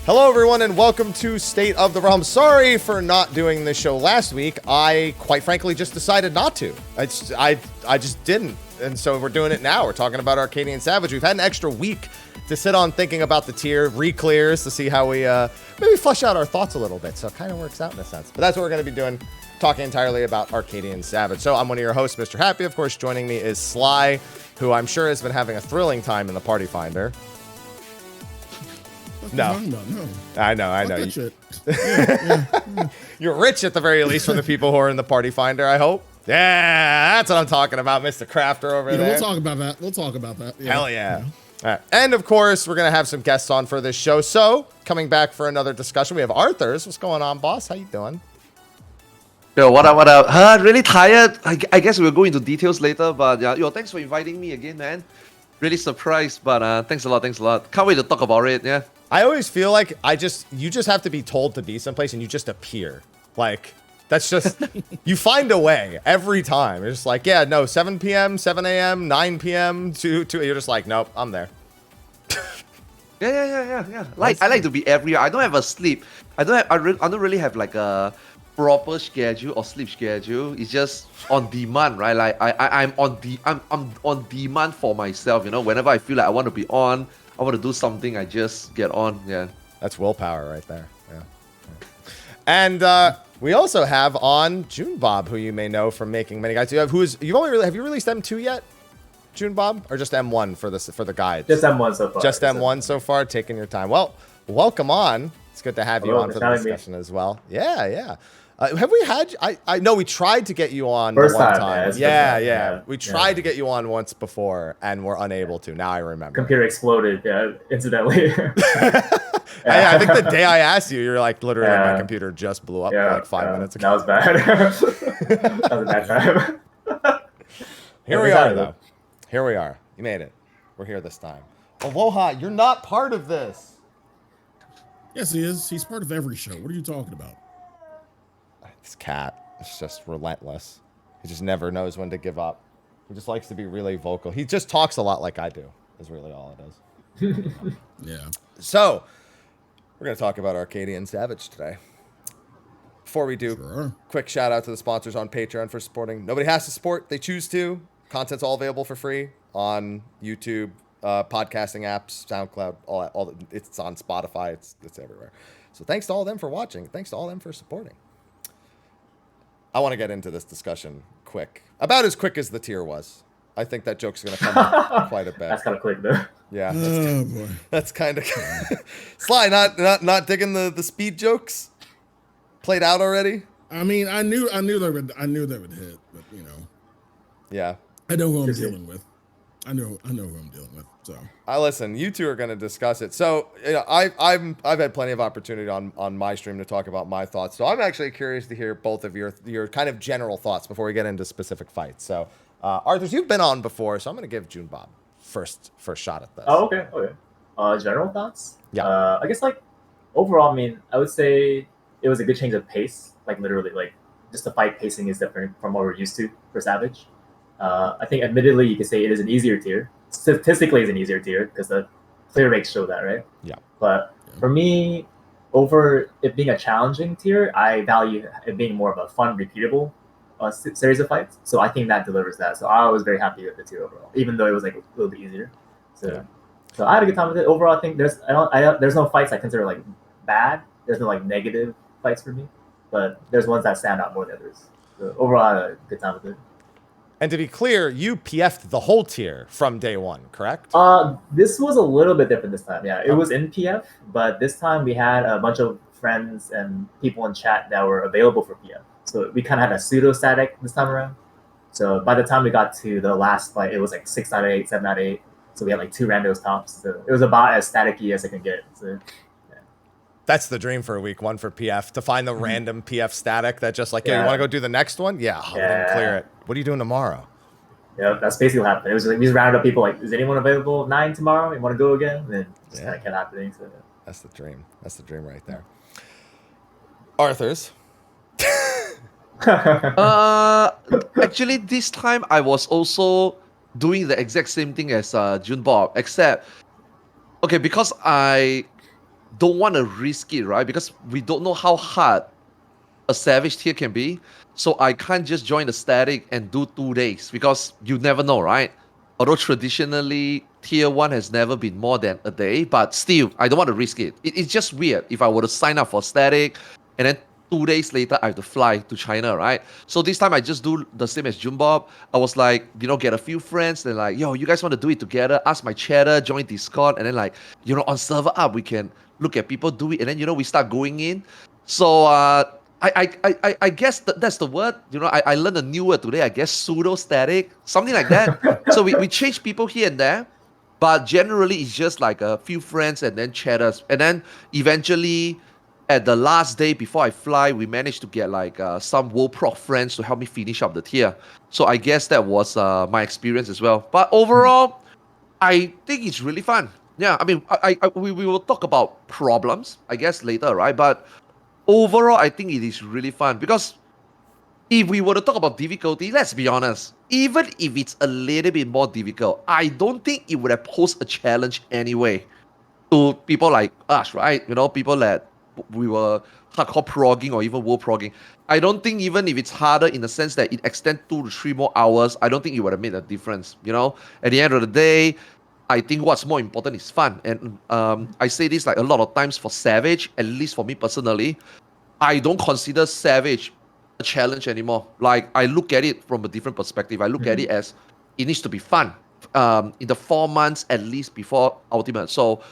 Hello, everyone, and welcome to State of the Realm. Sorry for not doing this show last week. I, quite frankly, just decided not to. I just didn't. And so we're doing it now. We're talking about Arcadion Savage. We've had an extra week to sit on thinking about the tier, re-clears to see how we maybe flesh out our thoughts a little bit. So it kind of works out in a sense. But that's what we're going to be doing, talking entirely about Arcadion Savage. So I'm one of your hosts, Mrhappy. Of course, joining me is Sly, who I'm sure has been having a thrilling time in the Party Finder. No. I know. That shit. Yeah. You're rich at the very least from the people who are in the Party Finder, I hope. Yeah, that's what I'm talking about, Mr. Crafter over there. We'll talk about that. Yeah. Hell yeah. All right. And of course, we're going to have some guests on for this show. So, coming back for another discussion, we have Arthars. What's going on, boss? How you doing? Yo, what up? Really tired. I guess we'll go into details later, but thanks for inviting me again, man. Really surprised, but thanks a lot. Can't wait to talk about it, yeah. I always feel like you just have to be told to be someplace and you just appear. Like, that's just, you find a way every time. You're just like, yeah, no, 7 p.m., 7 a.m., 9 p.m., 2, you're just like, nope, I'm there. Yeah. I like to be everywhere. I don't have a sleep. I don't really have like a proper schedule or sleep schedule. It's just on demand, right? Like I'm on demand for myself, you know. Whenever I feel like I want to be on, I want to do something, I just get on. Yeah. That's willpower right there. Yeah. And we also have on Joonbob, who you may know from making many guides. Have you released M2 yet, Joonbob, or just M1 for the guides? Just M1 so far. Just M1 so far, taking your time. Well, welcome on. It's good to have you on for the discussion as well. Yeah. Have we had? I know we tried to get you on first one time. Yeah. We tried to get you on once before and we're unable to. Now I remember. Computer exploded. Yeah, incidentally. I think the day I asked you, you're like, literally, my computer just blew up like 5 minutes ago. That was bad. That was a bad time. Here we are, though. Here we are. You made it. We're here this time. Aloha, you're not part of this. Yes, he is. He's part of every show. What are you talking about? This cat is just relentless. He just never knows when to give up. He just likes to be really vocal. He just talks a lot like I do, is really all it is. Yeah. So, we're going to talk about Arcadion Savage today. Before we do, quick shout out to the sponsors on Patreon for supporting. Nobody has to support. They choose to. Content's all available for free on YouTube, podcasting apps, SoundCloud, all it's on Spotify. It's everywhere. So thanks to all of them for watching. Thanks to all of them for supporting. I want to get into this discussion quick. About as quick as the tier was. I think that joke's going to come up quite a bit. That's kind of quick, though. Yeah. Boy. That's kind of Sly. Not digging the speed jokes. Played out already. I mean, I knew they would hit, but you know. Yeah. I know who I'm dealing with. I know who I'm dealing with. So I listen. You two are going to discuss it. So you know, I've had plenty of opportunity on my stream to talk about my thoughts. So I'm actually curious to hear both of your kind of general thoughts before we get into specific fights. So Arthars, you've been on before, so I'm going to give Joonbob first shot at this. Oh, okay. General thoughts? Yeah. I guess like overall, I mean, I would say it was a good change of pace. Like literally, like just the fight pacing is different from what we're used to for Savage. I think admittedly you could say it is an easier tier. Statistically it's an easier tier because the clear rates show that, right? Yeah. But for me, over it being a challenging tier, I value it being more of a fun, repeatable series of fights. So I think that delivers that. So I was very happy with the tier overall, even though it was like a little bit easier. So I had a good time with it. Overall, I think there's no fights I consider like bad. There's no like negative fights for me, but there's ones that stand out more than others. So overall, I had a good time with it. And to be clear, you PF'd the whole tier from day one, correct? This was a little bit different this time. Yeah, it was in PF, but this time we had a bunch of friends and people in chat that were available for PF. So we kind of had a pseudo static this time around. So by the time we got to the last fight, it was like 6 out of 8, 7 out of 8. So we had like 2 randos tops. So it was about as staticky as it can get. So that's the dream for week 1 for PF, to find the random PF static that just like, you want to go do the next one? Yeah, we didn't clear it. What are you doing tomorrow? Yeah, that's basically what happened. It was like, we just rounded up people like, is anyone available at 9 tomorrow? You want to go again? And then it just kind of kept happening. So. That's the dream. That's the dream right there. Arthars. Actually, this time I was also doing the exact same thing as Joonbob, except, okay, because I don't want to risk it, right? Because we don't know how hard a Savage tier can be. So I can't just join the static and do 2 days because you never know, right? Although traditionally tier 1 has never been more than a day, but still, I don't want to risk it. It's just weird if I were to sign up for static and then 2 days later I have to fly to China, right? So this time I just do the same as Joonbob. I was like, get a few friends. They're like, yo, you guys want to do it together? Ask my chatter, join Discord, and then like, on server up, we can look at people do it, and then we start going in. So I guess that's the word. I learned a new word today. I guess pseudo static, something like that. So we change people here and there, but generally it's just like a few friends and then chatters, and then eventually at the last day before I fly, we managed to get like some World Proc friends to help me finish up the tier. So I guess that was my experience as well. But overall, I think it's really fun. Yeah, I mean, we will talk about problems, I guess, later, right? But overall, I think it is really fun because if we were to talk about difficulty, let's be honest, even if it's a little bit more difficult, I don't think it would have posed a challenge anyway to people like us, right? People that we were hardcore progging or even world progging. I don't think even if it's harder in the sense that it extends 2 to 3 more hours, I don't think it would have made a difference. At the end of the day, I think what's more important is fun. And I say this like a lot of times for Savage, at least for me personally, I don't consider Savage a challenge anymore. Like, I look at it from a different perspective. I look at it as it needs to be fun in the 4 months at least before Ultimate. So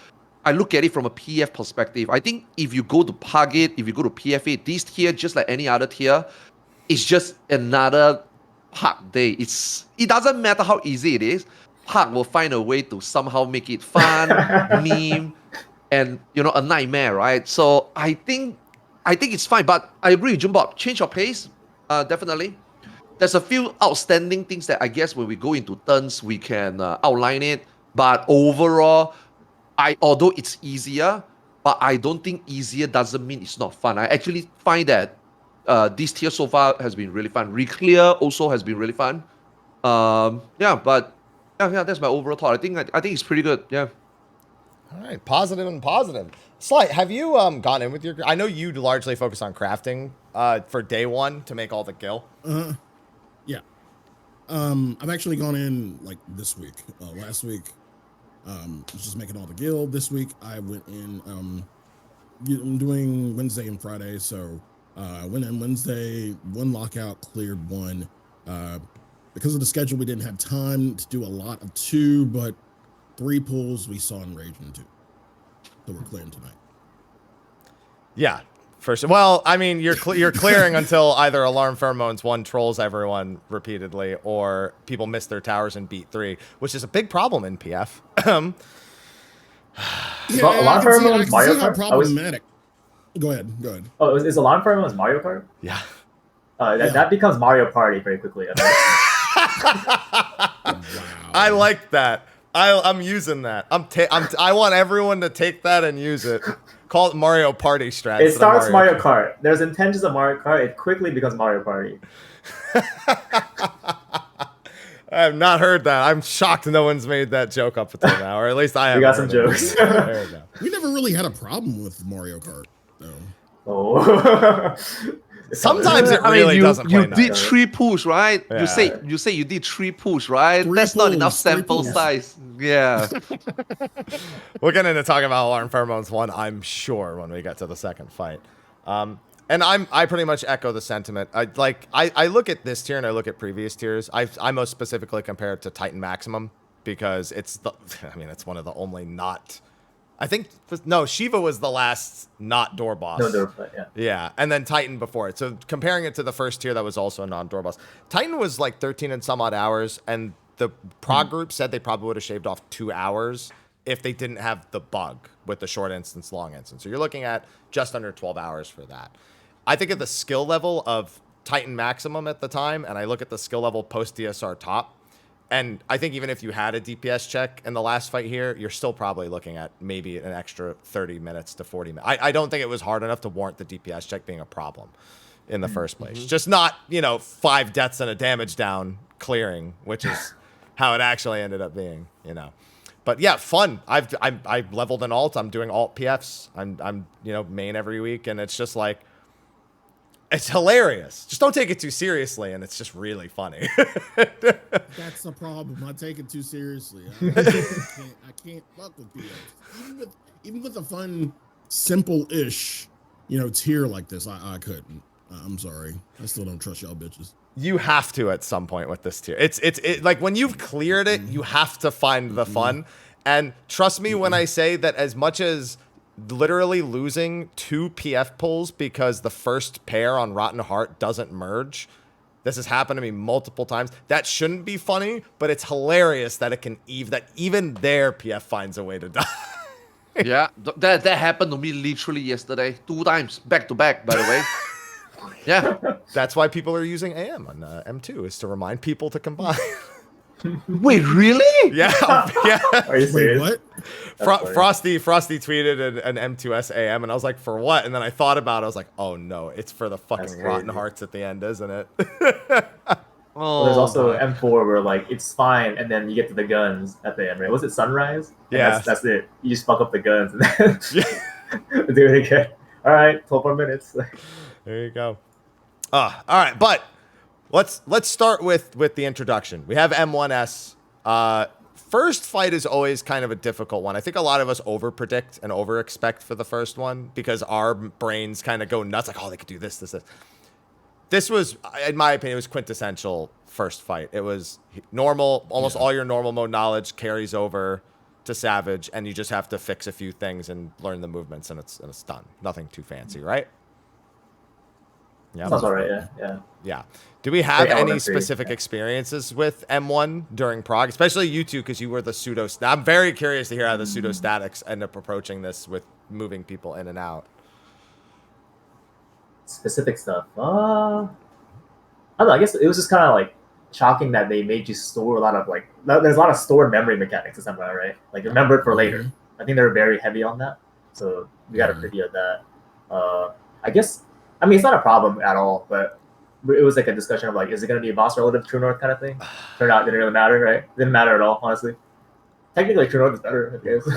I look at it from a PF perspective. I think if you go to Pugit, if you go to PFA, this tier, just like any other tier, it's just another Pug day. It doesn't matter how easy it is. Pug will find a way to somehow make it fun, meme, and a nightmare, right? So I think it's fine. But I agree with Joonbob. Change your pace, definitely. There's a few outstanding things that I guess when we go into turns we can outline it. But overall, although it's easier, but I don't think easier doesn't mean it's not fun. I actually find that this tier so far has been really fun. Reclear also has been really fun. That's my overall thought. I think it's pretty good. Yeah. All right, positive and positive. Slight, have you gone in with your? I know you largely focus on crafting for day 1 to make all the gil. Yeah. I've actually gone in like this week. Last week, was just making all the guild. This week I went in. I'm doing Wednesday and Friday, so I went in Wednesday. 1 lockout, cleared 1. Because of the schedule, we didn't have time to do a lot of 2, but 3 pulls we saw in Rage in 2, so we're clearing tonight. Yeah, for sure. Well, I mean, you're clearing until either Alarm Pheromones 1 trolls everyone repeatedly, or people miss their towers and beat 3, which is a big problem in PF. Alarm Pheromones Mario Kart? Problematic. Go ahead. Oh, is Alarm Pheromones Mario Kart? Yeah. That becomes Mario Party very quickly. Wow. I like that. I'm using that. I want everyone to take that and use it. Call it Mario Party strat. It starts Mario Kart. There's intentions of Mario Kart. It quickly becomes Mario Party. I have not heard that. I'm shocked no one's made that joke up until now, or at least I have. We got some jokes. There we go. We never really had a problem with Mario Kart, though. Oh. Sometimes it really doesn't play You did nice. 3 pulls, right? Yeah. You say you did 3 pulls, right? 3 That's not pulls, enough 3 sample pulls. size. Yeah. We'll get into talking about Alarm Pheromones 1, I'm sure, when we get to the second fight. And I pretty much echo the sentiment. I look at this tier and I look at previous tiers. I most specifically compare it to Titan Maximum because it's one of the only not. I think Shiva was the last not door boss. No door fight, yeah. Yeah, and then Titan before it. So comparing it to the first tier that was also a non-door boss. Titan was like 13 and some odd hours, and the prog group said they probably would have shaved off 2 hours if they didn't have the bug with the short instance, long instance. So you're looking at just under 12 hours for that. I think at the skill level of Titan Maximum at the time, and I look at the skill level post DSR top, and I think even if you had a DPS check in the last fight here, you're still probably looking at maybe an extra 30 minutes to 40 minutes. I don't think it was hard enough to warrant the DPS check being a problem in the first place. Just not, 5 deaths and a damage down clearing, which is how it actually ended up being, But yeah, fun. I've leveled an alt. I'm doing alt PFs. I'm main every week, and it's just like it's hilarious. Just don't take it too seriously, and it's just really funny. That's the problem. I take it too seriously. I can't fuck with PFs. Even with a fun, simple-ish, tier like this, I couldn't. I'm sorry. I still don't trust y'all bitches. You have to at some point with this tier. It's like when you've cleared it, you have to find the fun. And trust me when I say that, as much as literally losing 2 PF pulls because the first pair on Rotten Heart doesn't merge. This has happened to me multiple times. That shouldn't be funny, but it's hilarious that even their PF finds a way to die. Yeah, that happened to me literally yesterday, 2 times back to back. By the way, yeah, that's why people are using AM on M2, is to remind people to combine. Wait, really? Yeah, yeah. Are you serious? Wait, That's funny. Frosty tweeted an M2S AM, and I was like, for what? And then I thought about it. I was like, oh no, it's for the fucking That's Rotten crazy. Hearts at the end, isn't it? Oh, There's also M4 where like it's fine, and then you get to the guns at the end, right? Was it Sunrise? And Yeah. That's it. You just fuck up the guns and then Yeah. do it again. All right, 12 more minutes. There you go. All right, but let's start with the introduction. We have M1S. First fight is always kind of a difficult one. I think a lot of us overpredict and overexpect for the first one because our brains kind of go nuts, like, oh, they could do this. This was, in my opinion, it was quintessential first fight. It was normal, almost all your normal mode knowledge carries over to Savage, and you just have to fix a few things and learn the movements, and it's done. Nothing too fancy, right? Yeah. Sounds all right. Yeah. Yeah. Do we have Very any elementary, specific experiences with M1 during Prague, especially you two, because you were the pseudo? I'm very curious to hear how the pseudo statics end up approaching this with moving people in and out. Specific stuff. I don't know. I guess it was just kind of like shocking that they made you store a lot of like. There's a lot of stored memory mechanics in Samurai, right? Like remember it for later. I think they were very heavy on that, so we got a preview of that. I guess. I mean, it's not a problem at all, but it was like a discussion of like, is it going to be a boss relative to True North kind of thing? Turned out it didn't really matter, right? Didn't matter at all, honestly. Technically, True North is better, I guess.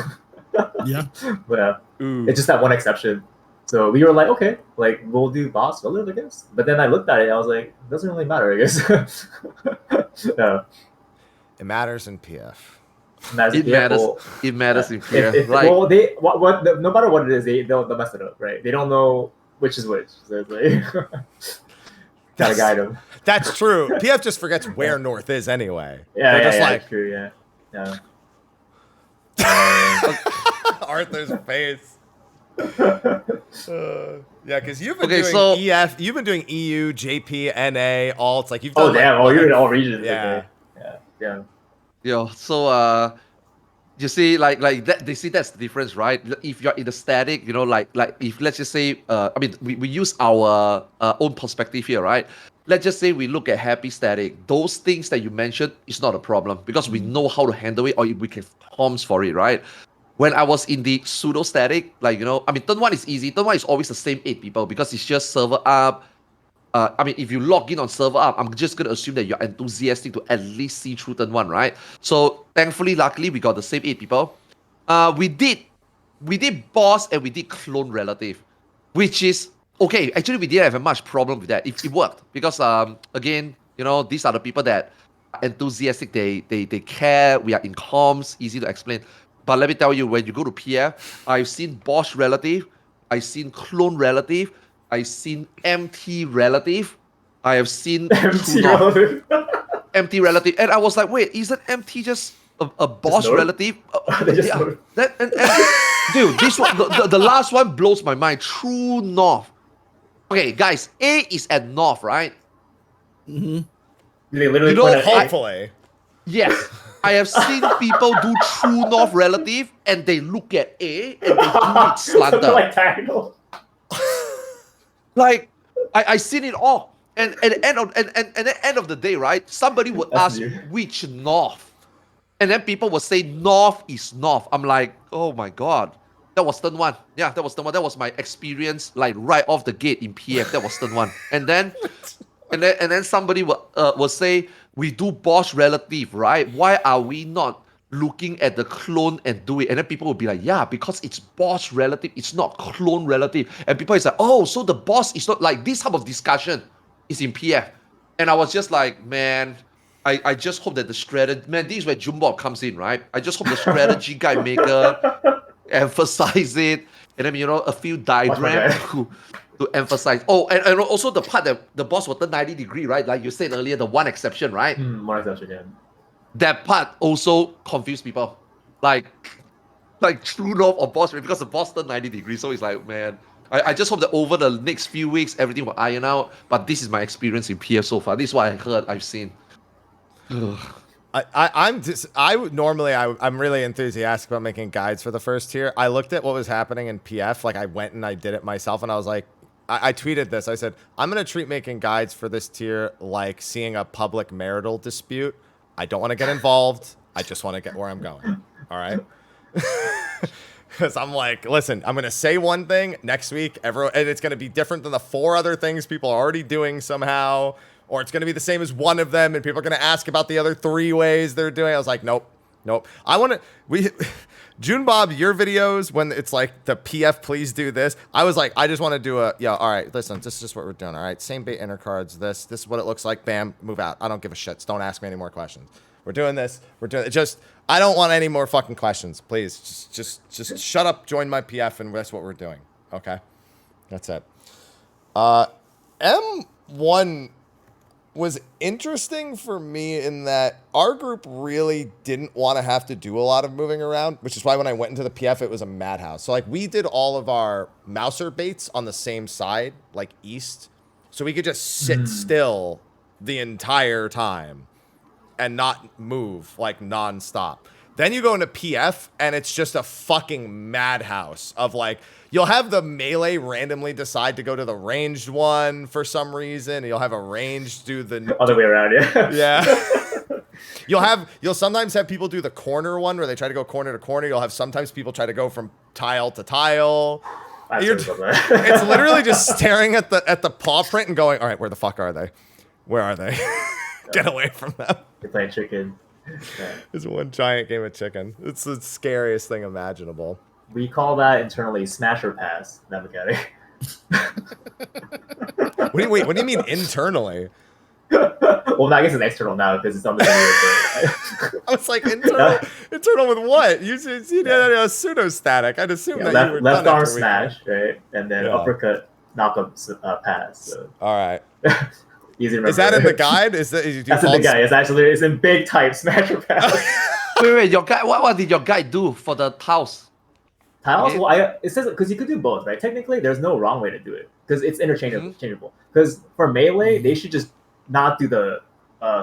Yeah. But Ooh. it's just that one exception. So we were like, okay, like we'll do boss relative, I guess. But then I looked at it, and I was like, it doesn't really matter, I guess. No. It matters in PF. It matters in here. Well, no matter what it is, they'll mess it up, right? They don't know which is which. So it's like gotta guide them. That's true. PF just forgets where North is anyway. Yeah, They're yeah, just yeah, like true, yeah. Arthur's face. Yeah, because you've been Okay, doing so- EF, you've been doing EU, JP, NA, alts. Like you've done. Oh damn! like, You're in all regions. Yeah. Okay. Yeah. Yeah, so you see, like that. They see that's the difference, right? If you're in the static, like if let's just say, I mean, we use our own perspective here, right? Let's just say we look at happy static. Those things that you mentioned is not a problem because we know how to handle it, or we can comms for it, right? When I was in the pseudo static, like I mean, turn 1 is easy. Turn 1 is always the same 8 people because it's just server up. I mean, if you log in on server up, I'm just gonna assume that you're enthusiastic to at least see through turn 1, right? So thankfully, luckily, we got the same 8 people. We did boss and we did clone relative, which is okay. Actually, we didn't have much problem with that. It worked because again, these are the people that are enthusiastic. They care. We are in comms, easy to explain. But let me tell you, when you go to PF, I've seen boss relative, I've seen clone relative, I've seen MT relative, I have seen Empty relative. MT relative, and I was like, wait, isn't MT just a boss North? relative? They just North. And dude, this one, the last one blows my mind. True North. Okay, guys, A is at North, right? Mm-hmm. They literally You know, put an Hopefully. Yes. I have seen people do True North relative, and they look at A and they do it something slanted. like tactical. Like I seen it all, and at the end of the day, right? Somebody would That's ask you. which North, and then people would say North is North. I'm like, oh my god, that was turn 1. Yeah, that was turn 1. That was my experience, like right off the gate in PF. That was turn 1, and then somebody will say we do boss relative, right? Why are we not looking at the clone and do it. And then people will be like, yeah, because it's boss relative, it's not clone relative. And people is like, oh, so the boss is not like this type of discussion is in PF. And I was just like, man, I just hope that the strategy, man, this is where Joonbob comes in, right? I just hope the strategy guy maker emphasize it. And then, a few diagrams to emphasize. Oh, and also the part that the boss will turn 90 degree, right? Like you said earlier, the one exception, right? One exception, yeah. That part also confused people. Like true north or boss, because the boss turned 90 degrees. So it's like, man, I just hope that over the next few weeks, everything will iron out. But this is my experience in PF so far. This is what I heard, I've seen. I'm really enthusiastic about making guides for the first tier. I looked at what was happening in PF, like I went and I did it myself, and I was like, I tweeted this. I said, I'm gonna treat making guides for this tier like seeing a public marital dispute. I don't want to get involved. I just want to get where I'm going. All right. Because I'm like, listen, I'm gonna say one thing next week, and it's gonna be different than the 4 other things people are already doing somehow. Or it's going to be the same as one of them, and people are going to ask about the other 3 ways they're doing. I was like, nope. I want to, Joonbob, your videos, when it's like the PF, please do this. I was like, I just want to do all right, listen, this is just what we're doing. All right, same bait enter cards. This is what it looks like. Bam, move out. I don't give a shit. Don't ask me any more questions. We're doing this. We're doing it. I don't want any more fucking questions. Please, just shut up, join my PF, and that's what we're doing. Okay, that's it. M1 was interesting for me in that our group really didn't want to have to do a lot of moving around, which is why when I went into the PF, it was a madhouse. So like we did all of our mouser baits on the same side, like east. So we could just sit still the entire time and not move like nonstop. Then you go into PF and it's just a fucking madhouse of like, you'll have the melee randomly decide to go to the ranged one for some reason. And you'll have a ranged do the other way around, yeah. Yeah. You'll sometimes have people do the corner one where they try to go corner to corner. You'll have sometimes people try to go from tile to tile. It's literally just staring at the paw print and going, all right, where the fuck are they? Where are they? Get away from them. You're playing chicken. Yeah. It's one giant game of chicken. It's the scariest thing imaginable. We call that internally smash or pass, that mechanic. What do you mean internally? Well, I guess it's external now because it's on the video. I was like, internal with what? You did a pseudo static. I'd assume that you were left done arm after smash, right? And then uppercut, knock up, pass. So. All right. Easy to remember. Is that in the guide? That's in the guide. It's in big type smash or pass. Wait, your guide. What did your guide do for the tiles? Tiles? Okay. Well, it says because you could do both, right? Technically, there's no wrong way to do it because it's interchangeable. Because for melee, they should just not do the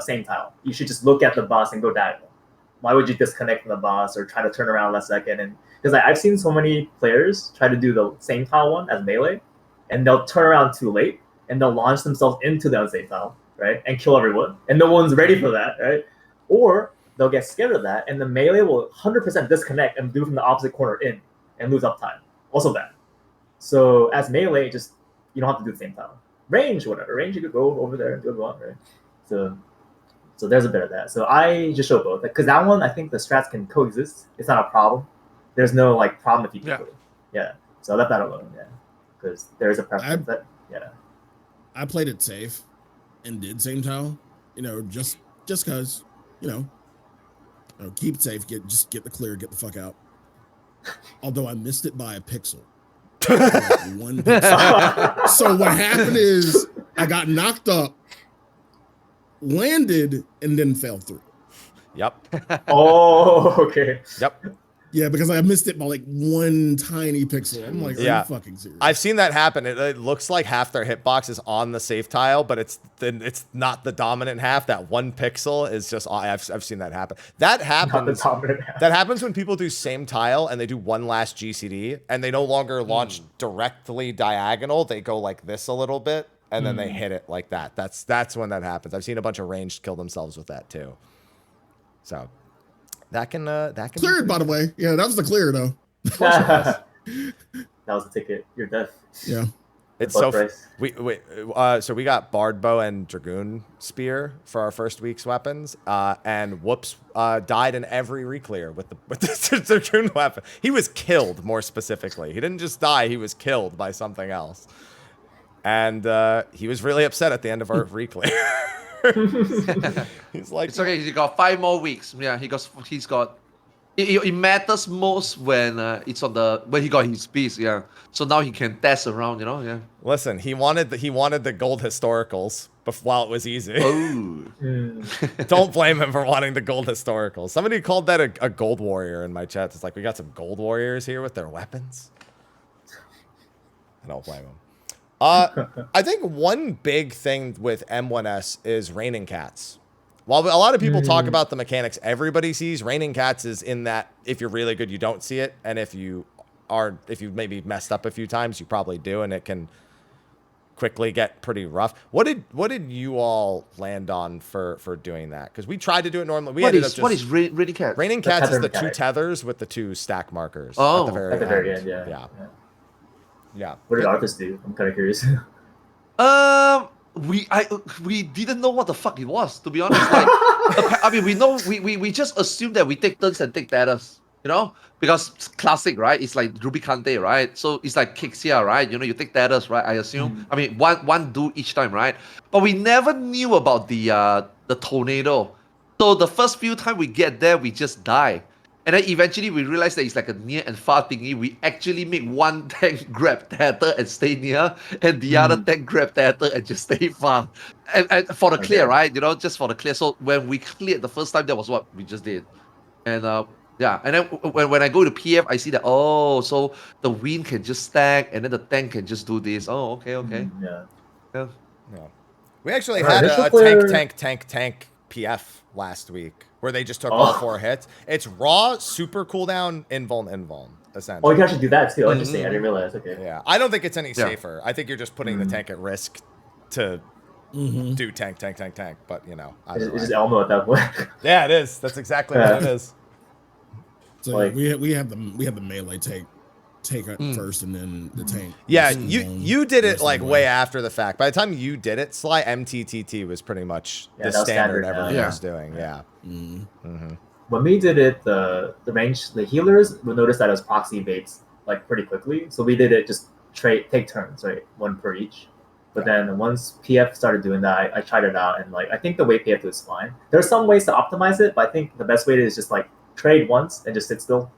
same tile. You should just look at the boss and go diagonal. Why would you disconnect from the boss or try to turn around last second? And because I've seen so many players try to do the same tile one as melee, and they'll turn around too late. And they'll launch themselves into the unsafe tile, right? And kill everyone. And no one's ready for that, right? Or they'll get scared of that, and the melee will 100% disconnect and do from the opposite corner in and lose uptime. Also bad. So as melee, you don't have to do the same tile. Range, whatever. Range, you could go over there and do what you want, right? So there's a bit of that. So I just show both. Because that one, I think the strats can coexist. It's not a problem. There's no problem if you do it. Yeah. So I left that alone, yeah. Because there's a preference I played it safe and did same tile, just because, keep it safe, just get the clear, get the fuck out. Although I missed it by a pixel. One pixel. So what happened is I got knocked up, landed, and then fell through. Yep. Oh, okay. Yep. Yeah, because I missed it by like one tiny pixel. I'm like, are you fucking serious? I've seen that happen. It looks like half their hitbox is on the safe tile, but it's not the dominant half. That one pixel is just. I've seen that happen. That happens. That happens when people do same tile and they do one last GCD and they no longer launch directly diagonal. They go like this a little bit and then they hit it like that. That's when that happens. I've seen a bunch of ranged kill themselves with that too. So. That can cleared, by the way. Yeah, that was the clear though. That was the ticket. You're deaf. Yeah. It's Both so price. so we got Bard Bow and Dragoon Spear for our first week's weapons, and Whoops died in every reclear with the Dragoon weapon. He was killed, more specifically. He didn't just die; he was killed by something else, and he was really upset at the end of our reclear. He's like, It's okay. He got 5 more weeks. Yeah, he's got. It matters most when it's on when he got his piece. Yeah, so now he can test around. You know. Yeah. Listen, he wanted the gold historicals while it was easy. Oh. Don't blame him for wanting the gold historicals. Somebody called that a gold warrior in my chat. It's like, we got some gold warriors here with their weapons. I don't blame him. I think one big thing with M1S is raining cats. While a lot of people talk about the mechanics, everybody sees raining cats is in that if you're really good, you don't see it, and if you maybe messed up a few times, you probably do, and it can quickly get pretty rough. What did you all land on for doing that? Because we tried to do it normally. What is raining cats? Raining cats is the mechanic. 2 tethers with the 2 stack markers Oh, at the very end. yeah. Yeah. What did Arthars do? I'm kind of curious. We didn't know what the fuck it was, to be honest. Like, I mean, we just assumed that we take turns and take tethers, you know, because it's classic, right? It's like Ruby Kante, right? So it's like Kixia, right? You know, you take tethers, right? I assume. I mean, one do each time, right? But we never knew about the tornado. So the first few times we get there, we just die. And then eventually we realized that it's like a near and far thingy. We actually make one tank grab tether and stay near, and the other tank grab tether and just stay far. And for the clear, right? You know, just for the clear. So when we cleared the first time, that was what we just did. And yeah, and then when I go to PF, I see that, oh, so the wind can just stack, and then the tank can just do this. Oh, okay. Yeah. We actually Alright, had initial a player- tank PF last week where they just took all 4 hits. It's raw, super cooldown, invuln, essentially. Oh, you can actually do that too. Interesting. I didn't realize. Okay. Yeah, I don't think it's any safer. I think you're just putting the tank at risk to do tank. But you know, It's just Elmo at that point. yeah, it is. That's exactly what it is. So Like- we have the melee take it first, and then the tank. Yeah, the you did it rest like of the way after the fact. By the time you did it, Sly, MTTT was pretty much Yeah, the that was standard standard, everyone yeah. was doing. Yeah. When we did it, the healers would notice that it was proxy baits like pretty quickly. So we did it just take turns, right? 1 per each. But then once PF started doing that, I tried it out, and like I think the way PF is fine. There's some ways to optimize it, but I think the best way is just like trade once and just sit still.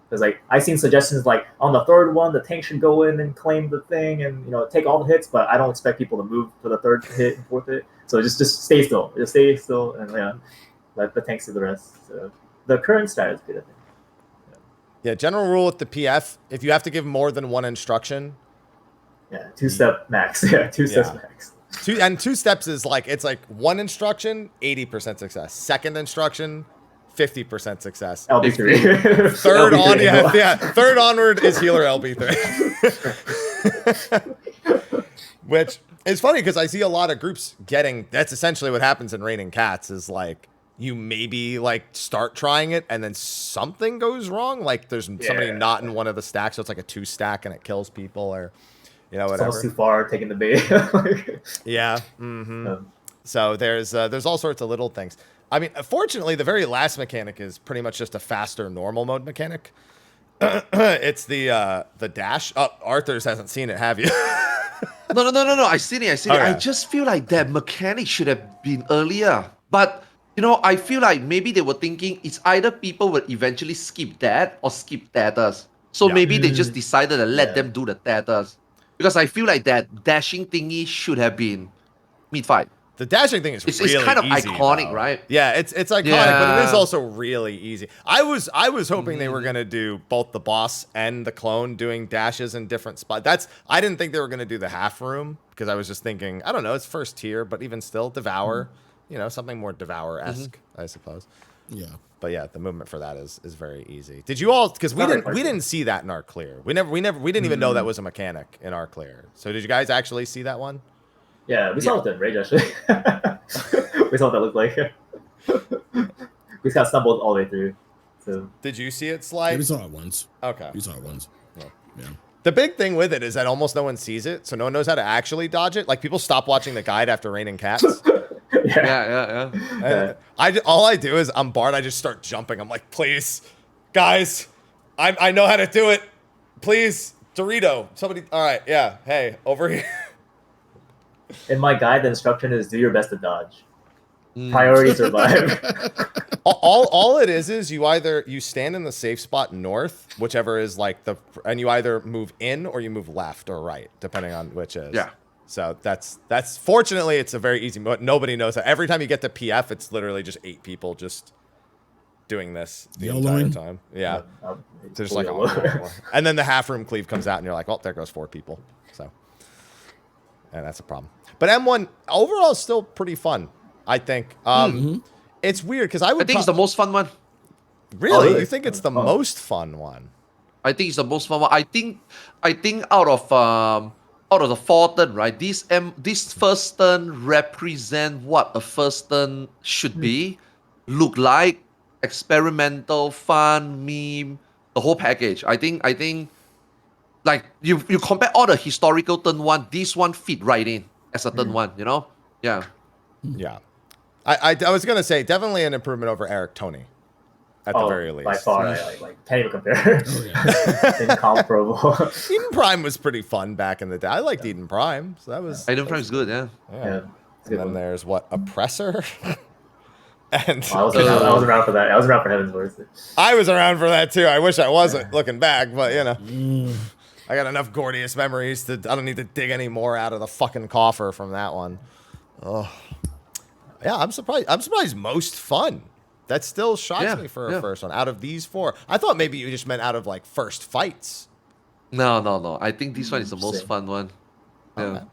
Because like I've seen suggestions like on the 3rd one, the tank should go in and claim the thing and take all the hits, but I don't expect people to move for the 3rd hit and 4th hit. So just stay still. Just stay still and let the tanks do the rest. So the current strat is good, I think. Yeah, general rule with the PF, if you have to give more than 1 instruction, Yeah, 2-step max. Yeah, 2 steps max. 2 steps is like, it's like 1 instruction, 80% success. 2nd instruction, 50% success. LB3. 3rd on, LB3. yeah. 3rd onward is healer LB3. Which is funny because I see a lot of groups getting, that's essentially what happens in Raining Cats is like, you maybe like start trying it and then something goes wrong. Like there's somebody not in one of the stacks. So it's like a 2 stack and it kills people or, whatever. It's almost too far, taking the bait. Yeah. So there's all sorts of little things. I mean, fortunately, the very last mechanic is pretty much just a faster normal mode mechanic. It's the dash. Oh, Arthars hasn't seen it, have you? No. I seen it. Okay. I just feel like that mechanic should have been earlier. But I feel like maybe they were thinking it's either people will eventually skip that or skip tethers. So maybe they just decided to let them do the tethers. Because I feel like that dashing thingy should have been mid-fight. The dashing thing is It's really kind of easy, iconic, though. right? Yeah, it's iconic, but it is also really easy. I was hoping they were gonna do both the boss and the clone doing dashes in different spots. I didn't think they were gonna do the half room because I was just thinking, I don't know, it's 1st tier, but even still, Devour, something more Devour-esque, I suppose. Yeah. But yeah, the movement for that is very easy. Did you all? Because we didn't see that in our clear. We didn't even know that was a mechanic in our clear. So did you guys actually see that one? Yeah, we saw it in Rage actually. We saw what that looked like. We just got stumbled all the way through. So Did you see it, Yeah, Sly? we saw it once. Okay. We saw it once. Yeah. Yeah. The big thing with it is that almost no one sees it, so no one knows how to actually dodge it. Like people stop watching the guide after raining cats. Yeah. All I do is I'm Bard. I just start jumping. I'm like, please, guys, I know how to do it. Please, Dorito, somebody. All right, yeah. Hey, over here. In my guide, the instruction is do your best to dodge. Priority survive. all it is you stand in the safe spot north, whichever is like and you either move in or you move left or right, depending on which is. Yeah. So that's fortunately it's a very easy. But nobody knows that. Every time you get to PF, it's literally just 8 people just doing this the entire time. Yeah. So just like and then the half room cleave comes out and you're like, oh, there goes 4 people. So and that's a problem. But M1 overall is still pretty fun, I think. It's weird because I think it's the most fun one. Really? You think it's the most fun one? I think it's the most fun one. I think out of the 4 turn, right? This first turn represent what a first turn should be, look like, experimental, fun, meme, the whole package. I think like you compare all the historical turn 1, this one fit right in as a turn 1, you know? Yeah. Yeah. I was gonna say definitely an improvement over Eric Tony, at the very least. By far, I can't even compare. Incomparable. Eden Prime was pretty fun back in the day. I liked Eden Prime, so that was. Eden Prime is good, yeah. And then there's Oppressor. And I was around for that. I was around for Heaven's Words. I was around for that too. I wish I wasn't looking back, but you know, I got enough Gordius memories I don't need to dig any more out of the fucking coffer from that one. Oh. Yeah, I'm surprised. I'm surprised most fun. That still shocks me for a first one. Out of these 4, I thought maybe you just meant out of like first fights. No. I think this one is the most fun one. Yeah. Okay.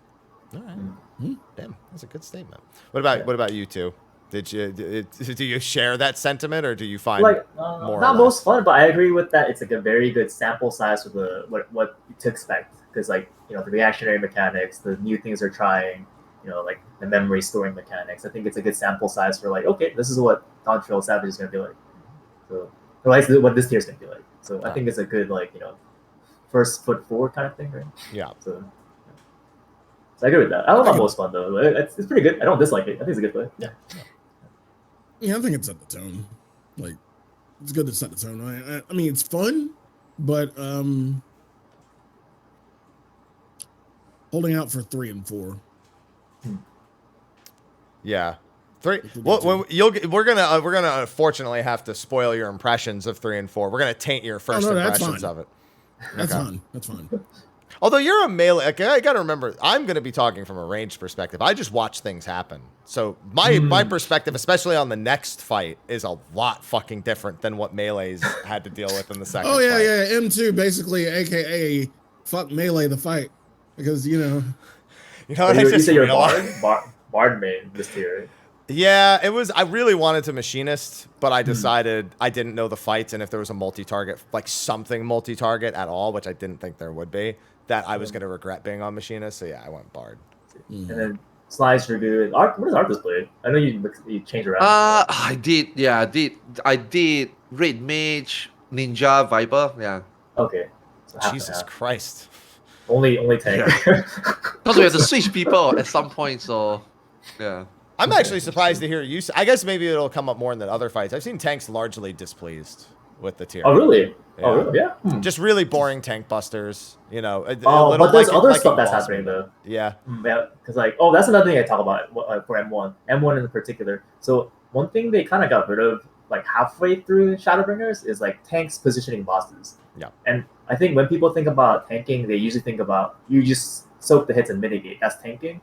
All right. Damn, that's a good statement. What about you two? Do you share that sentiment, or do you find more? Not most fun, but I agree with that. It's like a very good sample size for what to expect, because the reactionary mechanics, the new things they're trying. Like the memory storing mechanics. I think it's a good sample size for okay, this is what Dawn Trail Savage is going to be like. So, or at least what this tier is going to be like. So I think it's a good first foot forward kind of thing, right? Yeah. So I agree with that. I don't know most fun though. It's pretty good. I don't dislike it. I think it's a good play. Yeah. Yeah, I think it set the tone. Like, it's good to set the tone. I mean, it's fun, but holding out for 3 and 4. Yeah, 3. Well, we're gonna unfortunately have to spoil your impressions of 3 and 4. We're gonna taint your first impressions of it. That's fine. That's fine. Although you're a melee, I gotta remember, I'm gonna be talking from a ranged perspective. I just watch things happen, so my perspective, especially on the next fight, is a lot fucking different than what melee's had to deal with in the second. Yeah. M2 basically, aka fuck melee the fight, because what you say you're Bard main this tier, right? Yeah, it was. I really wanted to machinist, but I decided I didn't know the fights, and if there was a multi-target, like something multi-target at all, which I didn't think there would be, that I was going to regret being on machinist. So yeah, I went Bard. And then Slice Dragoon. What does Arthars play? I know you changed around. I did. Yeah, I did. Red Mage, Ninja, Viper. Yeah. Okay. So Jesus Christ. Only tank. Because we have to switch people at some point, so yeah. I'm actually surprised to hear you. I guess maybe it'll come up more in the other fights. I've seen tanks largely displeased with the tier. Oh really? Yeah. Oh really? Yeah. Just really boring tank busters. But there's other stuff that's happening though. Yeah. Yeah, because that's another thing I talk about for M1. M1 in particular. So one thing they kind of got rid of halfway through Shadowbringers is tanks positioning bosses. Yeah. And I think when people think about tanking, they usually think about you just soak the hits and mitigate. That's tanking.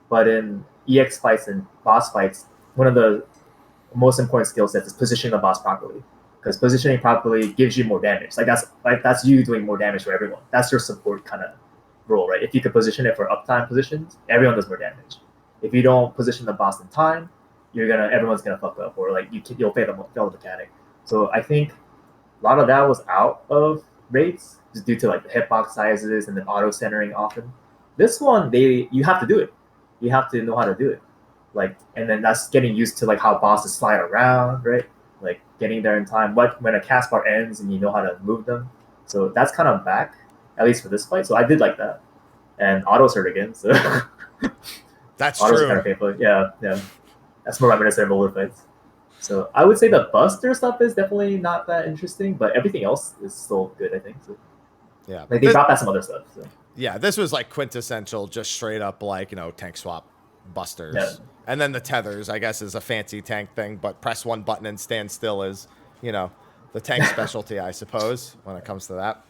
But in EX fights and boss fights, one of the most important skill sets is positioning the boss properly. Because positioning properly gives you more damage. That's you doing more damage for everyone. That's your support kind of role, right? If you could position it for uptime positions, everyone does more damage. If you don't position the boss in time, everyone's gonna fuck up, or you'll fail the mechanic. So I think a lot of that was out of raids just due to the hitbox sizes and then auto centering often. This one, you have to do it. You have to know how to do it. And then that's getting used to how bosses slide around, right? Getting there in time. When a cast bar ends and you know how to move them. So that's kind of back. at least for this fight. So I did like that. And autos hurt again, so That's autos true. kind of painful. Yeah. That's more reminiscent of older fights. So I would say the Buster stuff is definitely not that interesting, but everything else is still good, I think. So, Yeah. like they brought back some other stuff. So. Yeah, this was like quintessential, just straight up like, tank swap busters. Yeah. And then the tethers, I guess, is a fancy tank thing, but press one button and stand still is, the tank specialty, I suppose, when it comes to that.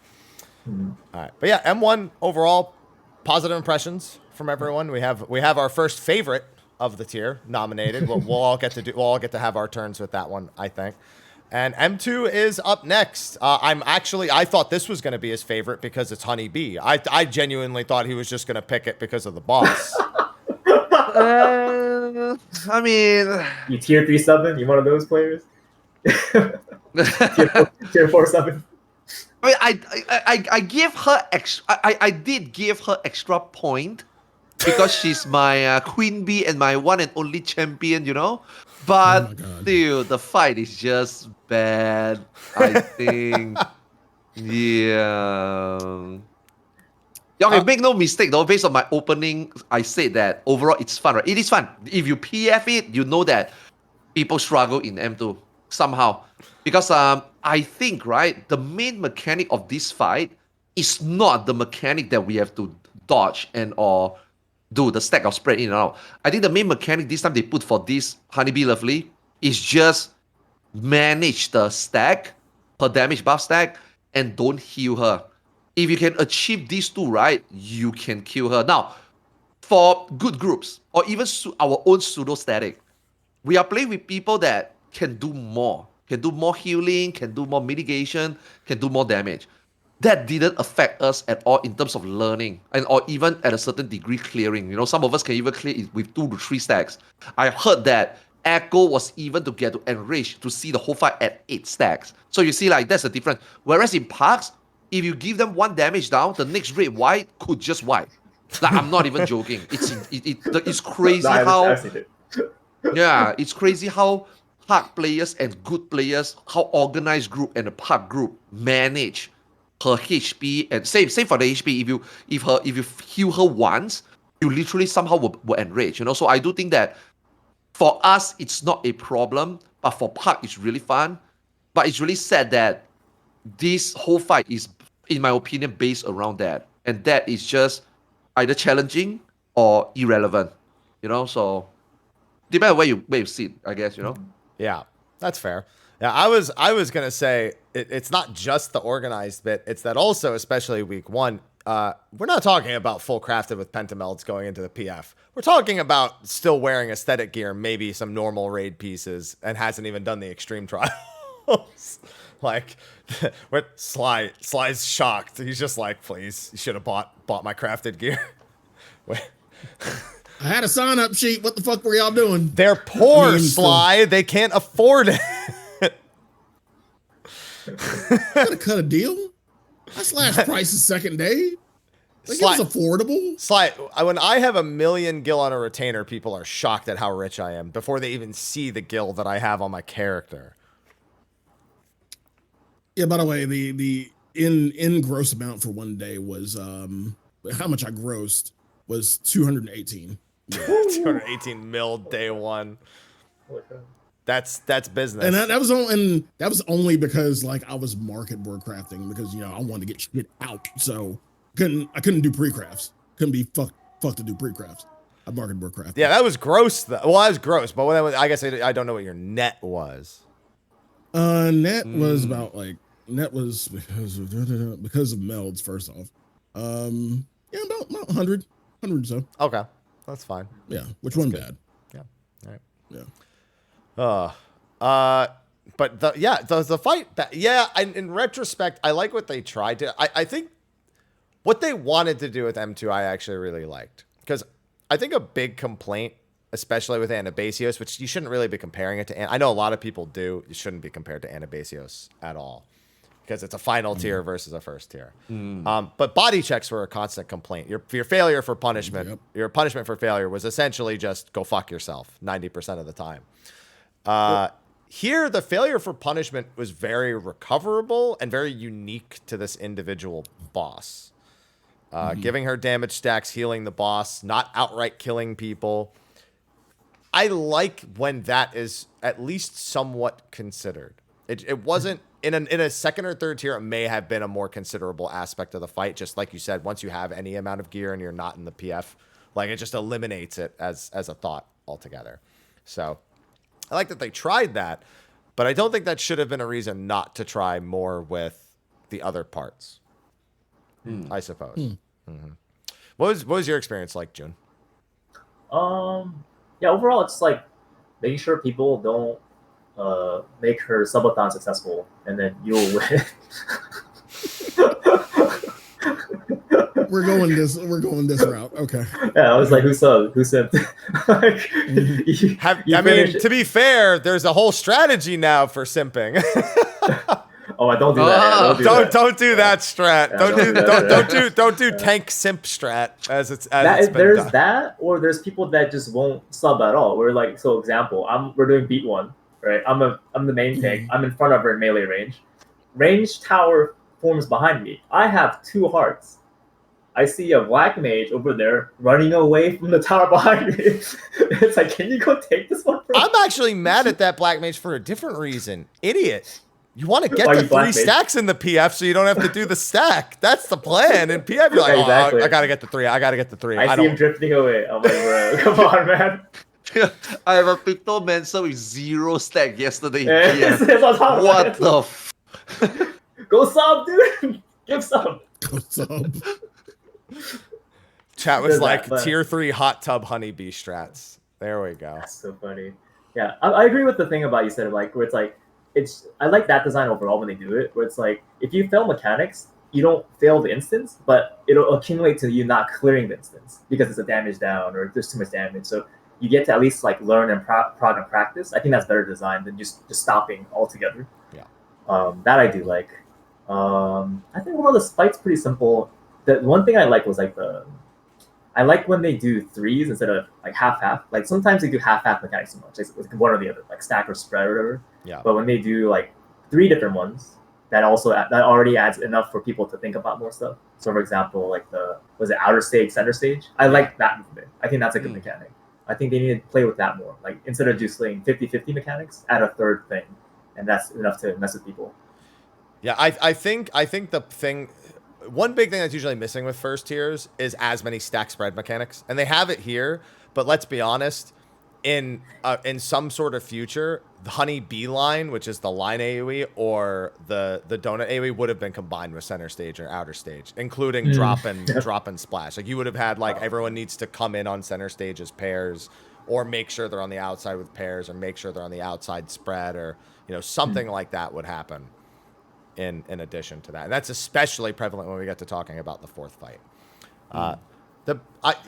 Mm-hmm. All right. But yeah, M1 overall, positive impressions from everyone. We have our first favorite of the tier nominated. We'll all get to have our turns with that one, I think. And M2 is up next. I thought this was going to be his favorite because it's Honeybee. I genuinely thought he was just going to pick it because of the boss. I mean, You tier 3 summon? You one of those players? tier 4 summon? I mean, I give her extra. I did give her extra point because she's my queen bee and my one and only champion, But still, the fight is just bad. I think. Yeah. Yeah, okay, make no mistake though, based on my opening, I said that overall it's fun, right? It is fun. If you PF it, you know that people struggle in M2 somehow. Because I think, right, the main mechanic of this fight is not the mechanic that we have to dodge or do the stack of spread in and out. I think the main mechanic this time they put for this Honeybee Lovely is just manage the stack, her damage buff stack, and don't heal her. If you can achieve these two, right, you can kill her. Now, for good groups, or even our own pseudo-static, we are playing with people that can do more healing, can do more mitigation, can do more damage. That didn't affect us at all in terms of learning, or even at a certain degree clearing. Some of us can even clear it with 2 to 3 stacks. I heard that Echo was even to get to Enrage to see the whole fight at 8 stacks. So you see, like, that's the difference. Whereas in Parks, if you give them 1 damage down, the next raid wipe could just wipe. Like, I'm not even joking. It's crazy how yeah, it's crazy how Park players and good players, how organized group and the Park group manage her HP, and same for the HP. If you heal her once, you literally somehow will enrage. So I do think that for us it's not a problem, but for Park it's really fun. But it's really sad that this whole fight is, in my opinion, based around that, and that is just either challenging or irrelevant. So depends on where you sit, I guess. Yeah, that's fair. Yeah, I was gonna say it's not just the organized bit; it's that also, especially week 1. We're not talking about full crafted with pentamelds going into the PF. We're talking about still wearing aesthetic gear, maybe some normal raid pieces, and hasn't even done the extreme trials. Like, what Sly's shocked. He's just like, please, you should have bought my crafted gear. I had a sign-up sheet. What the fuck were y'all doing? They're poor, Sly. They can't afford it. Gotta cut a deal. I slashed prices second day. Like, Sly, it was affordable. Sly, when I have 1 million gil on a retainer, people are shocked at how rich I am before they even see the gil that I have on my character. Yeah, by the way, the in gross amount for 1 day was how much I grossed was 218. 218 mil day 1. That's business. And that was only because, like, I was market board crafting because I wanted to get shit out. So I couldn't do pre-crafts. Couldn't be fuck to do pre-crafts. I market board crafting. Yeah, that was gross though. Well, that was gross, but I guess I don't know what your net was. Net was about net was because of melds first off. Yeah, about 100 or so. Okay, that's fine. Yeah, which one bad? Yeah, all right. Yeah. But the fight. Yeah, in retrospect, I like what they tried to. I think what they wanted to do with M2, I actually really liked, because I think a big complaint, especially with Anabasios, which you shouldn't really be comparing it to. I know a lot of people do. You shouldn't be compared to Anabasios at all, because it's a final tier versus a first tier. But body checks were a constant complaint. Your failure for punishment, your punishment for failure was essentially just go fuck yourself 90% of the time. Here, the failure for punishment was very recoverable and very unique to this individual boss. giving her damage stacks, healing the boss, not outright killing people. I like when that is at least somewhat considered. It wasn't in a second or third tier. It may have been a more considerable aspect of the fight. Just like you said, once you have any amount of gear and you're not in the PF, like it just eliminates it as a thought altogether. So I like that they tried that, but I don't think that should have been a reason not to try more with the other parts. I suppose. Mm-hmm. What was your experience like, June? Yeah, overall, it's like making sure people don't make her subathon successful, and then you'll win. We're going this route. Okay. Yeah, I was like, who subbed? Who said? Like, I mean, to be fair, there's a whole strategy now for simping. Oh, I don't do that. Don't do that strat. Yeah, Don't do tank simp strat as it's been there's done. that, or there's people that just won't sub at all. We're like, so example, we're doing beat one, right? I'm the main tank. I'm in front of her in melee range. Range tower forms behind me. I have 2 hearts. I see a black mage over there running away from the tower behind me. It's like, can you go take this one? I'm actually mad at that black mage for a different reason. Idiot. You want to get the 3 stacks in the PF so you don't have to do the stack. That's the plan. In PF, you're like, exactly. I got to get the 3. I see him drifting away. I'm like, bro, come on, man. I have a Pictomancer with 0 stack yesterday in Yeah, PF. What the Go sub, dude. Give some. Go sub. Chat was like, tier 3 hot tub honeybee strats. There we go. That's so funny. Yeah, I agree with the thing about you said, like, where it's like, I like that design overall when they do it, where it's like, if you fail mechanics, you don't fail the instance, but it'll accumulate to you not clearing the instance because it's a damage down or there's too much damage. So you get to at least like learn and prog and practice. I think that's better design than just stopping altogether. Yeah. That I do like. I think overall this fight's pretty simple. The one thing I like was like I like when they do 3s instead of like half-half. Like sometimes they do half-half mechanics too much, like one or the other, like stack or spread or whatever. Yeah. But when they do like 3 different ones, that already adds enough for people to think about more stuff. So for example, like was it outer stage, center stage? I like that movement. I think that's a good mechanic. I think they need to play with that more. Like instead of just playing 50-50 mechanics, add a 3rd thing, and that's enough to mess with people. Yeah, I think the thing. One big thing that's usually missing with first tiers is as many stack spread mechanics, and they have it here. But let's be honest, in some sort of future, the honey bee line, which is the line AoE, or the donut AoE would have been combined with center stage or outer stage, including drop and splash. Like you would have had like everyone needs to come in on center stage as pairs, or make sure they're on the outside with pairs, or make sure they're on the outside spread, or something like that would happen. In addition to that, and that's especially prevalent when we get to talking about the 4th fight.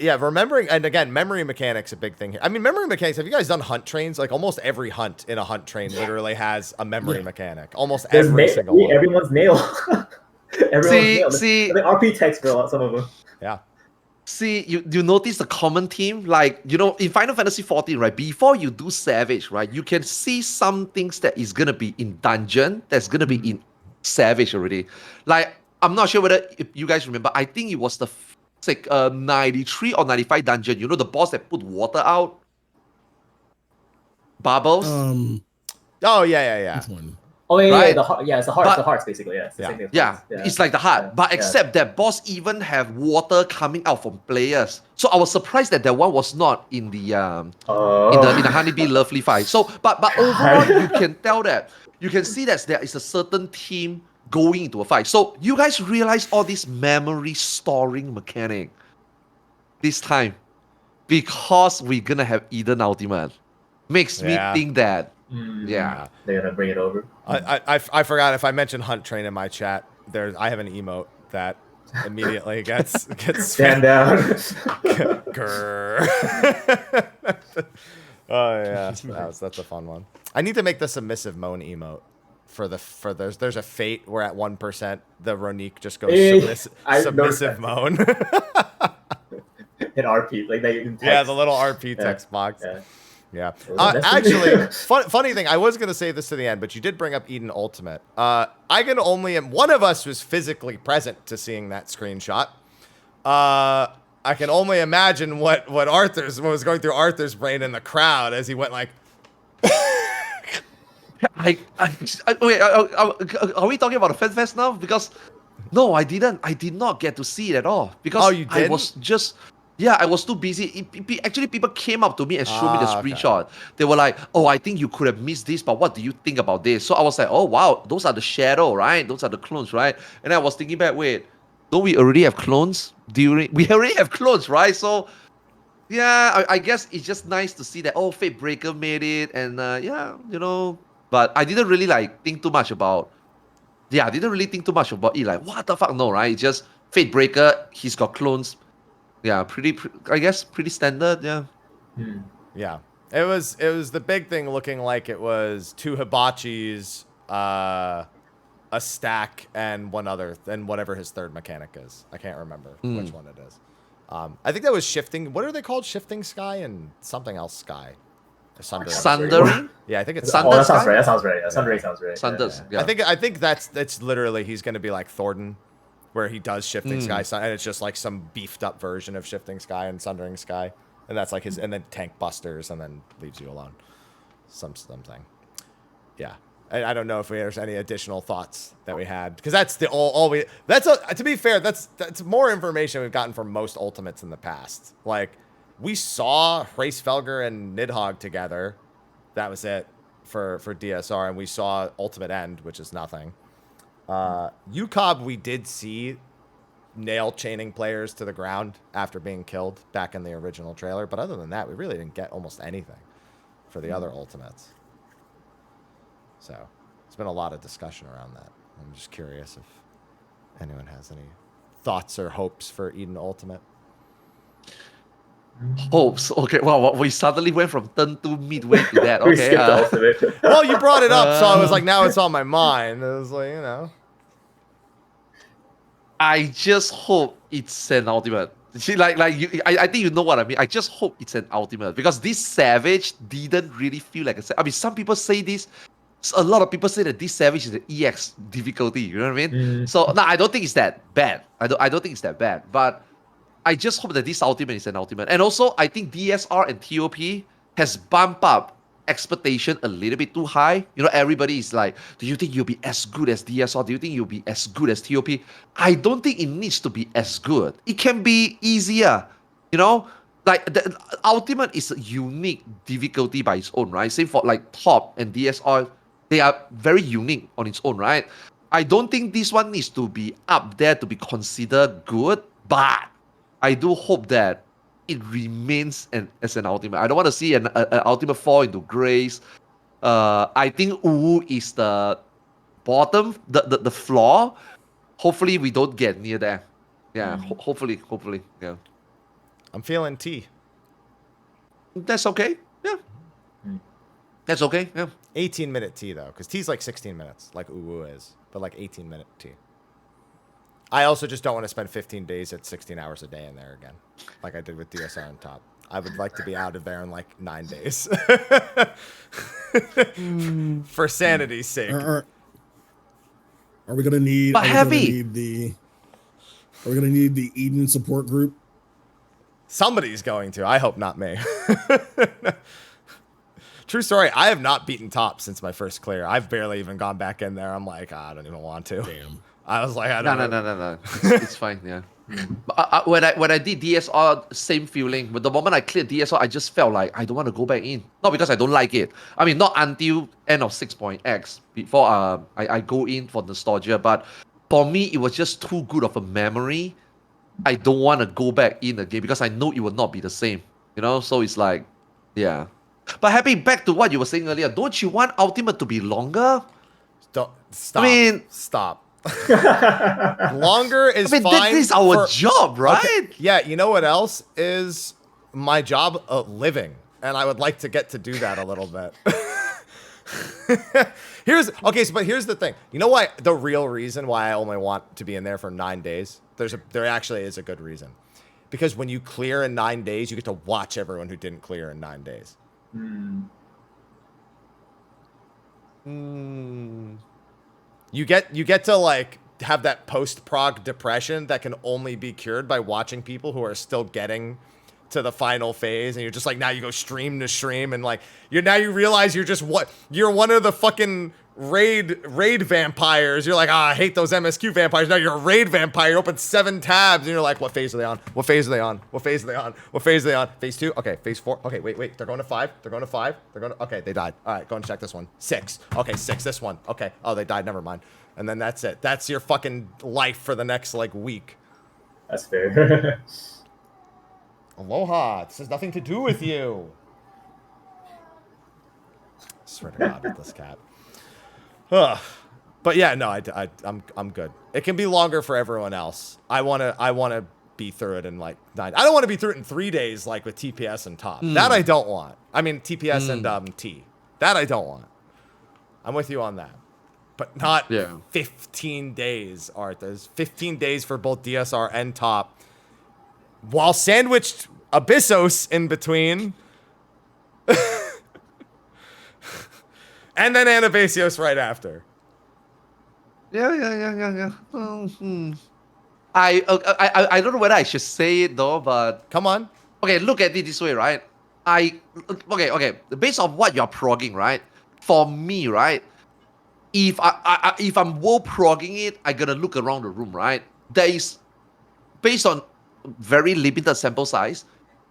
Remembering, and again, memory mechanics a big thing here. I mean, memory mechanics. Have you guys done hunt trains? Like almost every hunt in a hunt train literally has a memory mechanic. Almost every single one. Everyone's nailed. See, the RP text for some of them. Yeah. See, you notice the common theme, like, in Final Fantasy 14, right, before you do Savage, right, you can see some things that is going to be in Dungeon, that's going to be in Savage already. Like, I'm not sure whether if you guys remember, I think it was the 93 or 95 dungeon, the boss that put water out? Bubbles? Oh, yeah. Which one? Oh, yeah, right? It's the hearts, the hearts, basically, yeah. Yeah, it's like the heart. But except that boss even have water coming out from players. So I was surprised that one was not in the in the Honeybee Lovely fight. So, but overall, you can tell that, you can see that there is a certain team going into a fight. So you guys realize all this memory storing mechanic this time because we're gonna have Eden Ultimate. Makes me think that they're gonna bring it over. I forgot if I mentioned Hunt Train in my chat. I have an emote that immediately gets stand down. Grrr. Oh yeah, that's a fun one. I need to make the submissive moan emote for there's a fate where at 1% the Ronique just goes submissive moan. In RP, like they in text. Yeah, the little RP text box. Yeah. Actually, funny thing, I was going to say this to the end, but you did bring up Eden Ultimate. One of us was physically present to seeing that screenshot. I can only imagine what was going through Arthur's brain in the crowd as he went like. Wait, are we talking about the Fan Fest now? Because no, I didn't. I did not get to see it at all because Oh, you I didn't? was just. Yeah, I was too busy. Actually, people came up to me and showed me the Okay. screenshot. They were like, "Oh, I think you could have missed this, but what do you think about this?" So I was like, "Oh wow, those are the shadow, right? Those are the clones, right?" And I was thinking back, wait, don't we already have clones? We already have clones, right? So yeah, I guess it's just nice to see that. Oh, Fate Breaker made it, and yeah, you know. But I didn't really like think too much about. Yeah, I didn't really think too much about it. Like, what the fuck? No, right? It's just Fate Breaker. He's got clones. Yeah, I guess pretty standard. Yeah. Yeah, it was the big thing, looking like it was 2 hibachis, a stack, and whatever his third mechanic is. I can't remember which one it is. I think that was shifting. What are they called? Shifting Sky and something else Sky. Sundering? Yeah, I think it's Oh, that sounds Sky? right. That sounds right. Yeah, Sundering sounds right. Sunders. Yeah. I think that's literally he's gonna be like Thornton, where he does Shifting Sky, and it's just like some beefed up version of Shifting Sky and Sundering Sky, and that's like his, and then Tank Busters, and then leaves you alone, something. Yeah, I don't know if there's any additional thoughts that we had, because that's the all we. To be fair, that's more information we've gotten from most Ultimates in the past. Like, we saw Hracefelger and Nidhogg together. That was it for DSR, and we saw Ultimate End, which is nothing. UCOB, we did see nail chaining players to the ground after being killed back in the original trailer, but other than that, we really didn't get almost anything for the other Ultimates. So there's been a lot of discussion around that. I'm just curious if anyone has any thoughts or hopes for Eden Ultimate. Hopes. Okay. Well, we suddenly went from turn 2 midway to that. We Okay. skipped the ultimate. Well, you brought it up, so I was like, now it's on my mind. It was like, you know. I just hope it's an ultimate. See, I think you know what I mean. I just hope it's an ultimate because this Savage didn't really feel like a. I mean, some people say this. A lot of people say that this Savage is an EX difficulty. You know what I mean? So no, I don't think it's that bad. I don't think it's that bad. But I just hope that this ultimate is an ultimate. And also, I think DSR and TOP has bumped up expectation a little bit too high. You know, everybody is like, do you think you'll be as good as DSR? Do you think you'll be as good as TOP? I don't think it needs to be as good. It can be easier. You know, like the ultimate is a unique difficulty by its own, right? Same for like top and DSR. They are very unique on its own, right? I don't think this one needs to be up there to be considered good, but I do hope that it remains as an ultimate. I don't want to see an ultimate fall into grace. I think Uwu is the bottom, the floor. Hopefully we don't get near there. Yeah, hopefully, yeah. I'm feeling T. That's okay. Yeah. That's okay. Yeah. 18-minute T, though, because T's like 16 minutes, like Uwu is, but like 18-minute T. I also just don't want to spend 15 days at 16 hours a day in there again, like I did with DSR on top. I would like to be out of there in like 9 days. For sanity's sake. Are we gonna need? But are we gonna need the Eden support group? Somebody's going to. I hope not me. True story. I have not beaten top since my first clear. I've barely even gone back in there. I'm like, I don't even want to. Damn. I was like, I don't know. No. It's fine. Yeah. But when I did DSR, same feeling. But the moment I cleared DSR, I just felt like I don't want to go back in. Not because I don't like it. I mean, not until end of 6.x before I go in for nostalgia. But for me, it was just too good of a memory. I don't want to go back in again because I know it will not be the same. You know, so it's like, yeah. But Happy, back to what you were saying earlier. Don't you want Ultimate to be longer? Stop. I mean, stop. Longer is fine. this is our job, right? Okay. Yeah, you know what else is my job? Living. And I would like to get to do that a little bit. Here's the thing. You know what? The real reason why I only want to be in there for 9 days, there actually is a good reason. Because when you clear in 9 days, you get to watch everyone who didn't clear in 9 days. You get to like have that post-prog depression that can only be cured by watching people who are still getting to the final phase, and you're just like, now you go stream to stream, and like you realize you're one of the fucking raid vampires. You're like, I hate those MSQ vampires. Now you're a raid vampire. You open 7 tabs, and you're like, what phase are they on? What phase are they on? What phase are they on? What phase are they on? Phase 2? Okay, phase 4. Okay, wait. They're going to 5. Okay, they died. All right, go and check this one. 6. Okay, 6. This one. Okay. Oh, they died. Never mind. And then that's it. That's your fucking life for the next like week. That's fair. Aloha. This has nothing to do with you. I swear to God with this cat. But yeah, no, I'm good. It can be longer for everyone else. I wanna be through it in like 9. I don't want to be through it in 3 days like with TPS and top. That I don't want. I mean TPS and T. That I don't want. I'm with you on that. But not 15 days, Arthars. 15 days for both DSR and top. While sandwiched Abyssos in between. And then Anabasios right after. Yeah. I don't know whether I should say it though, but Come on. okay, look at it this way, right? Okay. Based on what you're progging, right? For me, right? If I'm world progging it, I gotta look around the room, right? There is, based on very limited sample size,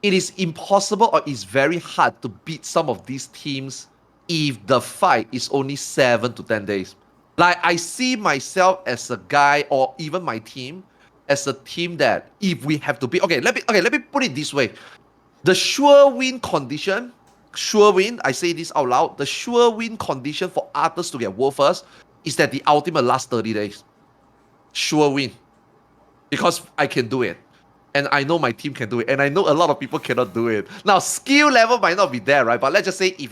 it is impossible or it's very hard to beat some of these teams if the fight is only 7 to 10 days. Like I see myself as a guy, or even my team as a team that if we have to beat, let me put it this way: the sure win condition. Sure win, I say this out loud, the sure win condition for Arthars to get world first is that the ultimate lasts 30 days. Sure win. Because I can do it. And I know my team can do it. And I know a lot of people cannot do it. Now, skill level might not be there, right? But let's just say if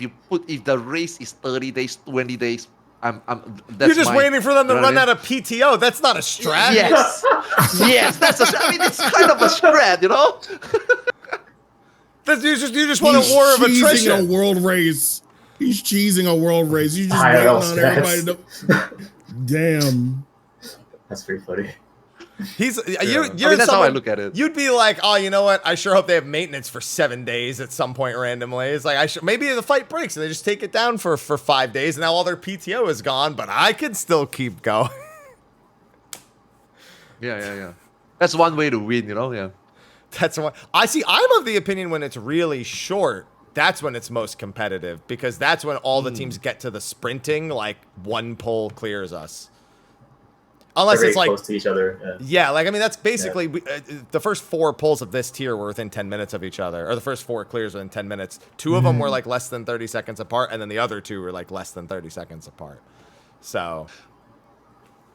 the race is 30 days, 20 days, you're just waiting for them to run out of PTO. That's not a strat. Yes. Yes, it's kind of a strat, you know? You just want a war of attrition. He's cheesing a world race. He's cheesing a world race. You just waiting on everybody to. Damn. That's pretty funny. You're that's how I look at it. You'd be like, oh, you know what? I sure hope they have maintenance for 7 days at some point randomly. It's like maybe the fight breaks and they just take it down for 5 days, and now all their PTO is gone, but I can still keep going. Yeah. That's one way to win, you know? Yeah. That's one. I'm of the opinion when it's really short, that's when it's most competitive, because that's when all the teams get to the sprinting, like one pull clears us. Unless They're it's like close to each other. Yeah, like I mean that's basically the first 4 pulls of this tier were within 10 minutes of each other, or the first 4 clears within 10 minutes. 2 of them were like less than 30 seconds apart, and then the other 2 were like less than 30 seconds apart. So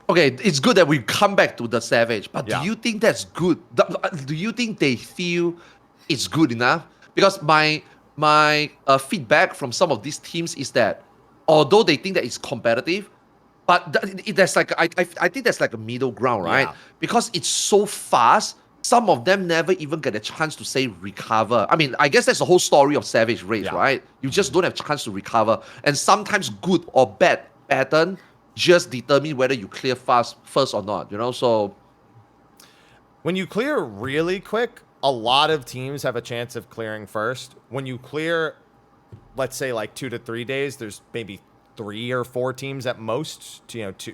okay, it's good that we come back to the Savage, but Yeah. do you think that's good? Do you think they feel it's good enough? Because my feedback from some of these teams is that although they think that it's competitive, but there's like I think there's like a middle ground, right? Yeah. Because it's so fast, some of them never even get a chance to say recover. I mean, I guess that's the whole story of Savage Race, Yeah. right? You just don't have a chance to recover, and sometimes good or bad pattern just determine whether you clear fast first or not, you know? So when you clear really quick, a lot of teams have a chance of clearing first. When you clear, let's say like 2 to 3 days, there's maybe 3 or 4 teams at most,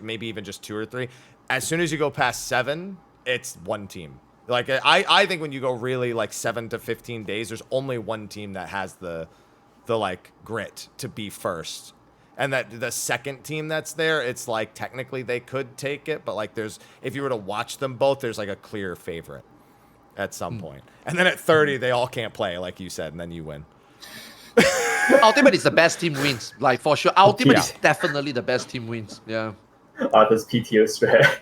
maybe even just 2 or 3. As soon as you go past 7, it's one team. Like I think when you go really like 7 to 15 days, there's only one team that has the like grit to be first. And that the second team that's there, it's like technically they could take it, but like if you were to watch them both, there's like a clear favorite at some point. And then at 30, they all can't play, like you said, and then you win. Ultimate is the best team wins, like for sure. Ultimate Yeah. is definitely the best team wins. Yeah. This PTO strat.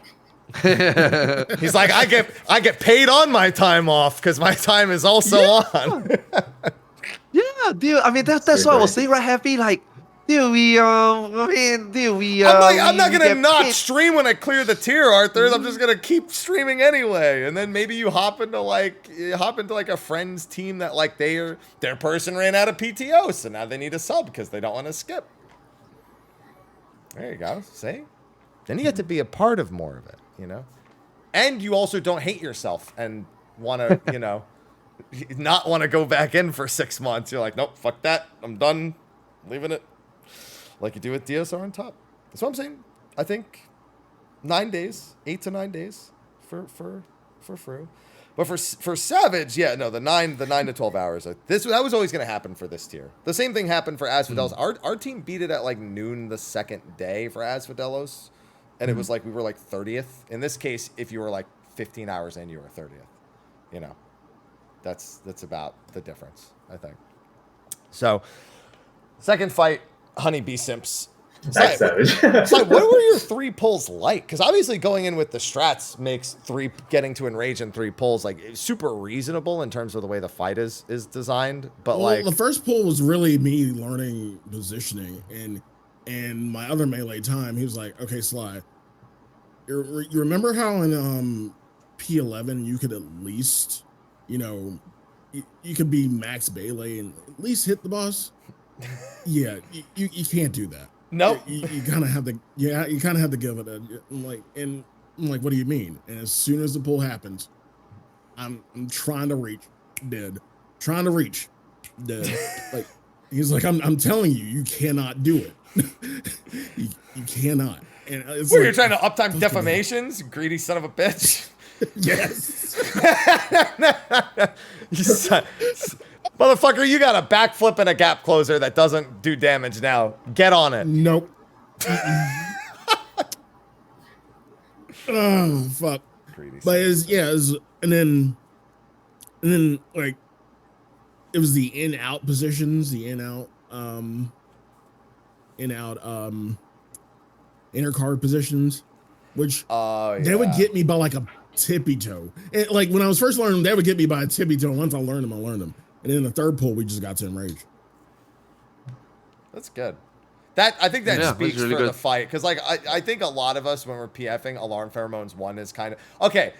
He's like, I get paid on my time off because my time is also on. Yeah, dude. I mean, that's what I was saying, right? Happy, like, dude, I'm not gonna not stream when I clear the tier, Arthars. I'm just gonna keep streaming anyway, and then maybe you hop into like a friend's team that like their person ran out of PTO, so now they need a sub because they don't want to skip. There you go. See, then you get to be a part of more of it, you know? And you also don't hate yourself and want to, you know, not want to go back in for 6 months. You're like, nope, fuck that. I'm done. Leaving it. Like you do with DSR on top. That's what I'm saying. I think 9 days, 8 to 9 days for Fru. But for Savage, yeah, no, the 9 to 12 hours. That was always going to happen for this tier. The same thing happened for Asphodelos. Our team beat it at like noon the second day for Asphodelos, and it was like we were like 30th. In this case, if you were like 15 hours in, you were 30th. You know, that's about the difference, I think. So, second fight, Honeybee Simps. That's savage. So what were your 3 pulls like? Because obviously going in with the strats makes getting to enrage in 3 pulls like super reasonable in terms of the way the fight is designed. But well, like the first pull was really me learning positioning, and my other melee time. He was like, "Okay, Sly, you remember how in P11 you could at least, you know, you could be max melee and at least hit the boss? Yeah, you can't do that." Nope. You kind of have to, you kind of have to give it a, I'm like, what do you mean? And as soon as the pull happens, I'm trying to reach, dead. Trying to reach, dead. Like, he's like, I'm telling you, you cannot do it. you cannot. And it's where like, you're trying to uptime defamations, greedy son of a bitch. Yes. Motherfucker, you got a backflip and a gap closer that doesn't do damage now. Get on it. Nope. Oh, fuck. But and then like it was the in-out positions, the in-out inner card positions, which they would get me by like a tippy toe. And like when I was first learning them, they would get me by a tippy toe. Once I learned them. And then the third pull, we just got to enrage. That's good. I think that speaks really for good. the fight. Because like I think a lot of us when we're PFing, Alarm Pheromones 1 is kind of okay.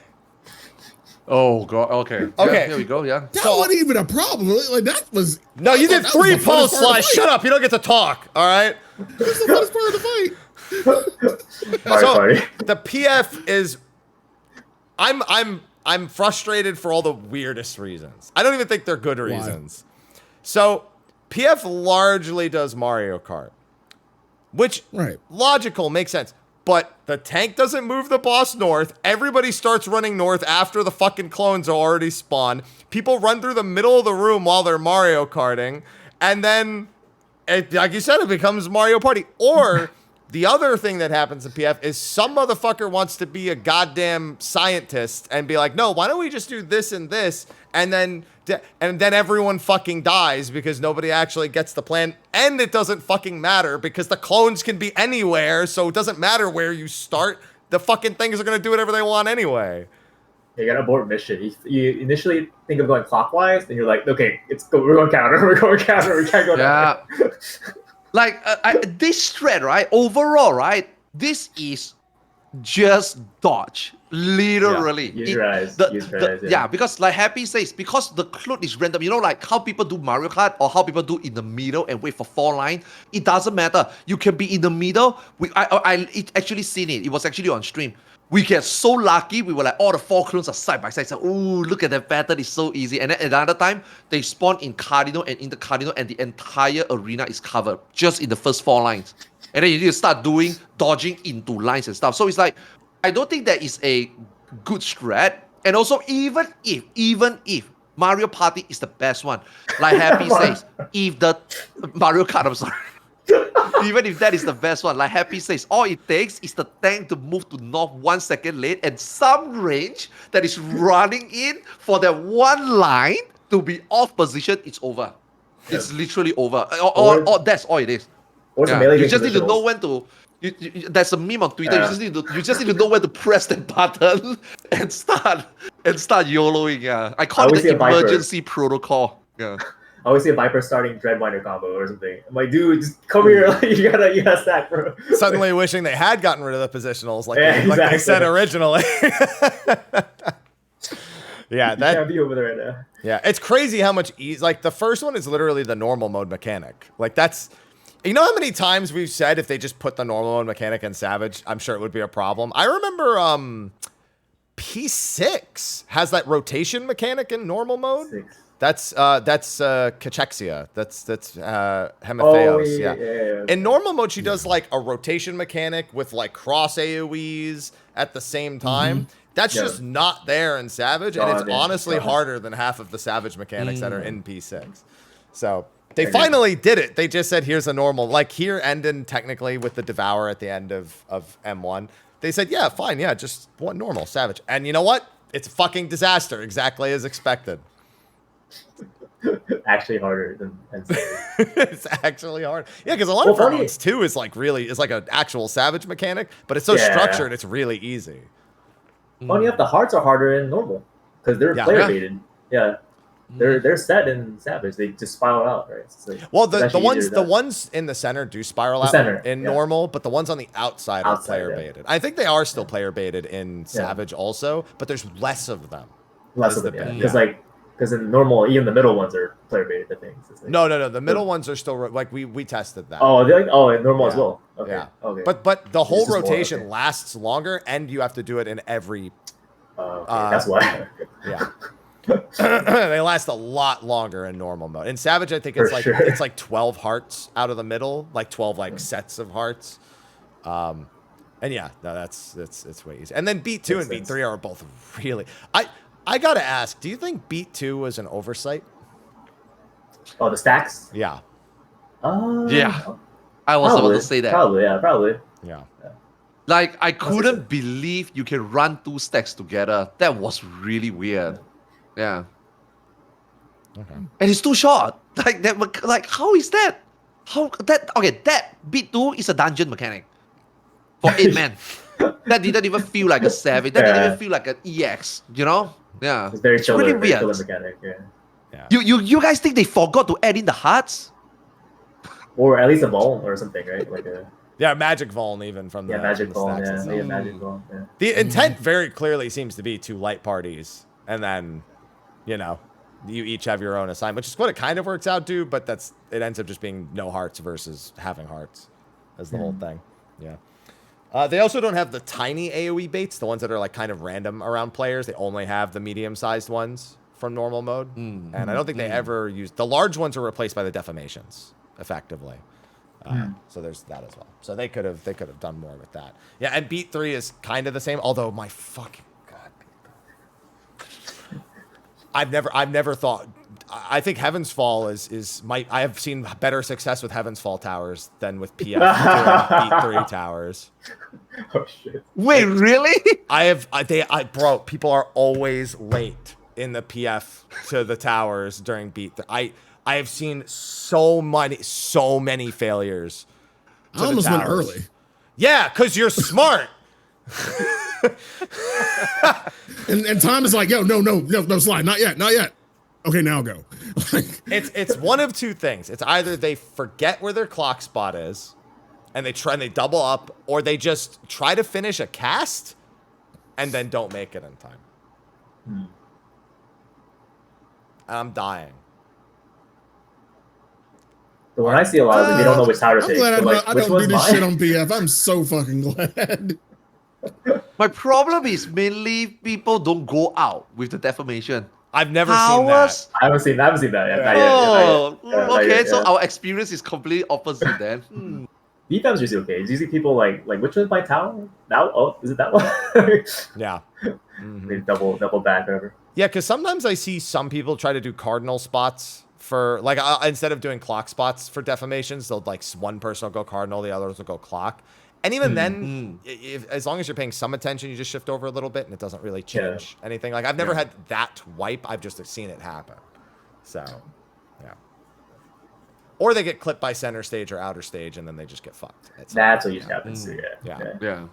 Oh god. Okay. Okay. Yeah, here we go. Yeah. That wasn't even a problem. Like that was No, you did that was 3 the funnest pulls, part of Sly. the fight. Shut up. You don't get to talk. All right. That's the funnest part of the fight. Sorry. The PF is I'm frustrated for all the weirdest reasons. I don't even think they're good reasons. So PF largely does Mario Kart, which logical, makes sense. But the tank doesn't move the boss north. Everybody starts running north after the fucking clones are already spawned. People run through the middle of the room while they're Mario Karting. And then, like you said, it becomes Mario Party. Or the other thing that happens in PF is some motherfucker wants to be a goddamn scientist and be like, no, why don't we just do this and this? And then everyone fucking dies because nobody actually gets the plan. And it doesn't fucking matter because the clones can be anywhere. So it doesn't matter where you start. The fucking things are going to do whatever they want anyway. You gotta abort mission. You initially think of going clockwise, then you're like, okay, we're going counter. We're going counter. We can't go down. Like this thread, right? Overall, right? This is just dodge, literally. Use your eyes. Yeah, because like Happy says, because the clone is random. You know, like how people do Mario Kart or how people do in the middle and wait for 4 line. It doesn't matter. You can be in the middle. I actually seen it. It was actually on stream. We get so lucky. We were like, all the 4 clones are side by side. So, ooh, look at that pattern. It's so easy. And then another time, they spawn in Cardinal and in the Cardinal, and the entire arena is covered just in the first 4 lines. And then you need to start dodging into lines and stuff. So it's like, I don't think that is a good strat. And also, even if Mario Party is the best one, like Happy says, if the Mario Kart, I'm sorry. Even if that is the best one, like Happy says, all it takes is the tank to move to north 1 second late and some range that is running in for that 1 line to be off position, it's over. It's literally over. Or that's all it is. You just need to know when to. There's a meme on Twitter. You just need to know when to press that button and start YOLOing. Yeah, I call it the emergency protocol. Yeah. I always see a Viper starting Dreadwinder combo or something. I'm like, dude, just come here. Like, you gotta stack, bro. Suddenly wishing they had gotten rid of the positionals like they said originally. Yeah, that can't be over there right now. Yeah, it's crazy how much ease. Like the first one is literally the normal mode mechanic. Like that's You know how many times we've said if they just put the normal mode mechanic in Savage, I'm sure it would be a problem. I remember P6 has that rotation mechanic in normal mode. 6. That's Cachexia. That's Hematheos. Yeah. In normal mode, she does like a rotation mechanic with like cross AoEs at the same time. That's just not there in Savage, and it's honestly harder than half of the Savage mechanics that are in P6. So they finally did it. They just said, here's a normal, like here ending technically with the Devour at the end of M1. They said, yeah, fine, yeah, just one normal Savage. And you know what? It's a fucking disaster, exactly as expected. Actually harder than It's actually hard. Yeah, because a lot of modes too is like an actual Savage mechanic, but it's so structured, it's really easy. Funny enough, the hearts are harder in normal because they're player baited. Yeah. They're set in Savage. They just spiral out, right? So well, the ones in the center do spiral out in normal, but the ones on the outside are player baited. I think they are still player baited in Savage also, but there's less of them. Less of them, because in normal, even the middle ones are player baited. The things. Like, no. The middle ones are still like we tested that. Oh, they're like in normal as well. Okay. Yeah. Okay. But the whole rotation lasts longer, and you have to do it in every. That's why. Yeah. They last a lot longer in normal mode. In Savage, I think it's like 12 hearts out of the middle, like 12 like sets of hearts. And yeah, no, it's way easier. And then Beat 2 and Beat 3 are both really. I gotta ask, do you think Beat 2 was an oversight? Oh, the stacks? Yeah. Yeah. I was about to say that. Probably. Yeah. Like, I couldn't believe you can run 2 stacks together. That was really weird. Yeah. Okay. And it's too short. Like that. Like, how is that? That Beat 2 is a dungeon mechanic for 8 men. That didn't even feel like a Savage. That didn't even feel like an EX. You know? Yeah. It's very really weird. Mechanic. Yeah. You guys think they forgot to add in the hearts? Or at least a ball or something, right? Like a. Yeah, Magic Vault even from the Magic Vault. stacks Yeah, Magic Vault. Yeah. The intent very clearly seems to be 2 light parties, and then, you each have your own assignment, which is what it kind of works out to, but it ends up just being no hearts versus having hearts as the whole thing. Yeah. They also don't have the tiny AoE baits, the ones that are like kind of random around players. They only have the medium-sized ones from normal mode, and I don't think they ever use the large ones. Are replaced by the defamations effectively. So there's that as well. So they could have done more with that. Yeah, and Beat 3 is kind of the same. Although my fucking god, I've never thought. I think Heaven's Fall I have seen better success with Heaven's Fall towers than with PF doing Beat 3 towers. Oh shit! Wait, really? Bro, people are always late in the PF to the towers during Beat 3. I have seen so many failures. I almost went early. Yeah, because you're smart. and Tom is like, yo, no, slide, not yet. Okay, now go. It's one of two things. It's either they forget where their clock spot is, and they double up, or they just try to finish a cast, and then don't make it in time. I'm dying. So when I see a lot of them, they don't know which tower to take. I'm glad like, I don't do this shit on BF. I'm so fucking glad. My problem is mainly people don't go out with the defamation. I've never seen that. I haven't seen that yet. Okay, so our experience is completely opposite then. BFM's usually okay. It's usually people like which one's my tower? Now? Oh, is it that one? Yeah. They double back over. Yeah, because sometimes I see some people try to do cardinal spots for like instead of doing clock spots for defamations, they'll like one person will go cardinal, the others will go clock. And even then, as long as you're paying some attention, you just shift over a little bit, and it doesn't really change anything. Like I've never had that wipe. I've just seen it happen. So, yeah. Or they get clipped by center stage or outer stage, and then they just get fucked. That's what usually happens. Yeah.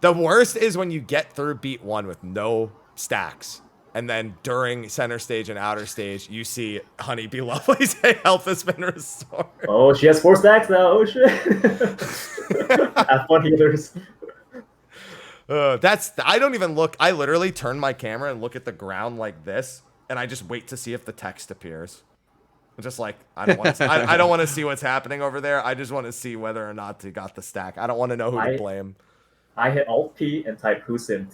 The worst is when you get through Beat 1 with no stacks, and then during center stage and outer stage, you see Honey Be Lovely say health has been restored. Oh, she has 4 stacks now. Oh shit. Have fun, healers. I don't even look. I literally turn my camera and look at the ground like this, and I just wait to see if the text appears. Just like I don't want to. I don't want to see what's happening over there. I just want to see whether or not he got the stack. I don't want to know who to blame. I hit Alt P and type Whoosint.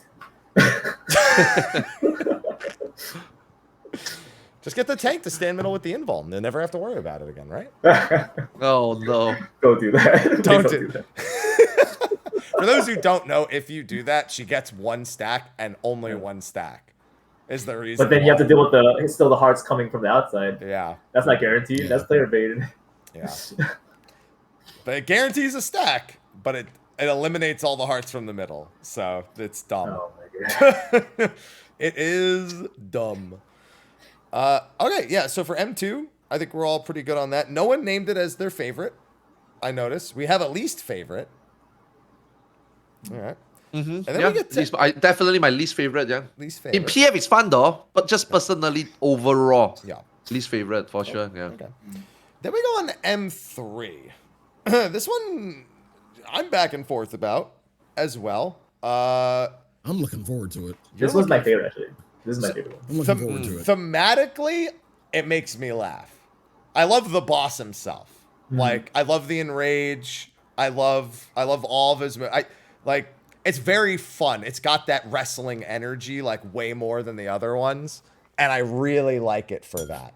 Just get the tank to stand middle with the invul, and they never have to worry about it again, right? Oh no! Don't do that. Don't do that. For those who don't know, if you do that, she gets one stack and only one stack. Is the reason. But then you have to deal with the hearts coming from the outside. Yeah. That's not guaranteed. Yeah. That's player baited. Yeah. But it guarantees a stack, but it eliminates all the hearts from the middle. So it's dumb. Oh my god. It is dumb. Okay, yeah, so for M2, I think we're all pretty good on that. No one named it as their favorite. I noticed. We have a least favorite. All right. Mm-hmm. And then we get to definitely my least favorite, yeah. Least favorite. In PF it's fun though, but just personally overall. Yeah. Least favorite for sure, yeah. Okay. Then we go on to M3. This one I'm back and forth about as well. I'm looking forward to it. This was my favorite, actually. This is my favorite one. I'm looking forward to it. Thematically, it makes me laugh. I love the boss himself. Like, I love the enrage. I love all of his. It's very fun. It's got that wrestling energy, like way more than the other ones, and I really like it for that.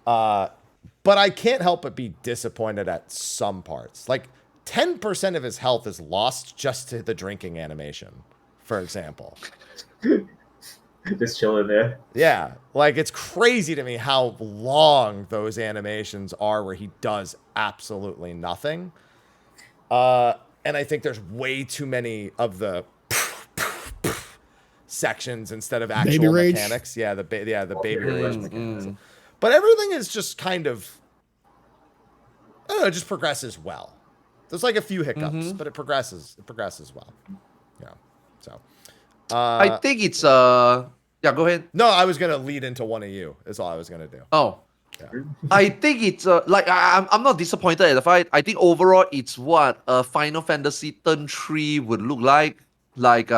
But I can't help but be disappointed at some parts. Like 10% of his health is lost just to the drinking animation, for example. Just chilling there. Yeah, like it's crazy to me how long those animations are where he does absolutely nothing. And I think there's way too many of the sections instead of actual baby rage? mechanics. Yeah, the baby rage mechanics. But everything is just kind of, I don't know, it just progresses well. There's like a few hiccups, but it progresses well. Yeah. So I think it's yeah, go ahead. no, I was gonna lead into one of you. Is all I was gonna do. Oh. Yeah. I think it's like I'm not disappointed at the fight. I think overall it's what a Final Fantasy Turn 3 would look like. Like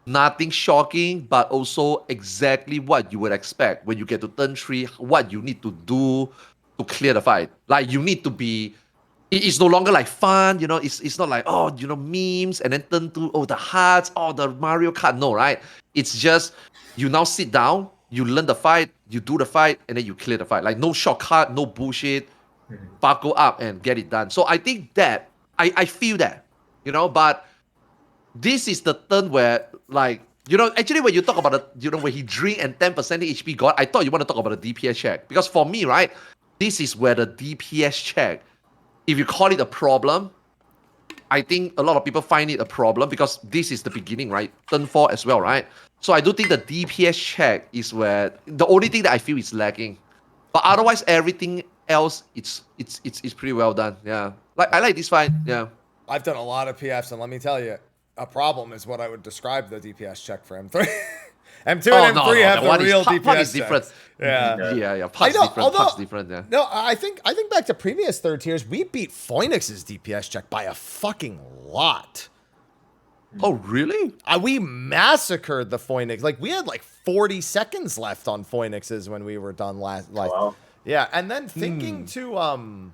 nothing shocking, but also exactly what you would expect when you get to Turn 3, what you need to do to clear the fight. Like you need to be it's no longer like fun, you know, it's not like, oh, you know, memes and then turn to the hearts, the Mario Kart. No, right? It's just you now sit down, you learn the fight, you do the fight, and then you clear the fight. Like no shortcut, no bullshit. Buckle up and get it done. So I think that I feel that, you know, but this is the turn where, like, you know, actually when you talk about the, you know, when he drink and 10% HP got, I thought you want to talk about the DPS check. Because for me, right, this is where the DPS check, if you call it a problem, I think a lot of people find it a problem because this is the beginning, right? Turn 4 as well, right? So I do think the DPS check is where the only thing that I feel is lacking. But otherwise, everything else, it's pretty well done. Yeah, like I like this fight. Yeah, I've done a lot of PFs, and let me tell you, a problem is what I would describe the DPS check for M3. M2 and M3 have the real DPS part is different. checks. Yeah. Yeah. Part's different. Yeah. No, I think back to previous third tiers, we beat Phoenix's DPS check by a fucking lot. Oh, really? We massacred the Phoenix. Like, we had like 40 seconds left on Phoenix's when we were done last. Like, Wow. yeah, and then thinking to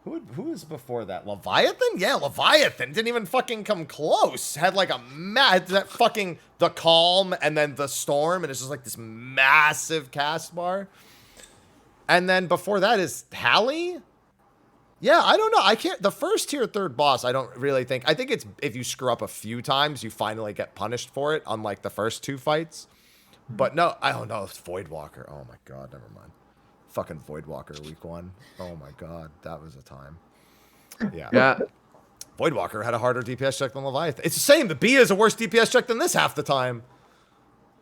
who was before that? Leviathan? Yeah, Leviathan didn't even fucking come close. Had like that fucking the calm and then the storm, and it's just like this massive cast bar. And then before that is Hallie. Yeah, I don't know. I can't. The first tier third boss, I don't really think. I think it's if you screw up a few times, you finally get punished for it, unlike the first two fights. But no, I don't know. It's Voidwalker. Oh my god, never mind. Fucking Voidwalker week 1. Oh my god, that was a time. Yeah. Yeah. Voidwalker had a harder DPS check than Leviathan. It's the same. The B is a worse DPS check than this half the time.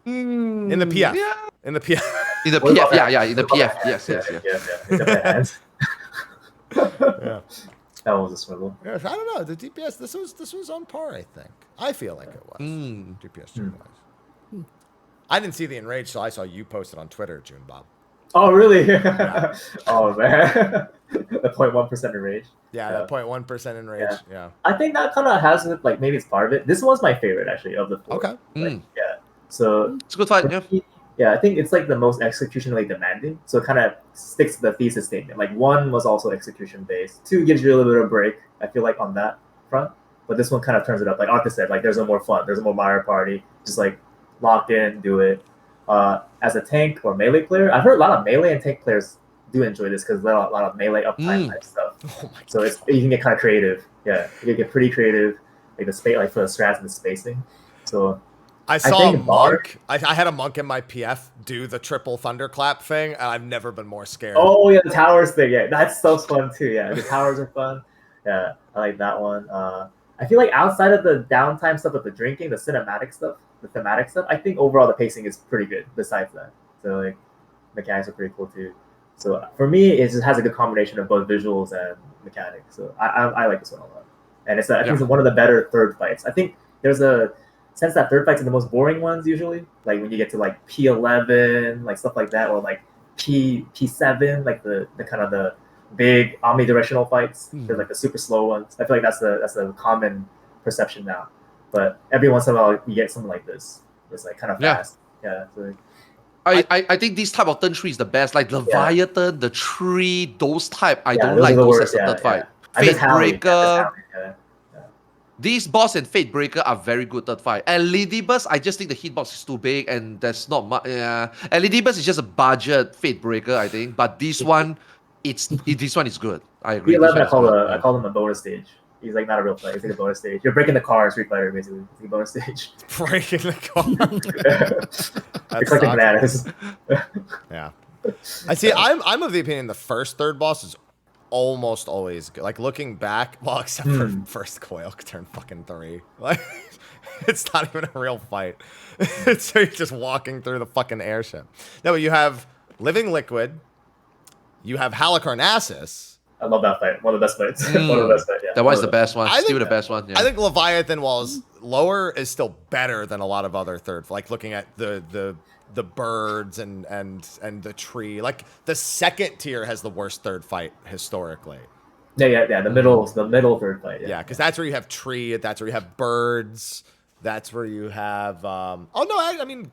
In the PF. Yeah. In the PF. In the PF. Yeah. In the PF. Yes. Yeah. Yeah. That was a swindle. Yeah, I don't know. The DPS, this was on par, I think. I feel like it was. DPS check-wise. I didn't see the enrage, so I saw you post it on Twitter, Joonbob. Oh, really? Yeah. Oh, man. The 0.1% enrage. Yeah, that 0.1% enrage. Yeah. I think that kind of has it, like, maybe it's part of it. This one's my favorite, actually, of the four. Okay. Like, yeah. So It's a good fight, yeah. Yeah, I think it's like the most executionally demanding. So it kind of sticks to the thesis statement. Like 1 was also execution based. 2 gives you a little bit of a break, I feel like, on that front. But this one kind of turns it up. Like Arthur said, like there's a more fun, there's a more Mario Party. Just like lock in, do it. As a tank or melee player, I've heard a lot of melee and tank players do enjoy this because there's a lot of melee uptime type stuff. Oh my So it's you can get kind of creative. Yeah, you can get pretty creative, like the space, like for the strats and the spacing. So I saw a think Bar- monk. I had a monk in my PF do the triple thunderclap thing, and I've never been more scared. Oh yeah, the towers thing. Yeah, that's so fun too. Yeah, the towers are fun. Yeah, I like that one. I feel like outside of the downtime stuff with the drinking, the cinematic stuff, the thematic stuff, I think overall the pacing is pretty good. Besides that, so like mechanics are pretty cool too. So for me, it just has a good combination of both visuals and mechanics. So I like this one a lot, and I think it's one of the better third fights. I think there's a sense that third fights are the most boring ones usually, like when you get to like P11, like stuff like that, or like P7, like the kind of the big omnidirectional fights. They're like the super slow ones. I feel like that's a common perception now. But every once in a while you get something like this. It's like kind of fast. Yeah. So, I think this type of turn 3 is the best. Like Leviathan, the tree, those type. I don't those like are the those worst. as a third fight. I miss Fate Howie. Breaker. Yeah. These boss and Fate Breaker are very good third fight. And Lidibus, I just think the hitbox is too big and there's not much. Yeah, and Lidibus is just a budget Fate Breaker, I think. But this one, this one is good. I agree. P11, I call him a bonus stage. He's like not a real fight. He's like a bonus stage. You're breaking the car, Street Fighter, basically. It's like a bonus stage. Breaking the car. It's like bananas. Yeah. I see. I'm of the opinion the first third boss is almost always good. Like looking back, well, except for first coil turn fucking 3. Like it's not even a real fight. So you're just walking through the fucking airship. No, but you have Living Liquid. You have Halicarnassus. I love that fight. One of the best fights. One of the best fights. Yeah. That was the best one. I Still think- the best one. Yeah. I think Leviathan, while is lower, is still better than a lot of other third. Like looking at the birds and the tree. Like the second tier has the worst third fight historically. Yeah. The middle third fight. Yeah, because that's where you have tree. That's where you have birds. That's where you have. I mean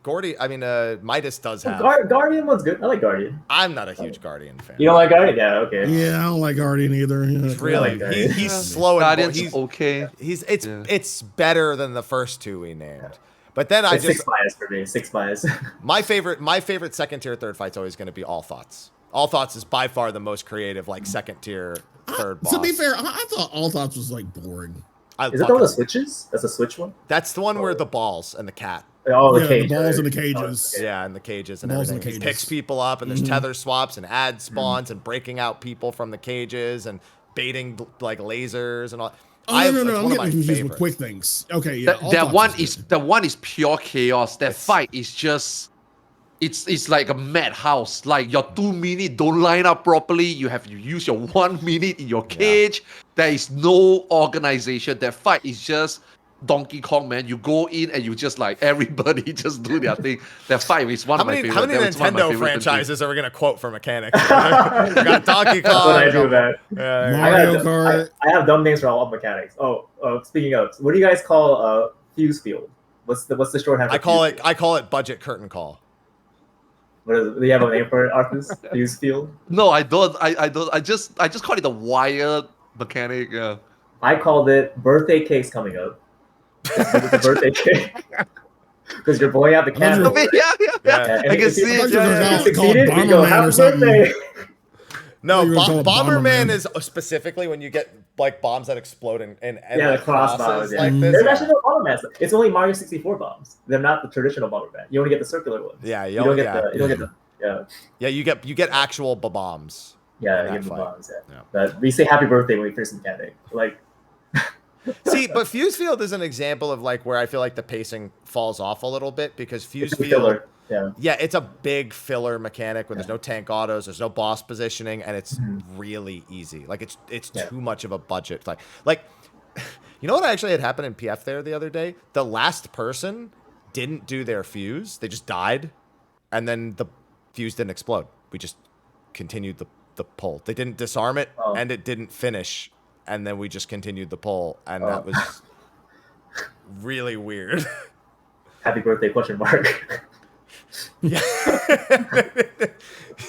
Midas does have. Guardian one's good. I like Guardian. I'm not a huge Guardian fan. You don't like Guardian? Yeah. Okay. Yeah, I don't like Guardian either. Yeah. Really, Guardian. he's slow and Guardian's he's okay. It's better than the first 2 we named. Yeah. But then It's 6 bias for me. 6 bias. my favorite second tier third fight's always going to be All Thoughts. All Thoughts is by far the most creative, like second tier third boss. To be fair, I thought All Thoughts was like boring. Is it the one with the switches? That's a switch one? That's the one where the balls and the cat. Oh, Yeah, cage. the balls right? and the cages. okay. Yeah, and the cages and Balls in everything. the He picks cages. people up, and there's tether swaps and ad spawns and breaking out people from the cages and baiting like lasers and all. Oh, no, it's I'm one of getting my confused with favorites. quick things. Okay, yeah. All That Thoughts one good. the one is pure chaos. That fight is just it's like a madhouse. Like your 2 minutes don't line up properly. You have to use your 1 minute in your cage. There is no organization. That fight is just Donkey Kong, man. You go in and you just like everybody just do their thing. That fight is one How of my many, favorite. how many that was one of my Nintendo favorite franchises are we gonna quote for mechanics? We got Donkey Kong. That's what I do, man. Yeah, Mario Kart. I have dumb names for all mechanics. Speaking of, what do you guys call fuse field? What's the shorthand? I call it budget curtain call. What is it? Do you have a name for it, Arthas? Fuse field. No, I don't. I don't. I just call it the wire mechanic. Yeah. I called it birthday cake's coming up. It's a birthday cake. Because you're blowing out the candle. Yeah. Yeah. I can see I it. thought you were Yeah, gonna yeah. Succeeded, we go, Bomberman or happy something. birthday. No, You were called Bomberman Bomberman. is specifically when you get like bombs that explode and Yeah, like, the cross crosses bombs. Yeah. like this. There's Yeah. actually no bomber man. It's only Mario 64 bombs. They're not the traditional bomber man. You only get the circular ones. Yeah, You don't get the. Yeah, you get actual bombs. Yeah, in you that get the fight. bombs. Yeah. Yeah. But we say happy birthday when we finish the mechanic. Like. See, but Fuse Field is an example of like where I feel like the pacing falls off a little bit because Fuse It's a Field, filler. Yeah. yeah, it's a big filler mechanic where there's no tank autos, there's no boss positioning, and it's really easy. Like it's too much of a budget. Like, you know what actually had happened in PF there the other day? The last person didn't do their fuse; they just died, and then the fuse didn't explode. We just continued the pull. They didn't disarm it, and it didn't finish. And then we just continued the pull, and that was really weird. Happy birthday question mark. Yeah.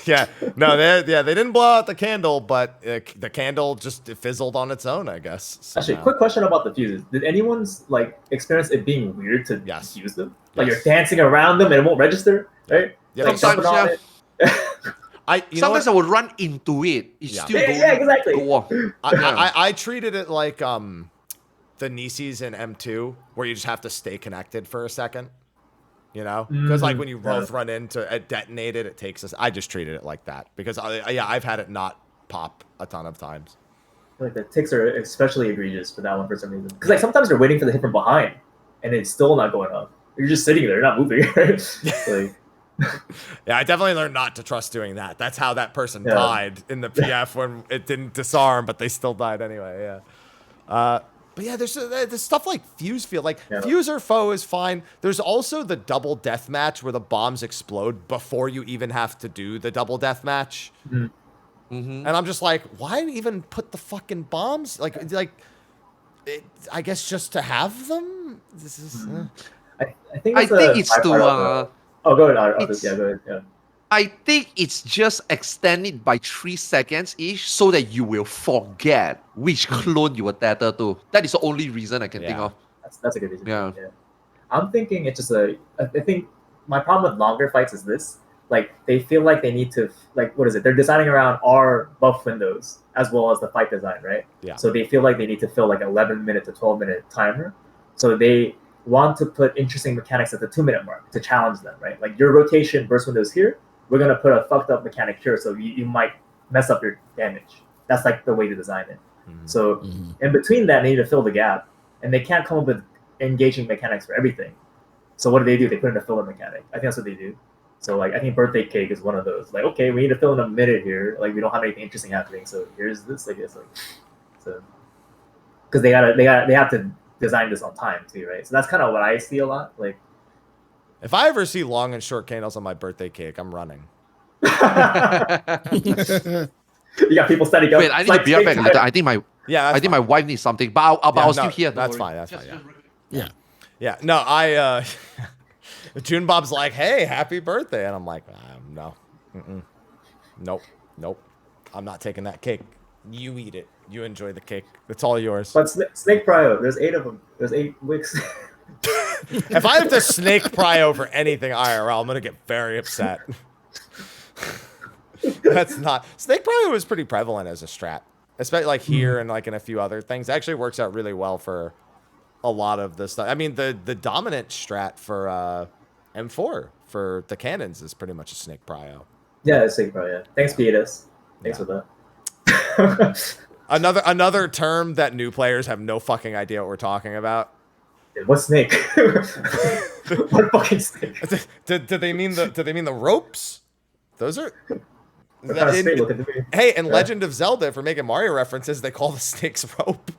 Yeah. No, they didn't blow out the candle, but the candle just fizzled on its own, I guess. Actually, somehow. quick question about the fuses. Did anyone's like experience it being weird to Yes. use them? Like Yes. you're dancing around them and it won't register, right? Yeah, Like sometimes, jumping on yeah. it. Sometimes I would run into it. It Yeah. still Yeah, don't yeah, exactly. go off. I treated it like the Nisis in M2, where you just have to stay connected for a second. You know, because like when you both run into it, detonate it, it takes us. I just treated it like that because I've had it not pop a ton of times. Like the ticks are especially egregious for that one for some reason. Because like sometimes they're waiting for the hit from behind, and it's still not going up. You're just sitting there, you're not moving. Like, Yeah, I definitely learned not to trust doing that. That's how that person died in the PF when it didn't disarm, but they still died anyway. Yeah. But yeah, there's stuff like Fuse Field. Like, Fuse or Foe is fine. There's also the double death match where the bombs explode before you even have to do the double death match. And I'm just like, why even put the fucking bombs? Like, I guess just to have them? This is... I think it's to... oh, go ahead. Yeah, go ahead. Yeah. I think it's just extended by 3 seconds each so that you will forget which clone you were tethered to. That is the only reason I can think of. That's a good reason. Yeah. I'm thinking it's just I think my problem with longer fights is this. Like, they feel like they need to, like, what is it? They're designing around our buff windows as well as the fight design, right? Yeah. So they feel like they need to fill like 11-minute to 12-minute timer. So they want to put interesting mechanics at the 2-minute mark to challenge them, right? Like, your rotation burst windows here, we're going to put a fucked up mechanic here, so you might mess up your damage. That's like the way to design it. So in between that, they need to fill the gap, and they can't come up with engaging mechanics for everything. So what do? They put in a filler mechanic. I think that's what they do. So like, I think Birthday Cake is one of those. Like, okay, we need to fill in a minute here. Like, we don't have anything interesting happening, so here's this. Like, it's like, so because they have to design this on time too, right? So that's kind of what I see a lot. Like, if I ever see long and short candles on my birthday cake, I'm running. You got people standing up. Wait, I need to be up back later. I think my wife needs something, but I'll still hear. That's fine. That's fine. Yeah. No, Joonbob's like, hey, happy birthday. And I'm like, no. Nope. I'm not taking that cake. You eat it. You enjoy the cake. It's all yours. But Snake Prio, there's 8 of them. There's 8 wicks. If I have to snake prio for anything IRL, I'm going to get very upset. That's not... Snake prio is pretty prevalent as a strat. Especially like here and like in a few other things. It actually works out really well for a lot of the stuff. I mean, the dominant strat for M4 for the cannons is pretty much a snake prio. Yeah, it's Snake Prio. Thanks, Pietas. Thanks for that. Another term that new players have no fucking idea what we're talking about. What snake? What fucking snake? Did they mean the ropes? Those are. Hey, in Legend of Zelda, for making Mario references, they call the snakes rope.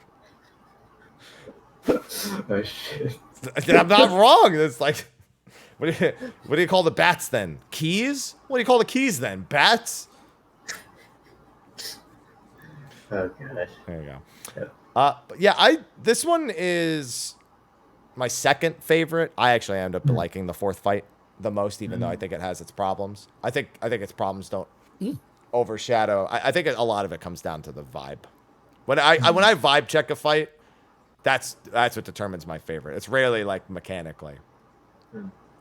Oh shit! I'm not wrong. It's like, what do you call the bats then? Keys? What do you call the keys then? Bats? Oh gosh. There you go. Yeah. But yeah, this one is my second favorite. I actually end up liking the fourth fight the most, even though I think it has its problems. I think its problems don't overshadow. I think a lot of it comes down to the vibe. When I vibe check a fight, that's what determines my favorite. It's rarely like mechanically.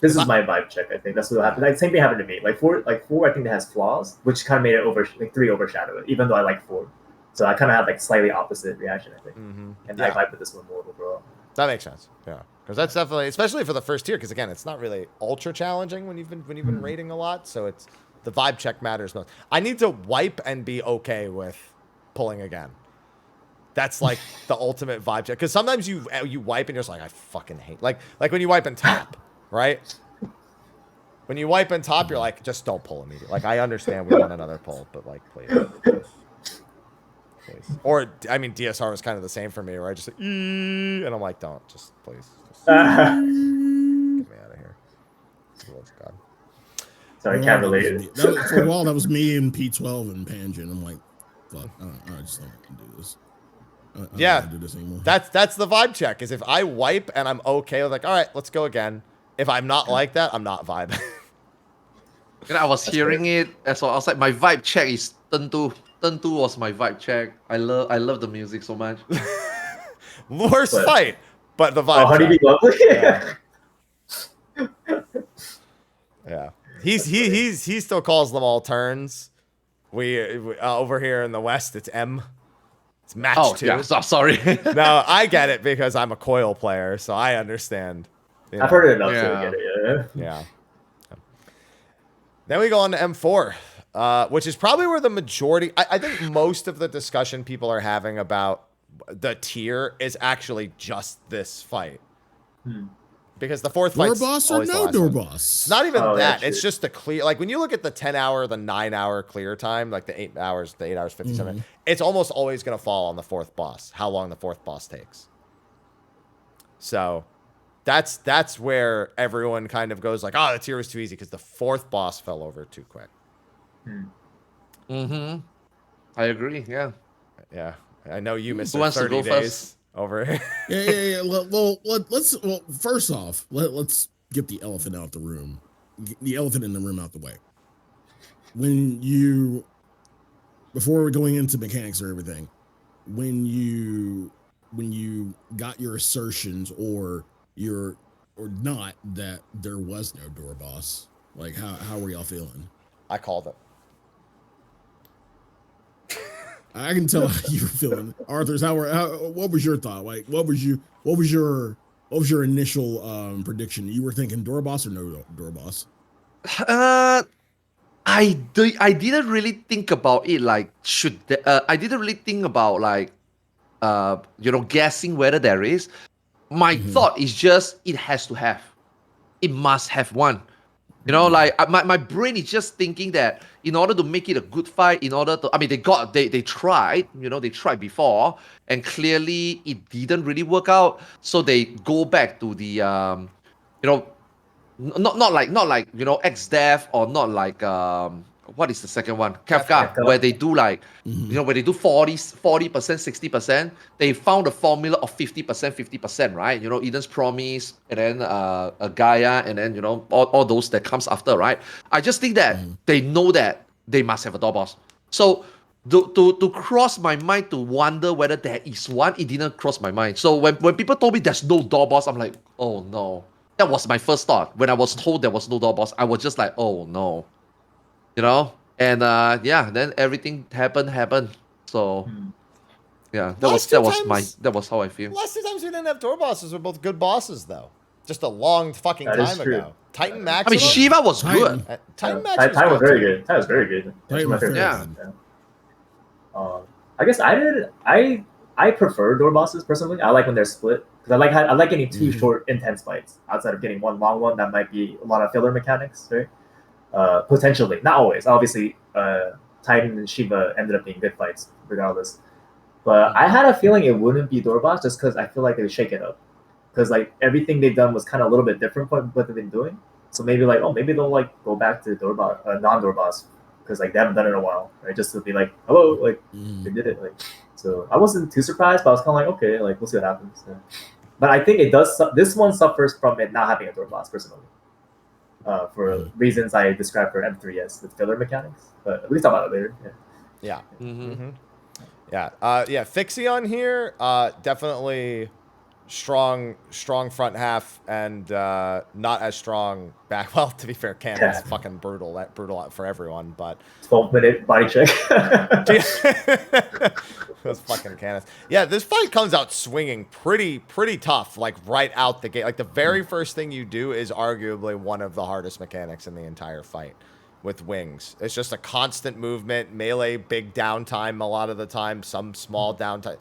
This is my vibe check. I think that's what happened. Like, same thing happened to me. Like four, I think that has flaws, which kind of made it 3 overshadow it, even though I like 4. So I kind of had like slightly opposite reaction, I think. And I vibe with this one more overall. That makes sense. Yeah, because that's definitely, especially for the first tier, because again, it's not really ultra challenging when you've been raiding a lot. So it's the vibe check matters most. I need to wipe and be okay with pulling again. That's like the ultimate vibe check. Because sometimes you wipe and you're just like, I fucking hate. Like when you wipe in top, right? When you wipe in top, you're like, just don't pull immediately. Like, I understand we want another pull, but like, please. Or, I mean, DSR was kind of the same for me, where I just like, and I'm like, don't, just please. Just get me out of here. Oh, God. Sorry, can't relate. For a while, that was me and P12 and Panjin. I'm like, fuck, I just don't do this. I don't do this anymore. That's the vibe check, is if I wipe and I'm okay with like, all right, let's go again. If I'm not like that, I'm not vibing. I was hearing it as well. I was like, my vibe check is turn two. Turn two was my vibe check. I love the music so much. Worst But- fight, but the Oh, vibe. Honeybee check. Lovely. Yeah. Yeah, he still calls them all turns. We over here in the West, it's M. It's match Oh, 2. yeah. Sorry. No, I get it because I'm a coil player, so I understand. You I've know. heard it enough to Yeah. get it. Yeah. Yeah. Then we go on to M4, which is probably where the majority. I think most of the discussion people are having about the tier is actually just this fight. Because the fourth Door fight's boss or always the no last door one. boss? It's not even Oh, that. yeah, It's true. just the clear. Like when you look at the 10-hour, the 9-hour clear time, like the 8 hours, 57. It's almost always going to fall on the fourth boss. How long the fourth boss takes. So, that's where everyone kind of goes like, oh, the tier was too easy because the fourth boss fell over too quick. Mm-hmm. I agree. Yeah. Yeah, I know you missed Who wants to 30 go days first? over here. Yeah. Well, first off, let's get the elephant out the room. Get the elephant in the room out the way. Before we're going into mechanics or everything, when you got your assertions or not that there was no door boss, like how were y'all feeling? I called it. I can tell how you were feeling. Arthars, what was your thought? Like what was your initial prediction? You were thinking door boss or no door boss? I didn't really think about it. Like, I didn't really think about like, guessing whether there is. My thought is just it has to have. It must have one. Like my brain is just thinking that in order to make it a good fight, they tried, they tried before, and clearly it didn't really work out. So they go back to the, not like X-Death or not like what is the second one? Kafka, Kafka. where they do like where they do 40%, 60%. They found a formula of 50%, 50%, right? Eden's Promise, and then a Gaia, and then all those that comes after, right? I just think that they know that they must have a door boss. So to cross my mind to wonder whether there is one, it didn't cross my mind. So when people told me there's no door boss, I'm like, oh no. That was my first thought. When I was told there was no door boss, I was just like, oh no. And then everything happened. So yeah, that was how I feel. Last 2 times we didn't have door bosses were both good bosses though. Just a long fucking That is time true. ago. Titan Max. I mean, Shiva was good. Titan Max Time was very too. good. Time was very good. That's Titan my was favorite. very Yeah. I guess I prefer door bosses personally. I like when they're split because I like getting 2 short intense fights outside of getting one long one that might be a lot of filler mechanics, right? Potentially, not always. Obviously, Titan and Shiva ended up being good fights regardless. But I had a feeling it wouldn't be door boss just because I feel like they would shake it up. Because like everything they've done was kind of a little bit different from what they've been doing. So maybe they'll like go back to door boss, non-door boss, because like they haven't done it in a while, right? Just to be like, hello, like they did it, like. So I wasn't too surprised, but I was kind of like, okay, like we'll see what happens. Yeah. But I think it does. This one suffers from it not having a door boss personally, for reasons I described for M3S with filler mechanics. But we can talk about it later. Yeah. Yeah. Yeah. Fixion here, definitely strong front half and not as strong back. Well, to be fair, Cannon's fucking brutal for everyone, but 12-minute body check. those fucking Cannons. Yeah, this fight comes out swinging pretty tough, like right out the gate. Like the very first thing you do is arguably one of the hardest mechanics in the entire fight with wings. It's just a constant movement, melee, big downtime a lot of the time, some small downtime.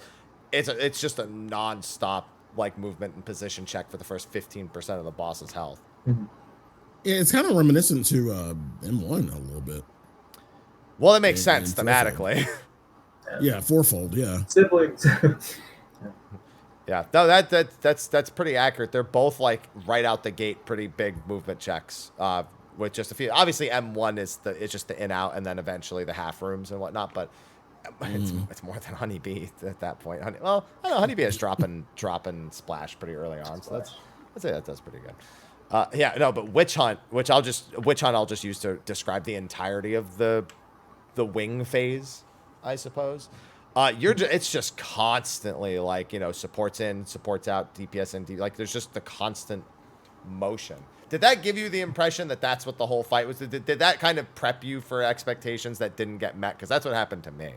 It's just a non-stop like movement and position check for the first 15% of the boss's health. Yeah, it's kind of reminiscent to M1 a little bit. Well, it makes sense and thematically. Yeah, fourfold. Yeah. Siblings. Yeah, no, that's pretty accurate. They're both like right out the gate, pretty big movement checks. With just a few. Obviously, M1 is just the in out, and then eventually the half rooms and whatnot. But it's more than Honeybee at that point. I know Honeybee has drop and splash pretty early on, so I'd say that does pretty good. Yeah, no, but Witch Hunt I'll just use to describe the entirety of the wing phase, I suppose. It's just constantly like, you know, supports in, supports out, DPS in, like there's just the constant motion. Did that give you the impression that that's what the whole fight was? Did that kind of prep you for expectations that didn't get met? Because that's what happened to me.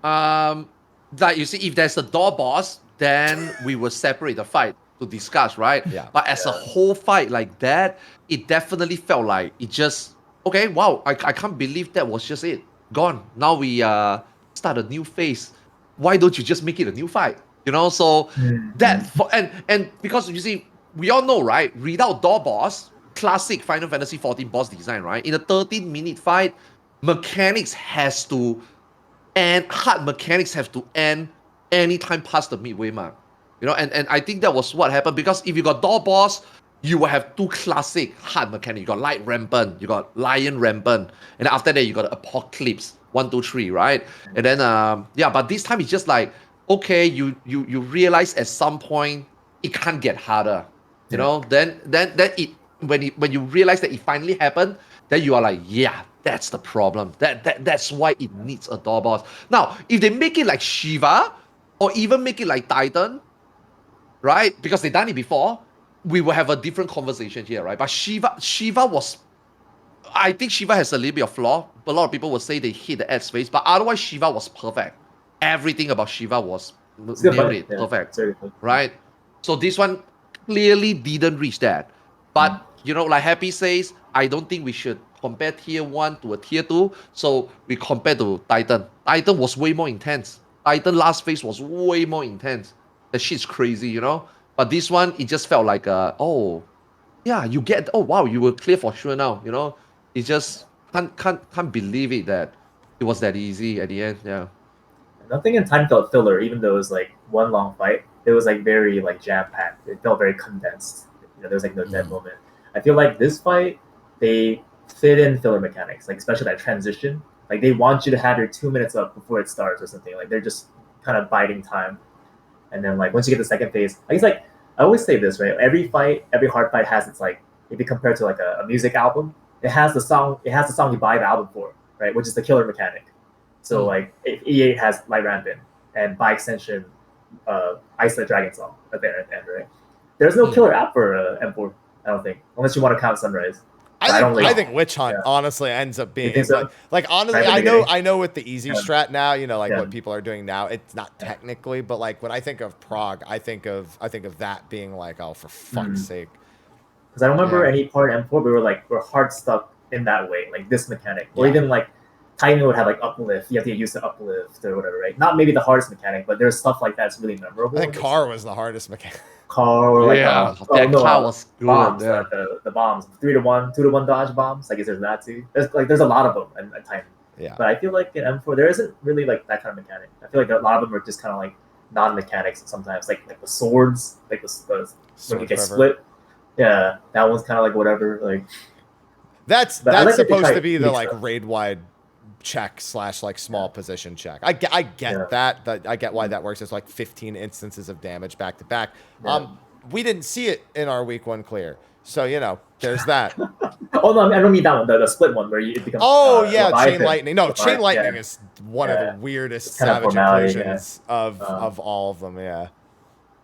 Like you see, if there's a door boss, then we will separate the fight to discuss, right? Yeah. But as a whole fight like that, it definitely felt like it just, okay, wow, I can't believe that was just it. Gone. Now we start a new phase. Why don't you just make it a new fight? You know, so and because you see, we all know, right? Without door boss, classic Final Fantasy 14 boss design, right? In a 13-minute fight, mechanics has to end, hard mechanics have to end anytime past the midway mark. You know, and I think that was what happened, because if you got door boss, you will have two classic hard mechanics. You got Light Rampant, you got Lion Rampant, and after that you got Apocalypse 1, 2, 3, right? And then but this time it's just like, okay, you realize at some point it can't get harder. You know, then it when you realize that it finally happened, then you are like, yeah, that's the problem. That's why it needs a door boss. Now, if they make it like Shiva, or even make it like Titan, right? Because they done it before, we will have a different conversation here, right? But Shiva was, I think Shiva has a little bit of flaw. A lot of people will say they hit the ad space, but otherwise Shiva was perfect. Everything about Shiva was nailed it, perfect, right? So this one clearly didn't reach that. But you know, like Happy says, I don't think we should compare tier 1 to a tier 2. So we compare to Titan. Titan was way more intense. Titan last phase was way more intense. That shit's crazy, you know? But this one, it just felt like, oh, yeah, you get, oh wow, you were clear for sure now, you know? It just can't believe it that it was that easy at the end, yeah. Nothing in time felt filler, even though it was like one long fight. It was like very like jam-packed. It felt very condensed. You know, there was like no dead moment. I feel like this fight, they fit in filler mechanics, like especially that transition. Like they want you to have your 2 minutes up before it starts or something. Like they're just kind of biding time. And then like once you get the second phase, I guess like I always say this, right? Every fight, every hard fight has its like, if you compare it to like a music album, it has the song you buy the album for, right? Which is the killer mechanic. So like if E8 has Light Rampant and by extension Ice the Dragon song at the end, right? There's no killer app for M4, I don't think, unless you want to count Sunrise. I think Witch Hunt honestly ends up being so? like honestly I know with the easy strat now, you know, like what people are doing now, it's not technically, but like when I think of Prague, I think of that being like, oh, for fuck's sake. Because I don't remember any part of M4 we're hard stuck in that way, like this mechanic, or even like Titan would have like uplift. You have to get used to uplift or whatever, right? Not maybe the hardest mechanic, but there's stuff like that's really memorable. I think Car was the hardest mechanic. Car or like Car was good. Bombs, like the bombs, 3-to-1, 2-to-1 dodge bombs. I guess there's that too. There's a lot of them at Titan. Yeah. But I feel like in M4 there isn't really like that kind of mechanic. I feel like a lot of them are just kind of like non-mechanics sometimes, like the swords, like the when you get split. Yeah, that one's kind of like whatever. Like that's supposed to be the like raid wide check / like small position check. I get that. I get why that works. It's like 15 instances of damage back to back. We didn't see it in our week 1 clear, so you know there's that. Oh no, I don't mean that one. The split one where it becomes. Chain lightning. No, chain lightning is one of the weirdest savage inclusions of all of them. Yeah.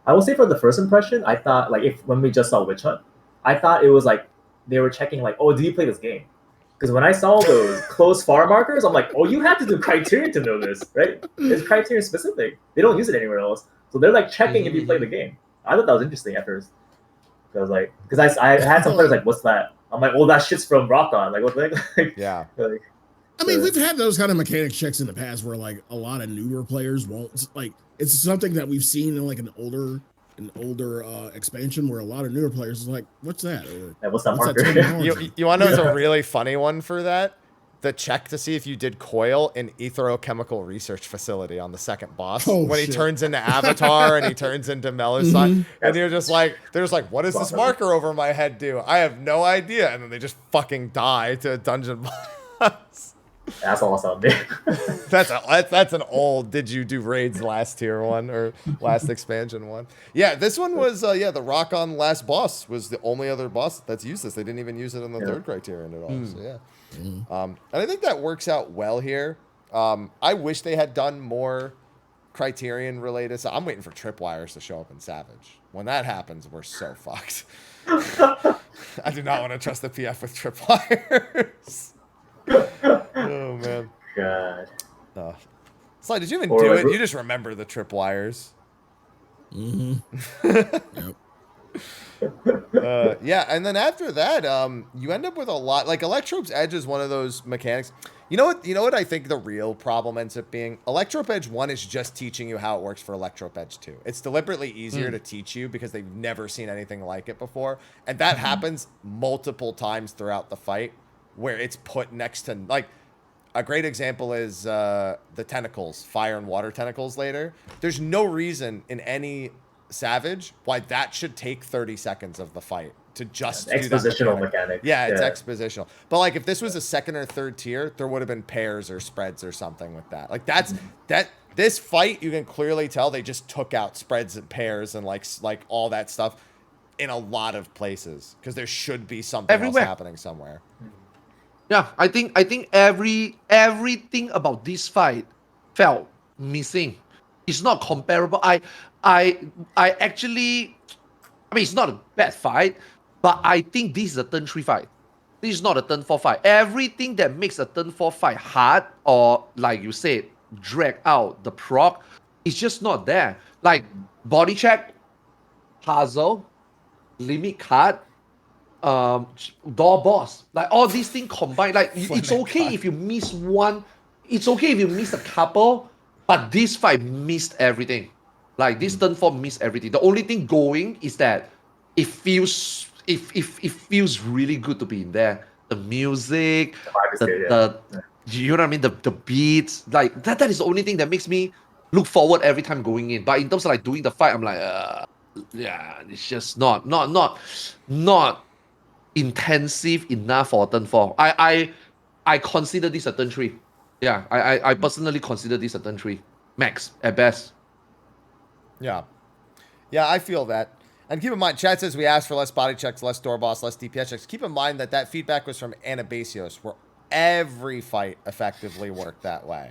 I will say for the first impression, I thought like when we just saw Witch Hunt, I thought it was like they were checking like, oh, do you play this game? Because when I saw those close far markers, I'm like, oh, you have to do Criterion to know this, right? It's Criterion specific. They don't use it anywhere else. So they're like checking if you play the game. I thought that was interesting at first. Because I had some players like, what's that? I'm like, oh, that shit's from Rock On. Like, what the heck? Like, yeah. Like, I mean, we've had those kind of mechanics checks in the past where like a lot of newer players won't. Like, it's something that we've seen in like an older expansion where a lot of newer players is like, what's that? Or, what's that marker? You want to know a really funny one for that? The check to see if you did coil in Etherochemical Research Facility on the second boss when he turns into Avatar and he turns into Melusine, and they're just like, what does this marker over my head do? I have no idea, and then they just fucking die to a dungeon boss. That's awesome, dude. That's an old. Did you do raids last tier one or last expansion one? Yeah, this one was the rock on last boss was the only other boss that's used this. They didn't even use it in the third criterion at all. So yeah, and I think that works out well here. I wish they had done more criterion related. So I'm waiting for tripwires to show up in Savage. When that happens, we're so fucked. I do not want to trust the PF with tripwires. Oh man. God. Sly, did you even do it? You just remember the tripwires. Yep. Yeah, and then after that, you end up with a lot. Like Electrope's Edge is one of those mechanics. You know what I think the real problem ends up being? Electrope Edge 1 is just teaching you how it works for Electrope Edge 2. It's deliberately easier to teach you because they've never seen anything like it before. And that happens multiple times throughout the fight where it's put next to, like, a great example is the tentacles, fire and water tentacles later. There's no reason in any Savage why that should take 30 seconds of the fight to just do that expositional mechanic. Yeah, it's expositional. But like if this was a second or third tier, there would have been pairs or spreads or something with that. Like this fight, you can clearly tell they just took out spreads and pairs and like all that stuff in a lot of places because there should be something else happening somewhere. Yeah, I think everything about this fight felt missing. It's not comparable. I actually, I mean, it's not a bad fight, but I think this is a turn 3 fight. This is not a turn 4 fight. Everything that makes a turn 4 fight hard or, like you said, drag out the proc is just not there. Like body check, puzzle, limit card, door boss, like all these things combined. Like it's okay if you miss one, it's okay if you miss a couple, but this fight missed everything. Like this turn 4 missed everything. The only thing going is that it feels feels really good to be in there. The music, you know what I mean? The beats, like that is the only thing that makes me look forward every time going in. But in terms of like doing the fight, I'm like, yeah, it's just not intensive enough for turn 4. I consider this a turn 3. Yeah, I personally consider this a turn 3 max at best. Yeah, I feel that. And keep in mind, chat says we asked for less body checks, less door boss, less DPS checks. Keep in mind that feedback was from Anabasios, where every fight effectively worked that way.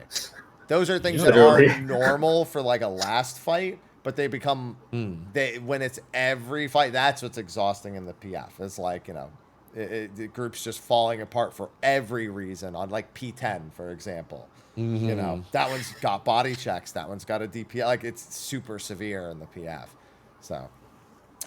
Those are things that are normal for like a last fight, but they become when it's every fight. That's what's exhausting in the PF. It's like, you know, the group's just falling apart for every reason on like P10, for example. You know, that one's got body checks. That one's got a DPS. Like it's super severe in the PF. So,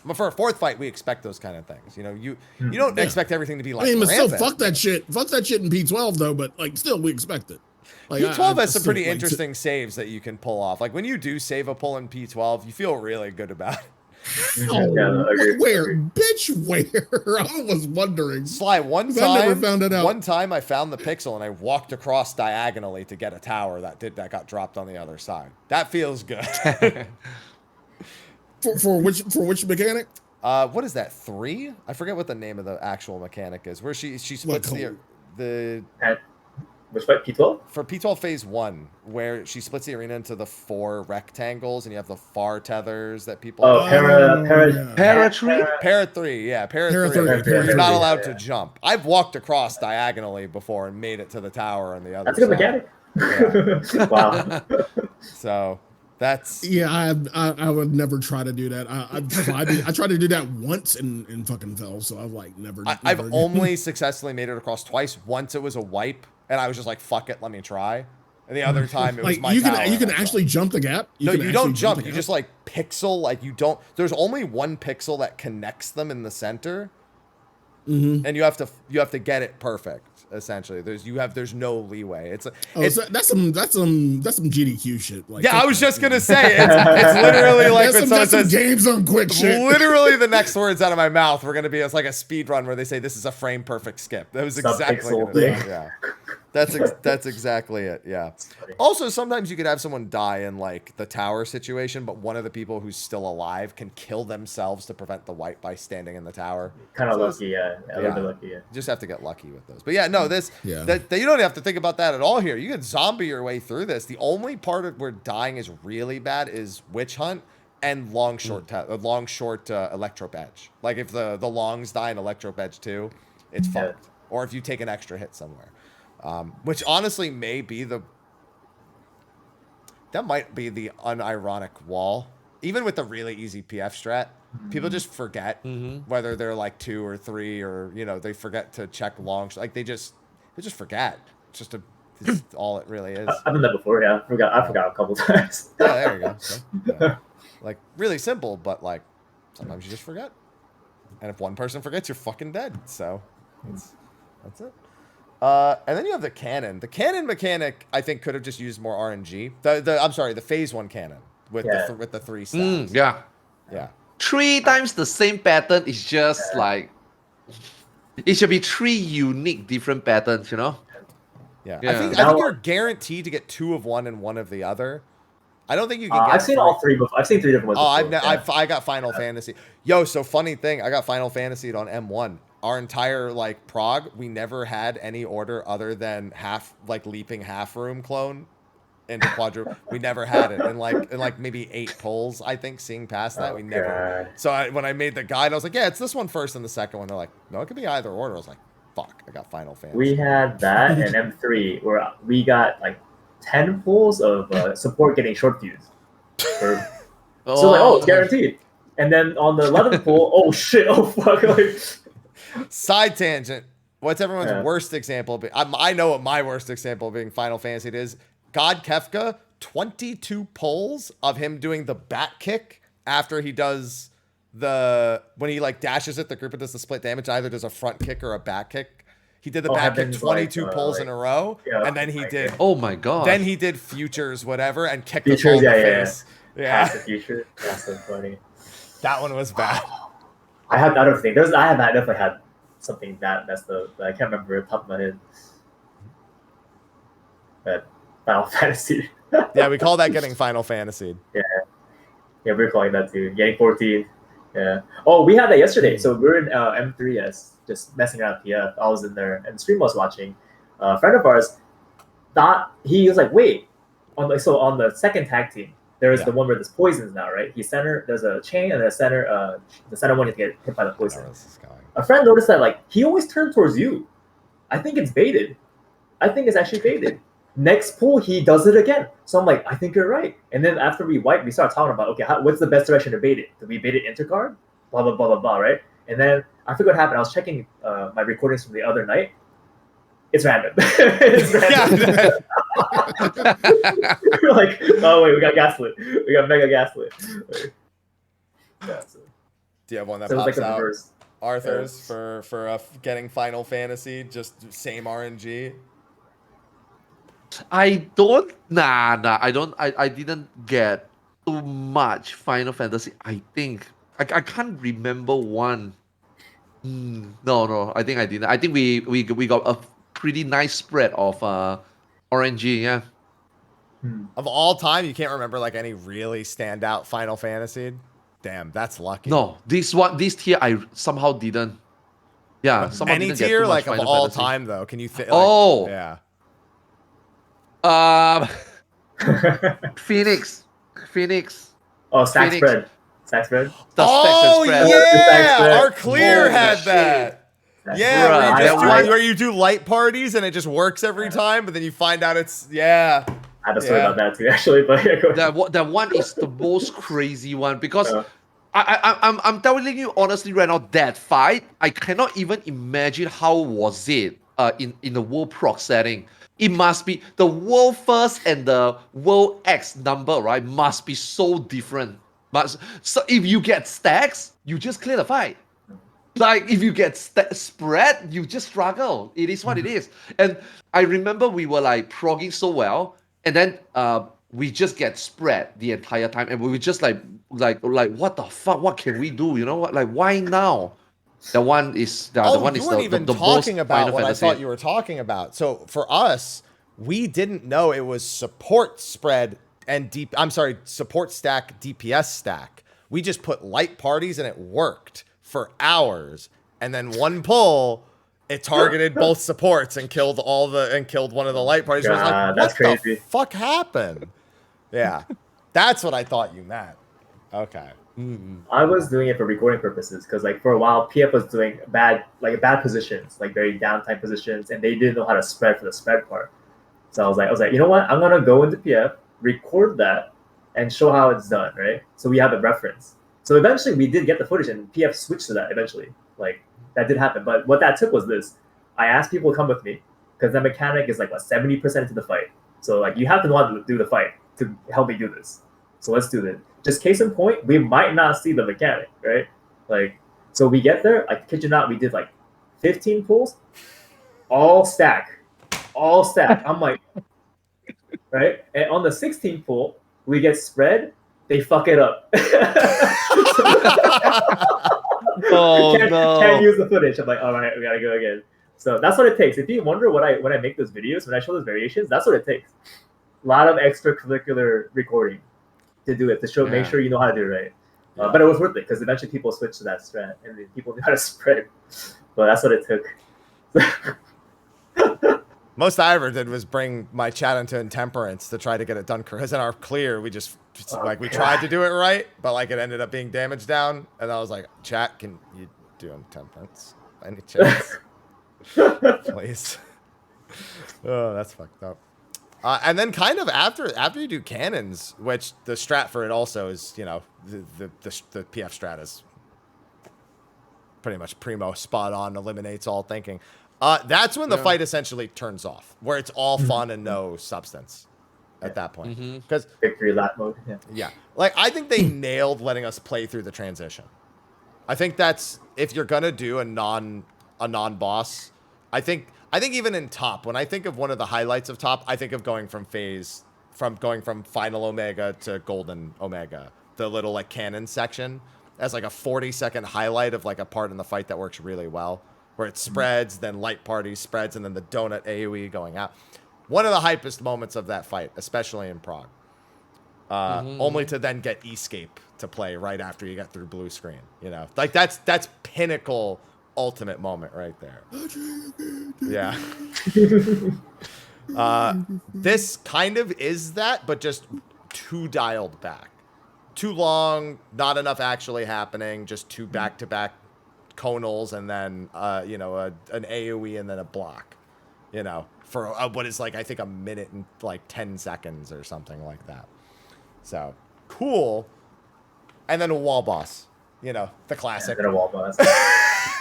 but for a fourth fight, we expect those kind of things. You know, you don't expect everything to be like. I mean, but rampant. still, fuck that shit. Fuck that shit in P12 though. But like, still, we expect it. Like, P12 has some pretty interesting saves that you can pull off. Like when you do save a pull in P12, you feel really good about it. Where, bitch? Where? I was wondering. Sly, one never found it out. One time I found the pixel and I walked across diagonally to get a tower that got dropped on the other side. That feels good. for which mechanic? What is that? 3? I forget what the name of the actual mechanic is. Where she splits the which fight? P12? For P12 phase 1, where she splits the arena into the 4 rectangles, and you have the far tethers that people. Para 3. Para 3, yeah, Para 3. You're not allowed to jump. I've walked across diagonally before and made it to the tower on the other side. That's a good mechanic. Wow. So that's I would never try to do that. I tried to do that once and fucking fell. So I've like never. I've only successfully made it across twice. Once it was a wipe, and I was just like, "Fuck it, let me try." And the other time it was my tower. You can actually jump the gap. No, you don't jump. You just like pixel. Like you don't. There's only one pixel that connects them in the center, and you have to get it perfect. Essentially, there's no leeway. It's so that's some GDQ shit. Like, yeah, I was just gonna say it's literally like when someone says game zone quick shit. Literally, the next words out of my mouth were gonna be it's like a speed run where they say this is a frame perfect skip. That was exactly what it was. Yeah. That's exactly it. Yeah. It's funny. Also, sometimes you could have someone die in like the tower situation, but one of the people who's still alive can kill themselves to prevent the wipe by standing in the tower. Kind of So it's- lucky, yeah. A little bit lucky, yeah. You just have to get lucky with those. But yeah, no, this Yeah. that you don't have to think about that at all here. You can zombie your way through this. The only part of where dying is really bad is witch hunt and long short electro edge. Like if the longs die in electro edge too, it's Yeah. fucked. Or if you take an extra hit somewhere. Which honestly may be that might be the unironic wall. Even with the really easy PF strat, people just forget whether they're like 2 or 3 or, you know, they forget to check long. Like they just forget. It's all it really is. I've done that before, yeah. I forgot a couple times. Yeah, there you go. So, yeah. Like really simple, but like sometimes you just forget. And if one person forgets, you're fucking dead. So that's it. And then you have the cannon. The cannon mechanic, I think, could have just used more RNG. I'm sorry, the phase 1 cannon with the 3 stats. Yeah. Yeah. 3 times the same pattern is just like it should be 3 unique different patterns, you know? Yeah. Yeah. I think you're guaranteed to get 2 of one and 1 of the other. I don't think you can get I've seen all 3 before. I've seen 3 different ones. Oh, before. I got Final Fantasy. Yo, so funny thing, I got Final Fantasy on M1. Our entire like prog, we never had any order other than leaping half room clone into quadruple. We never had it in like maybe 8 pulls. I think seeing past that, we never. God. So when I made the guide, I was like, yeah, it's this one first and the second one. They're like, no, it could be either order. I was like, fuck, I got Final Fantasy. We had that and M3 where we got like 10 pulls of support getting short fuse. So like, it's guaranteed. And then on the 11th pull, oh shit, oh fuck. Like, Side tangent. What's everyone's worst example? I know what my worst example being Final Fantasy is. God Kefka, 22 pulls of him doing the bat kick after he does when he like dashes it, the group does the split damage, either does a front kick or a back kick. He did the back kick 22 pulls in a row, and then he did. Oh my god. Then he did futures, whatever, and kicked Futures, the ball in the face. Yeah. Past the future. That's so funny. That one was bad. I have other things. I definitely had something that messed up. I can't remember the top of my head. But Final Fantasy. Yeah, we call that getting Final Fantasy. Yeah, we're calling that too. Getting 14. Yeah. Oh, we had that yesterday. So we're in M3S, just messing around PF. I was in there, and the stream was watching. A friend of ours thought he was like, wait, on the second tag team, there's the one where there's poisons now, right? There's a chain, and the center one you get hit by the poison. A friend noticed that like he always turns towards you. I think it's baited. I think it's actually baited. Next pull, he does it again. So I'm like, I think you're right. And then after we wipe, we start talking about, okay, what's the best direction to bait it? Do we bait it intercard? Blah, blah, blah, blah, blah, right? And then I forgot what happened. I was checking my recordings from the other night. It's random. It's random. We're like, oh, wait, we got gaslit. We got mega gaslit. Yeah, so. Do you have one that So it was pops like a out? reverse. Arthars for getting Final Fantasy, just same RNG. I didn't get too much Final Fantasy. I think I can't remember one. No, I think I didn't. I think we got a pretty nice spread of RNG. Yeah. Of all time, you can't remember like any really standout Final Fantasy. Damn, that's lucky. No, this tier I somehow didn't. Yeah, somehow Any didn't get tier too much like of Final all Fantasy. time though, can you think? Oh. Yeah. Phoenix. Oh, stack Phoenix. spread. Stack spread. The Oh stacks and spread. yeah, our clear Holy had shit. that. Stack Yeah, Bruh, where you, that one- where you do light parties and it just works every time, but then you find out it's I had a story about that too, actually. But yeah, go ahead. That one is the most crazy one because Yeah. I'm telling you honestly right now, that fight I cannot even imagine how was it in the world proc setting. It must be the world first and the world X number, right? Must be so different. So if you get stacks, you just clear the fight. Like if you get spread, you just struggle. It is what it is. And I remember we were like progging so well, and then we just get spread the entire time, and we were just like what the fuck? What can we do? You know what? Like why now? The one is the one you is weren't the even most talking about Final what I Fantasy. thought you were talking about. So for us, we didn't know it was support spread and support stack DPS stack. We just put light parties and it worked for hours. And then one pull, it targeted both supports and killed one of the light parties. I was like, that's what crazy. the fuck happened? Yeah, that's what I thought you meant. Okay. I was doing it for recording purposes because, like, for a while, PF was doing bad positions, like very downtime positions, and they didn't know how to spread for the spread part. So I was like, you know what? I'm gonna go into PF, record that, and show how it's done, right? So we have a reference. So eventually, we did get the footage, and PF switched to that eventually. Like that did happen. But what that took was this: I asked people to come with me because the mechanic is like 70% into the fight. So like you have to know how to do the fight to help me do this. So let's do this. Just case in point, we might not see the mechanic, right? Like, so we get there, I kid you not, we did like 15 pulls, all stack. I'm like, right? And on the 16th pull, we get spread, they fuck it up. Oh can't use the footage. I'm like, all right, we gotta go again. So that's what it takes. If you wonder when I make those videos, when I show those variations, that's what it takes. A lot of extracurricular recording to do it, to make sure you know how to do it right. But it was worth it because eventually people switched to that strat and then people knew how to spread. But that's what it took. Most I ever did was bring my chat into intemperance to try to get it done. Because in our clear, we we tried to do it right, but like it ended up being damaged down. And I was like, chat, can you do intemperance? Any chance? Please. Oh, that's fucked up. And then kind of after you do cannons, which the strat for it also is, you know, the PF strat is pretty much primo, spot on, eliminates all thinking. That's when the fight essentially turns off, where it's all fun and no substance at that point. Because victory lap mode. Yeah. Like I think they nailed letting us play through the transition. I think that's if you're gonna do a non-boss, I think even in top, when I think of one of the highlights of top, I think of going from final Omega to golden Omega, the little like cannon section, as like a 40-second highlight of like a part in the fight that works really well, where it spreads, then light party spreads, and then the donut AoE going out. One of the hypest moments of that fight, especially in Prague. Only to then get Escape to play right after you get through blue screen. You know, like that's pinnacle ultimate moment right there. Yeah. This kind of is that, but just too dialed back. Too long, not enough actually happening, just two back-to-back conals and then, you know, an AoE and then a block, you know, for what is like, I think a minute and like 10 seconds or something like that. So, cool. And then a wall boss, you know, the classic. And a wall boss.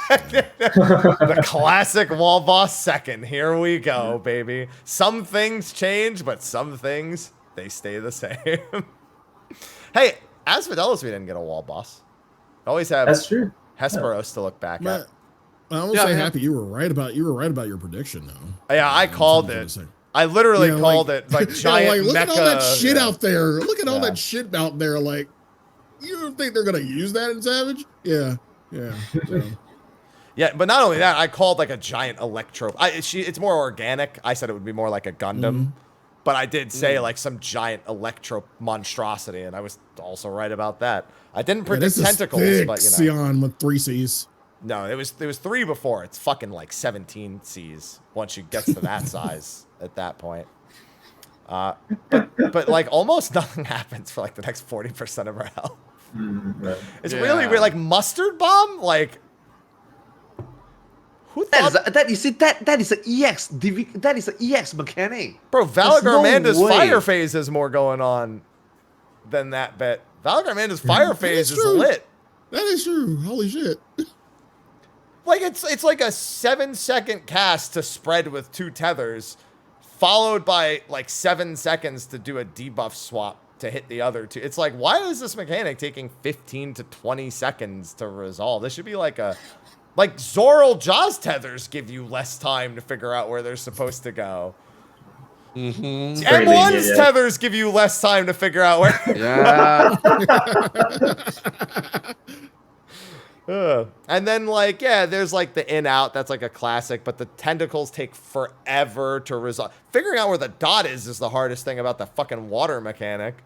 The classic wall boss second. Here we go, baby. Some things change, but some things, they stay the same. Hey, as Fidelis, we didn't get a wall boss. Always have That's true. Hesperos to look back at. I will say, Happy, you were right about your prediction, though. Yeah, I called it. I literally called it like giant look mecha. at all that shit out there. Look at all that shit out there. Like, you don't think they're gonna use that in Savage? Yeah. So. Yeah, but not only that, I called like a giant electro. It's more organic. I said it would be more like a Gundam, but I did say like some giant electro monstrosity, and I was also right about that. I didn't predict tentacles, but you know, Sion with 3 Cs. No, it was 3 before. It's fucking like 17 Cs once you get to that size at that point. But like almost nothing happens for like the next 40% of our health. It's really weird. Like mustard bomb, like. That is an EX. That is an EX mechanic. Bro, Valgar-Amanda's fire phase has more going on than that bet. Valgar-Amanda's fire phase is lit. That is true. Holy shit. Like it's like a 7-second cast to spread with 2 tethers, followed by like 7 seconds to do a debuff swap to hit the other 2. It's like, why is this mechanic taking 15 to 20 seconds to resolve? This should be like a like Zoral Jaws tethers give you less time to figure out where they're supposed to go. M1's tethers give you less time to figure out where. Yeah. And then, like, yeah, there's like the in out. That's like a classic, but the tentacles take forever to resolve. Figuring out where the dot is the hardest thing about the fucking water mechanic.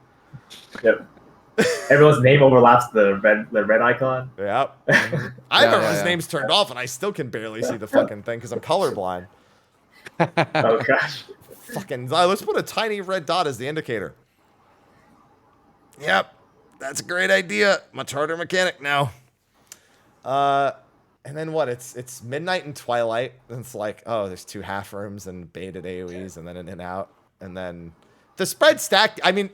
Yep. Everyone's name overlaps the red icon. Yep. I remember his name's turned off, and I still can barely see the fucking thing because I'm colorblind. Oh gosh. Fucking, let's put a tiny red dot as the indicator. Yep, that's a great idea. Much harder mechanic now. And then what? It's midnight and twilight. And it's like, oh, there's 2 half rooms and baited AoEs and then an in out. And then the spread stack. I mean,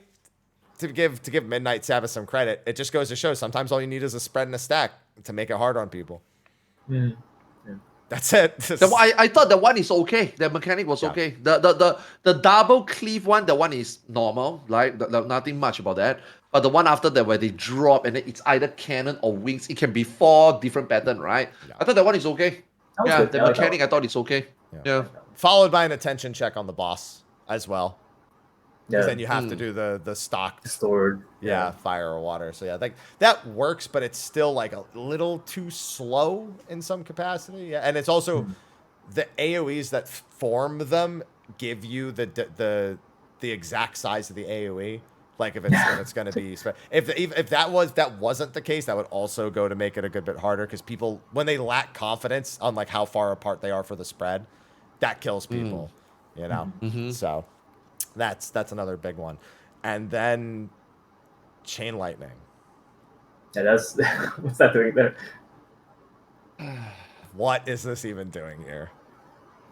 to give Midnight Sabbath some credit, it just goes to show sometimes all you need is a spread and a stack to make it hard on people. Mm. That's it. I thought the one is okay. The mechanic was okay. The double cleave one, the one is normal, right? Nothing much about that. But the one after that where they drop and then it's either cannon or wings, it can be 4 different pattern, right? Yeah. I thought that one is okay. Yeah, the mechanic I thought it's okay. Yeah. Followed by an attention check on the boss as well. Yeah. Then you have to do the stock stored. Yeah, fire or water. So yeah, like that works, but it's still like a little too slow in some capacity. Yeah, and it's also the AoEs that form them give you the exact size of the AoE. Like if it's going to be if that wasn't the case, that would also go to make it a good bit harder because people when they lack confidence on like how far apart they are for the spread, that kills people. You know, so. That's another big one. And then chain lightning. Yeah, that's what's that doing there? What is this even doing here?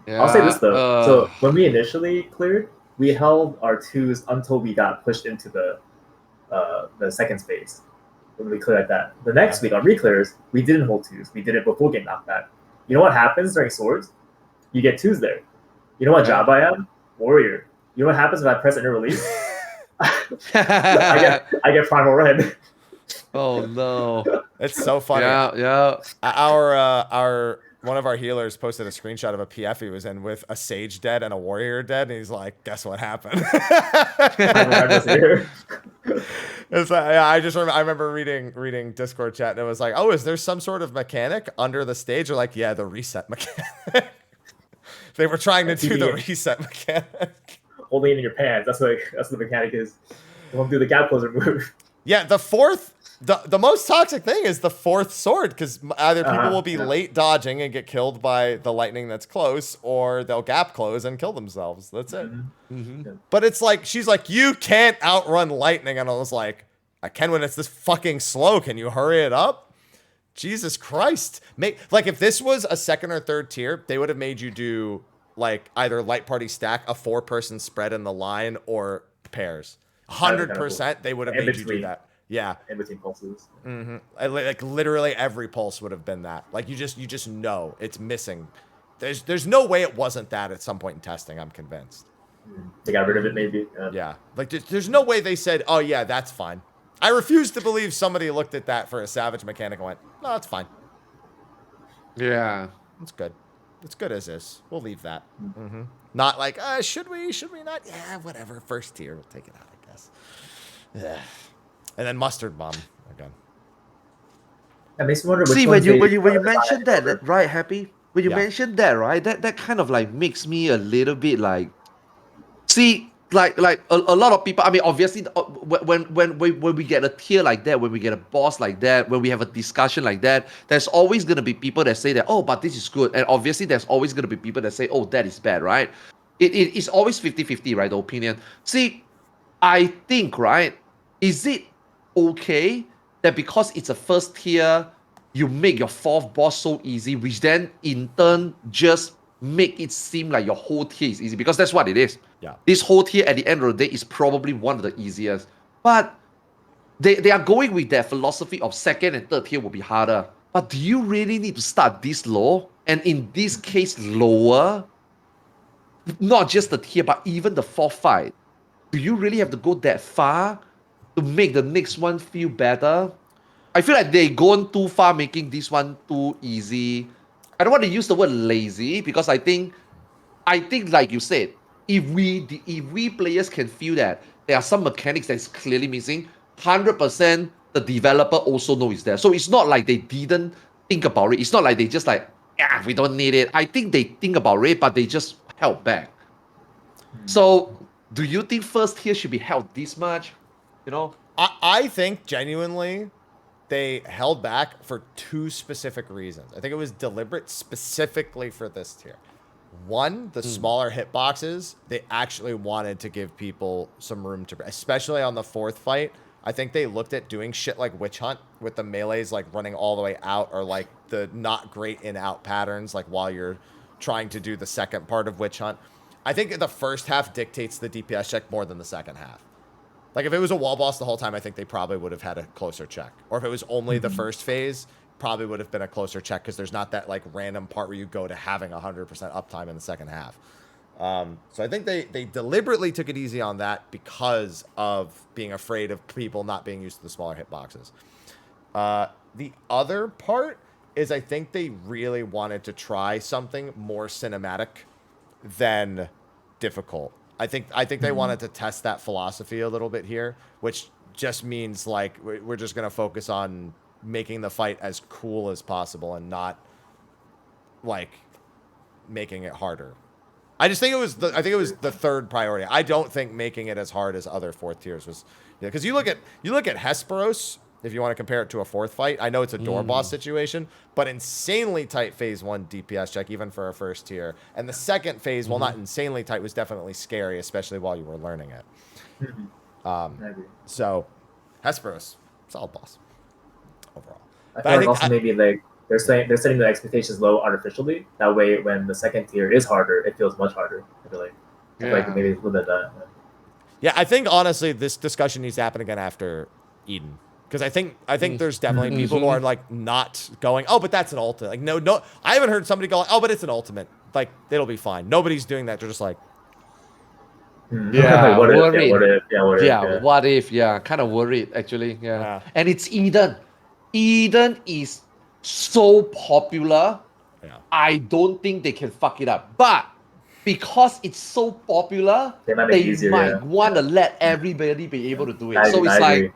Yeah, I'll say this though. So when we initially cleared, we held our 2s until we got pushed into the second space. When we cleared like that. The next week on reclears, we didn't hold 2s. We did it before getting knockback. You know what happens during swords? You get 2s there. You know what job I am? Warrior. You know what happens if I press enter release? I get primal red. Oh no! It's so funny. Yeah. Our one of our healers posted a screenshot of a PF he was in with a sage dead and a warrior dead, and he's like, "Guess what happened?" It's like, yeah, I remember reading Discord chat, and it was like, "Oh, is there some sort of mechanic under the stage?" Or like, "Yeah, the reset mechanic." They were trying to do the reset mechanic. Holding it in your pants. That's the mechanic is. Don't do the gap closer move. Yeah, the most toxic thing is the 4th sword because either people will be late dodging and get killed by the lightning that's close, or they'll gap close and kill themselves. That's it. But it's like she's like, you can't outrun lightning, and I was like, I can when it's this fucking slow. Can you hurry it up? Jesus Christ! Like if this was a 2nd or 3rd tier, they would have made you do like either light party stack, a 4-person spread in the line, or pairs. 100%, they would have made you do that. Yeah. In between pulses. Like literally every pulse would have been that. Like you just know it's missing. There's no way it wasn't that at some point in testing. I'm convinced. They got rid of it, maybe. Yeah. Like there's no way they said, oh yeah, that's fine. I refuse to believe somebody looked at that for a savage mechanic and went, no, that's fine. Yeah. It's good. It's good as is. We'll leave that. Not like, should we not? Yeah, whatever. 1st tier. We'll take it out, I guess. Yeah. And then mustard bomb again. That makes me wonder. See, when you mentioned that, right, Happy? When you mentioned that, right, that kind of like makes me a little bit like, see, like a lot of people. I mean, obviously, when we get a tier like that, when we get a boss like that, when we have a discussion like that, there's always gonna be people that say that, oh, but this is good, and obviously there's always gonna be people that say, oh, that is bad, right? It's always 50-50, right? The opinion. See, I think, right, is it okay that because it's a 1st tier, you make your 4th boss so easy, which then in turn just make it seem like your whole tier is easy, because that's what it is. Yeah. This whole tier at the end of the day is probably one of the easiest. But they are going with their philosophy of 2nd and 3rd tier will be harder. But do you really need to start this low? And in this case, lower? Not just the tier, but even the 4th fight. Do you really have to go that far to make the next one feel better? I feel like they gone too far making this one too easy. I don't want to use the word lazy, because I think like you said, if we players can feel that there are some mechanics that's clearly missing, 100% the developer also know it's there. So it's not like they didn't think about it. It's not like they just like, yeah, we don't need it. I think they think about it, but they just held back. So do you think first tier should be held this much? You know? I think genuinely they held back for two specific reasons. I think it was deliberate specifically for this tier. One, the smaller hitboxes, they actually wanted to give people some room to, especially on the fourth fight. I think they looked at doing shit like Witch Hunt with the melees like running all the way out, or like the not great in-out patterns, like while you're trying to do the second part of Witch Hunt. I think the first half dictates the DPS check more than the second half. Like if it was a wall boss the whole time, I think they probably would have had a closer check. Or if it was only the first phase, probably would have been a closer check because there's not that like random part where you go to having 100% uptime in the second half. So I think they deliberately took it easy on that because of being afraid of people not being used to the smaller hitboxes. The other part is I think they really wanted to try something more cinematic than difficult. I think they wanted to test that philosophy a little bit here, which just means like we're just going to focus on making the fight as cool as possible and not like making it harder. I just think it was the third priority. I don't think making it as hard as other fourth tiers was, because you look at Hesperos, if you want to compare it to a fourth fight. I know it's a door boss situation, but insanely tight phase 1 DPS check even for a first tier. And the second phase, while not insanely tight, was definitely scary, especially while you were learning it. So Hesperos, solid boss overall. I feel like also maybe like they're setting the expectations low artificially. That way, when the second tier is harder, it feels much harder. I feel like maybe a little bit of that. Yeah, I think honestly this discussion needs to happen again after Eden. Because I think there's definitely people who are like not going, oh, but that's an ultimate. Like no, I haven't heard somebody go, oh, but it's an ultimate. Like it'll be fine. Nobody's doing that. They're just like, yeah, what worried. What if? Yeah, kind of worried actually. Yeah. And it's Eden. Eden is so popular. Yeah. I don't think they can fuck it up. But because it's so popular, they might want to let everybody be able to do it. So it's like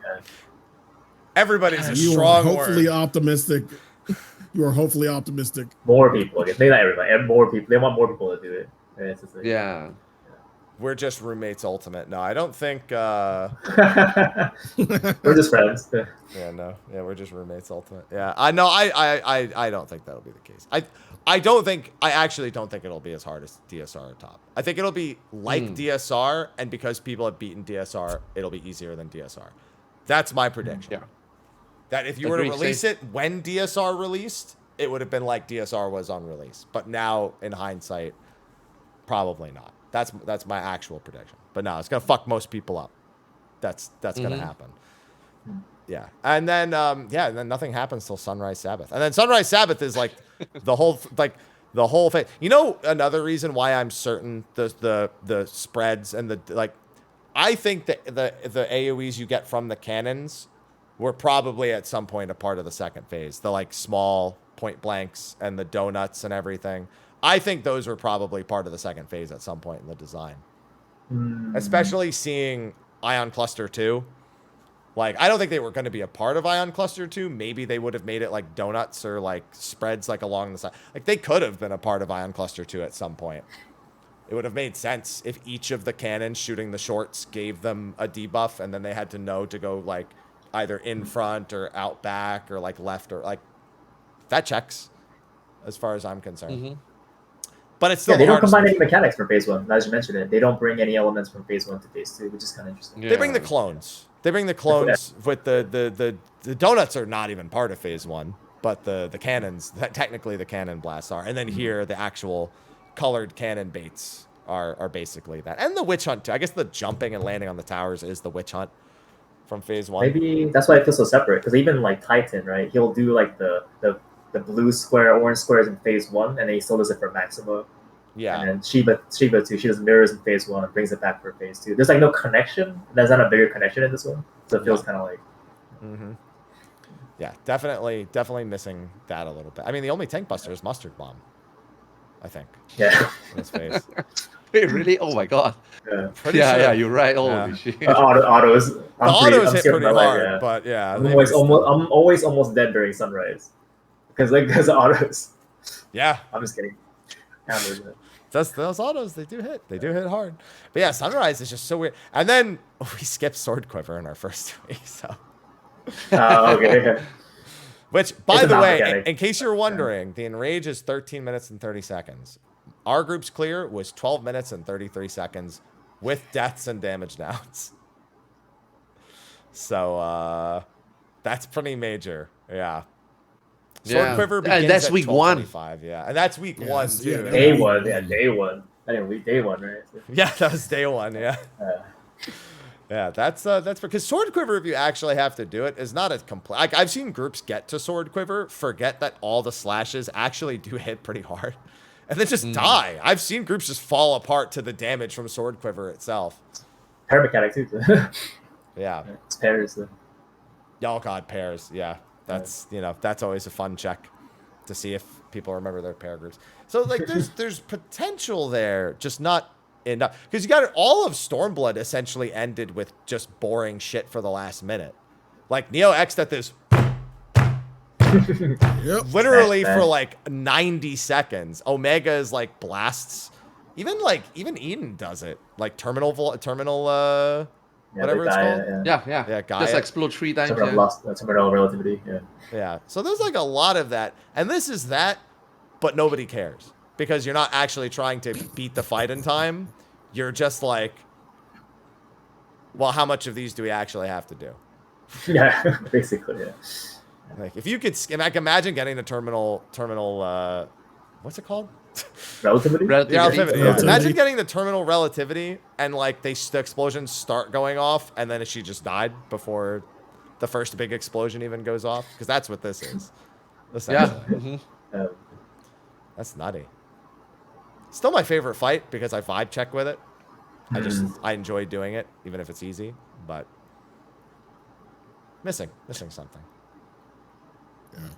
everybody's a you strong are hopefully word. optimistic. You are hopefully optimistic. More people, I guess. Maybe not everybody. And more people. They want more people to do it. It's just like, yeah. We're just roommates ultimate. No, I don't think we're just friends. yeah, no. Yeah, we're just roommates ultimate. Yeah. I know I don't think that'll be the case. I actually don't think it'll be as hard as DSR or top. I think it'll be like DSR, and because people have beaten DSR, it'll be easier than DSR. That's my prediction. Yeah. That if you were to release it when DSR released, it would have been like DSR was on release. But now, in hindsight, probably not. That's my actual prediction. But no, it's gonna fuck most people up. That's gonna happen. Yeah, and then and then nothing happens till Sunrise Sabbath, and then Sunrise Sabbath is like the whole thing. You know, another reason why I'm certain the spreads and the like, I think that the AOEs you get from the cannons were probably at some point a part of the second phase. The like small point blanks and the donuts and everything. I think those were probably part of the second phase at some point in the design. Especially seeing Ion Cluster 2. Like, I don't think they were going to be a part of Ion Cluster 2. Maybe they would have made it like donuts or like spreads like along the side. Like, they could have been a part of Ion Cluster 2 at some point. It would have made sense if each of the cannons shooting the shorts gave them a debuff, and then they had to know to go like either in front or out back or like left or like that checks as far as I'm concerned. But it's still they don't combine any mechanics from phase 1. As you mentioned it, they don't bring any elements from phase 1 to phase 2, which is kind of interesting. They bring the clones. They bring the clones with the donuts are not even part of phase 1, but the cannons, technically the cannon blasts are. And then here the actual colored cannon baits are basically that. And the witch hunt too. I guess the jumping and landing on the towers is the witch hunt from phase 1. Maybe that's why it feels so separate, because even like Titan, right? He'll do like the blue square, orange squares in phase 1, and then he still does it for Maxima. Yeah. And then Shiva too. She does mirrors in phase 1 and brings it back for phase 2. There's like no connection. There's not a bigger connection in this one, so it feels kind of like. Yeah, definitely missing that a little bit. I mean, the only tank buster is Mustard Bomb, I think. Yeah. In this phase. Wait, really? Oh my god. Yeah. Pretty Yeah, sure. yeah, you're right. Holy Yeah. shit. Autos. The autos hit pretty hard, but yeah. I'm they always missed them. I'm always almost dead during sunrise because of autos. Yeah. I'm just kidding. Hammers it. Those autos, they do hit. They do hit hard. But yeah, Sunrise is just so weird. And then we skipped Sword Quiver in our first 2 weeks. So. Okay. Which, by It's a the not way, mechanic. in case you're wondering, the Enrage is 13 minutes and 30 seconds. Our group's clear was 12 minutes and 33 seconds with deaths and damage downs. So, that's pretty major. Yeah. Sword Quiver begins that's at week 12:25, yeah. And that's week 1, too. yeah, Day one, yeah, day one. I didn't day one, right? Yeah, that was day 1, yeah. Yeah, that's because Sword Quiver, if you actually have to do it, is not a complete. Like, I've seen groups get to Sword Quiver, forget that all the slashes actually do hit pretty hard, and then just die. I've seen groups just fall apart to the damage from Sword Quiver itself. Pair mechanic too. Yeah. It's pairs. Oh god, pairs. Yeah, that's that's always a fun check to see if people remember their pair groups. So like, there's potential there, just not enough, because you got it. All of Stormblood essentially ended with just boring shit for the last minute. Like Neo X'd at this Yep. literally Smash for bang. like 90 seconds. Omega is like blasts. Even Eden does it. Like terminal whatever the it's Gaia, called. Yeah. Yeah, Gaia. Just explode 3 times. Terminal Yeah. loss, terminal relativity. Yeah. Yeah. So there's like a lot of that. And this is that, but nobody cares. Because you're not actually trying to beat the fight in time. You're just like, well, how much of these do we actually have to do? Yeah, basically, yeah. Like, if you could, like, imagine getting a terminal, what's it called? Relativity? Yeah, relativity. Yeah. Relativity. Imagine getting the terminal relativity and like the explosions start going off and then she just died before the first big explosion even goes off, because that's what this is. Yeah. Essentially. Mhm. That's nutty. Still my favorite fight because I vibe check with it. I enjoy doing it even if it's easy, but missing something. Yeah.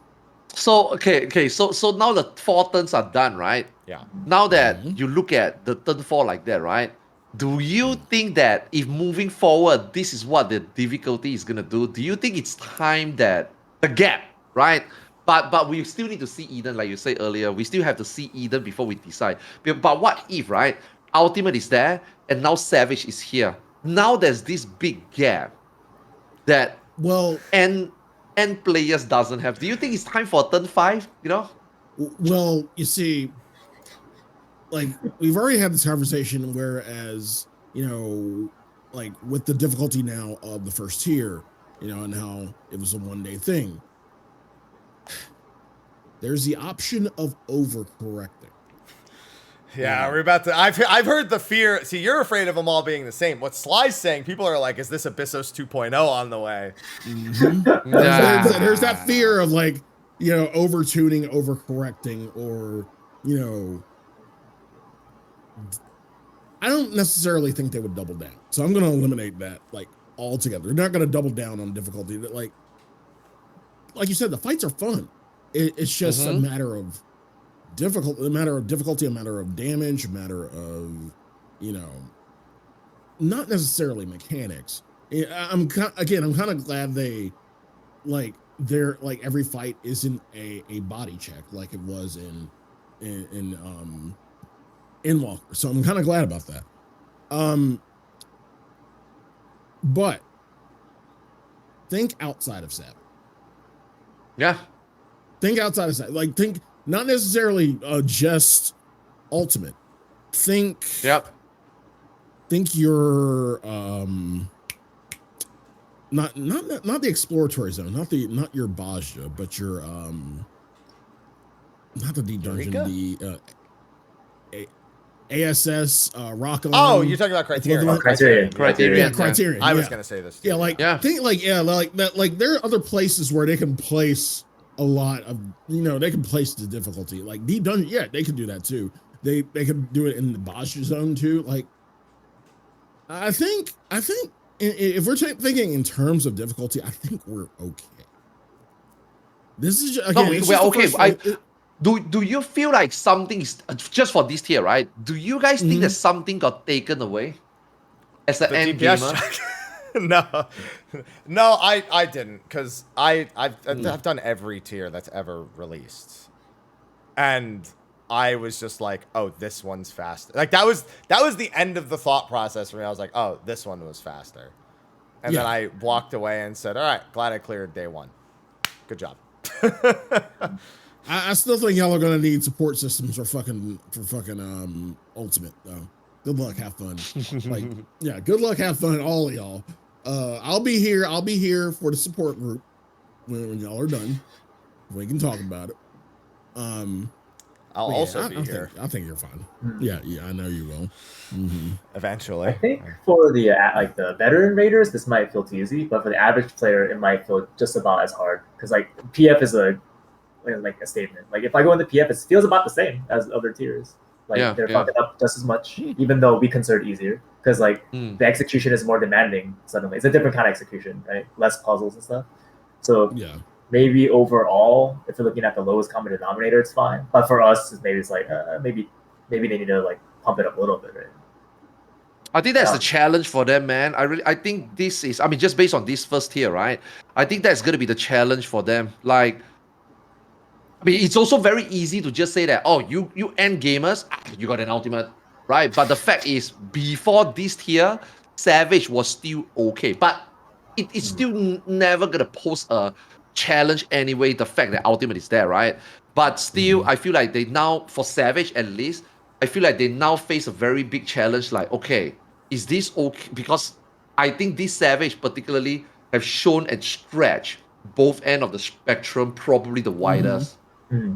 So so now the 4 turns are done, right? Yeah. Now that you look at the turn 4 like that, right? Do you think that if moving forward, this is what the difficulty is gonna do? Do you think it's time that the gap, right? But we still need to see Eden, like you said earlier. We still have to see Eden before we decide. But what if, right? Ultimate is there, and now Savage is here. Now there's this big gap that Well, end players doesn't have. Do you think it's time for turn 5? You know? well, you see, like we've already had this conversation, whereas, like with the difficulty now of the first tier, and how it was a 1-day thing. There's the option of overcorrecting. Yeah, we're about to. I've heard the fear. See, you're afraid of them all being the same. What Sly's saying, people are like, "Is this Abyssos 2.0 on the way?" There's that fear of like, overtuning, overcorrecting, or I don't necessarily think they would double down. So I'm going to eliminate that like altogether. They're not going to double down on difficulty. That like you said, the fights are fun. It's just a matter of difficulty, a matter of damage, a matter of, not necessarily mechanics. I'm kind of glad they every fight isn't a body check like it was in Walker. So I'm kind of glad about that. But think outside of Savage. Yeah. Think outside of Savage. Like, think not necessarily just Ultimate. Think your not the exploratory zone, not your Bajja, but your not the deep dungeon, Eureka? the ASS Rocket. Oh, you're talking about Criterion. Criterion. Criterion. I was gonna say this. Too. Think like that. Like there are other places where they can place a lot of they can place the difficulty. Like deep dungeon, yeah, they can do that too. They could do it in the Bajja zone too. Like I think if we're thinking in terms of difficulty, I think we're okay. This is just, again, we're okay. do you feel like something is just for this tier, right? Do you guys think that something got taken away as an The end DPS gamer? check. No, I didn't, because I've done every tier that's ever released, and I was just like, oh, this one's faster. Like that was the end of the thought process for me. I was like, oh, this one was faster, and then I walked away and said, all right, glad I cleared day one. Good job. I still think y'all are gonna need support systems for fucking ultimate though. Good luck, have fun. Like, yeah, good luck, have fun, all of y'all. I'll be here for the support group when y'all are done. We can talk about it. I'll also be here. I think you're fine. Yeah, I know you will. Eventually. I think for the like the veteran raiders, this might feel too easy, but for the average player, it might feel just about as hard because like PF is a statement. Like if I go into PF, it feels about the same as other tiers. Like they're fucking up just as much, even though we consider it easier because like the execution is more demanding. Suddenly, it's a different kind of execution, right? Less puzzles and stuff. So maybe overall, if you're looking at the lowest common denominator, it's fine. But for us, it's like maybe they need to like pump it up a little bit, right? I think that's the challenge for them, man. I think this is, I mean, just based on this first tier, right? I think that's gonna be the challenge for them. Like, I mean, it's also very easy to just say that, oh, you end gamers, you got an ultimate, right? But the fact is, before this tier, Savage was still okay, but it's still never gonna pose a challenge anyway. The fact that ultimate is there, right? But still, I feel like they now, for Savage at least, I feel like they now face a very big challenge. Like, okay, is this okay? Because I think this Savage particularly have shown and stretched both end of the spectrum, probably the widest.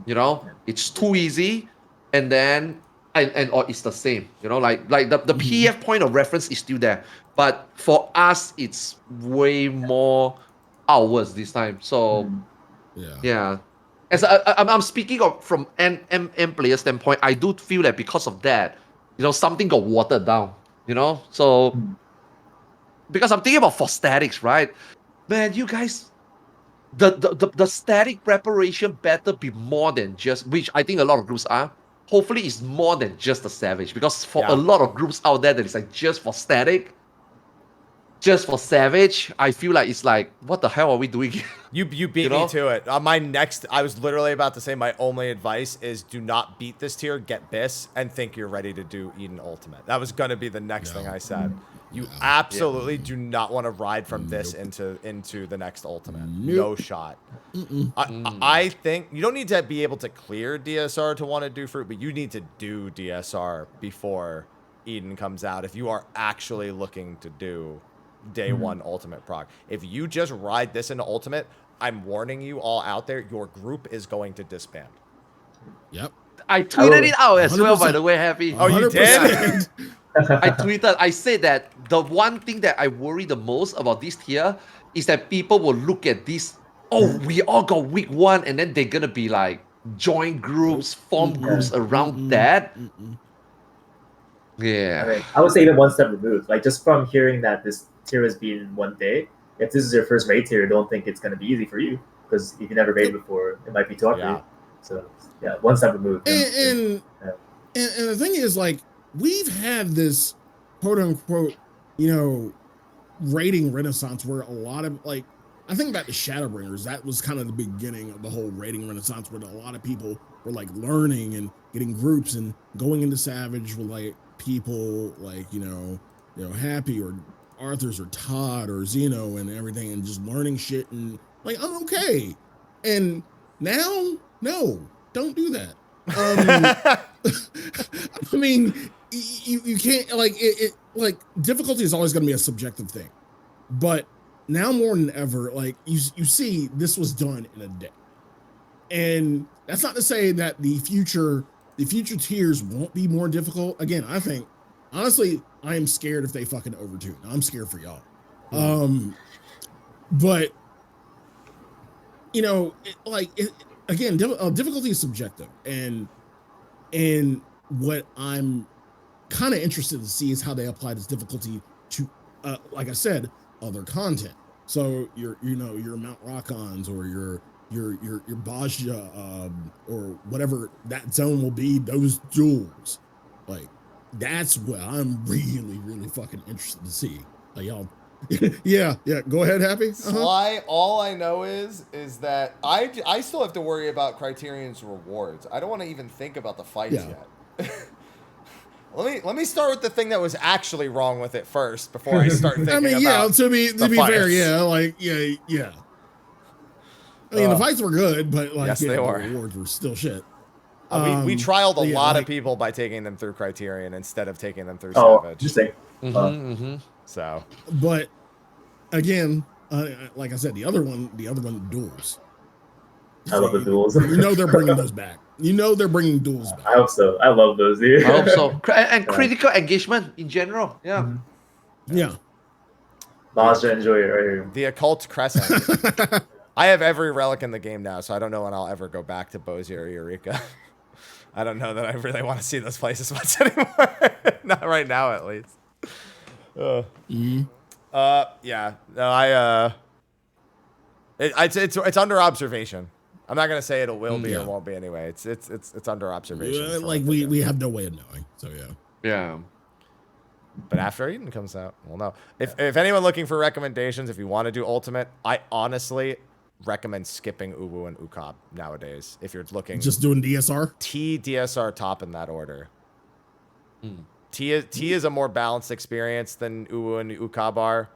You know, it's too easy, and then or it's the same. You know, like the PF point of reference is still there, but for us, it's way more hours this time. So yeah. As I'm speaking from M player standpoint, I do feel that because of that, you know, something got watered down. You know, so because I'm thinking about for statics, right? Man, you guys. The static preparation better be more than just, which I think a lot of groups are. Hopefully, it's more than just the Savage, because for a lot of groups out there that is like just for static, just for Savage, I feel like it's like, what the hell are we doing? You beat me to it. I was literally about to say my only advice is do not beat this tier, get this, and think you're ready to do Eden Ultimate. That was going to be the next thing I said. You absolutely do not want to ride from this into the next Ultimate. No shot. I think you don't need to be able to clear DSR to want to do Fruit, but you need to do DSR before Eden comes out if you are actually looking to do day one Ultimate proc. If you just ride this into Ultimate, I'm warning you all out there, your group is going to disband. Yep. I tweeted it out as 100%. well, by the way, Happy. Oh, you did? I said that the one thing that I worry the most about this tier is that people will look at this, oh, we all got week one, and then they're gonna be like, join groups, form groups around that. Yeah. I mean, I would say even one step removed. Like just from hearing that this tier has been 1 day, if this is your first raid tier, don't think it's gonna be easy for you, because if you never raided before, it might be too hard for you. So yeah, one step removed. And the thing is, like, we've had this quote unquote, you know, raiding renaissance where a lot of, like, I think about the Shadowbringers, that was kind of the beginning of the whole raiding renaissance where a lot of people were like learning and getting groups and going into Savage with like people like, you know, Mrhappy or Arthars or Todd or Xeno and everything, and just learning shit and like, I'm okay. And now, no, don't do that. I mean, you can't, like, it like, difficulty is always going to be a subjective thing, but now more than ever, like, you see this was done in a day, and that's not to say that the future tiers won't be more difficult. Again, I think, honestly, I am scared if they fucking overtune. I'm scared for y'all. But you know, again, difficulty is subjective, and what I'm kind of interested to see is how they apply this difficulty to, like I said, other content. So your Mount Rockons or your your Baja or whatever that zone will be, those duels, like that's what I'm really fucking interested to see. Like y'all, yeah. Go ahead, Happy. Sly, all I know is that I still have to worry about Criterion's rewards. I don't want to even think about the fights yet. Let me start with the thing that was actually wrong with it first before I start thinking I mean, about to be fair, yeah. I mean, the fights were good, but like, yes, they were. The rewards were still shit. We trialed a lot of people by taking them through Criterion instead of taking them through Savage. Interesting. So, but again, like I said, the other one, duels. I love the duels. You know they're bringing those back. They're bringing duels back. I hope so. I love those, dude. I hope so. And critical engagement in general. Yeah. Mm-hmm. Yeah. Baja, enjoy it right here. the Occult Crescent. I have every relic in the game now, so I don't know when I'll ever go back to Bozier or Eureka. I don't know that I really want to see those places much anymore. Not right now, at least. Yeah. No, it's under observation. I'm not gonna say it will be or won't be anyway. It's under observation. Like we have no way of knowing. So yeah. Yeah. But after Eden comes out, we'll know. If anyone looking for recommendations, if you want to do Ultimate, I honestly recommend skipping Uwu and Ukab nowadays. If you're looking, just doing DSR. T, DSR, top in that order. T is a more balanced experience than Uwu and Ukab are.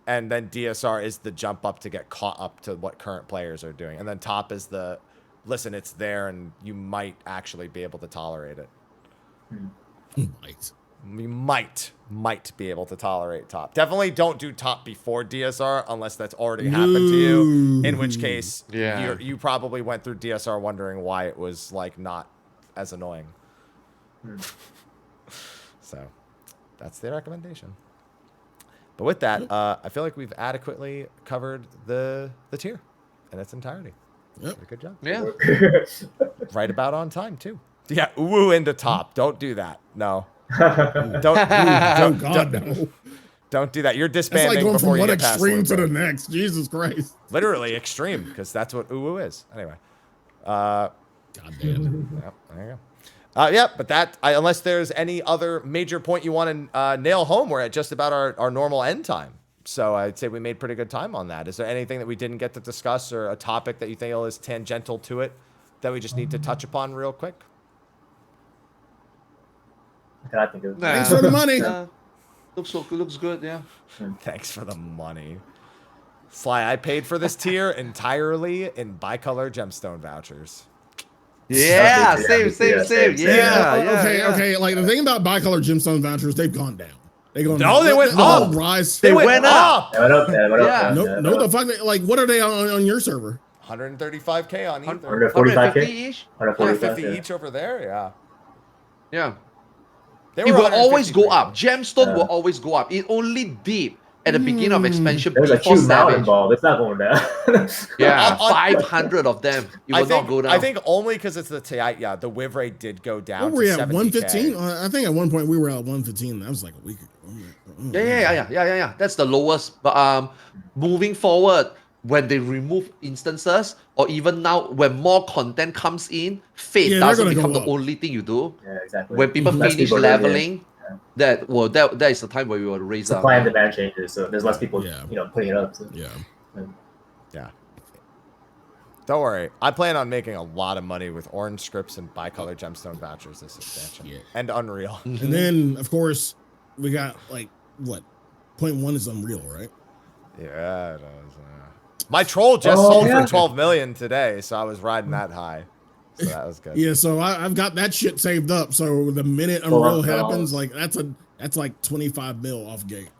And then DSR is the jump up to get caught up to what current players are doing. And then top is the, listen, it's there and you might actually be able to tolerate it. You might be able to tolerate top. Definitely don't do top before DSR unless that's already happened to you. In which case, you probably went through DSR wondering why it was like not as annoying. So that's the recommendation. But with that, I feel like we've adequately covered the tier in its entirety. Yep. Good job. Yeah. Right about on time too. Yeah, Uwu into top. Don't do that. No. Don't do that. You're disbanding it's like going before from you one get past extreme to Luca. the next. Jesus Christ. Literally extreme, because that's what Uwu is. Anyway. God damn. Yep, there you go. Yeah, but that, unless there's any other major point you want to nail home, we're at just about our normal end time. So I'd say we made pretty good time on that. Is there anything that we didn't get to discuss or a topic that you think is tangential to it that we just need to touch upon real quick? I think of Thanks for the money. Looks good, yeah. Thanks for the money. Sly, I paid for this tier entirely in bicolor gemstone vouchers. Yeah, same. Yeah. Okay. Like the thing about bicolor gemstone vouchers, they've gone down. They went up. Rise. They went up. They went up. Yeah. No, the fuck. Like, what are they on your server? 135K on either. 145K each. 150 yeah. each over there, yeah. Yeah. They It were will always go 153. up. Gemstone will always go up. It only dipped at the beginning of expansion There's a before huge mountain Savage. involved. It's not going down. Yeah, On- 500 of them. It will not go down. I think only because it's the yeah, the whiv rate did go down. What were we to at 115? I think at one point we were at 115. That was like a week ago. Yeah. That's the lowest. But moving forward, when they remove instances, or even now when more content comes in, fate Yeah, doesn't they're gonna become go the up. only thing you do. Yeah, exactly. When people Less finish people are doing it. leveling, that is the time where we will raise up. Supply and demand changes, so there's less people, Yeah. putting it up. So. Yeah. Yeah. Don't worry. I plan on making a lot of money with orange scripts and bicolor gemstone vouchers this expansion. Yeah. And Unreal. And then, of course, we got like what? 0.1 is Unreal, right? Yeah, it is. My troll just sold for 12 million today, so I was riding that high. So that was good. Yeah, so I've got that shit saved up. So the minute Oh, Unreal wow. happens, like that's like 25 mil off gate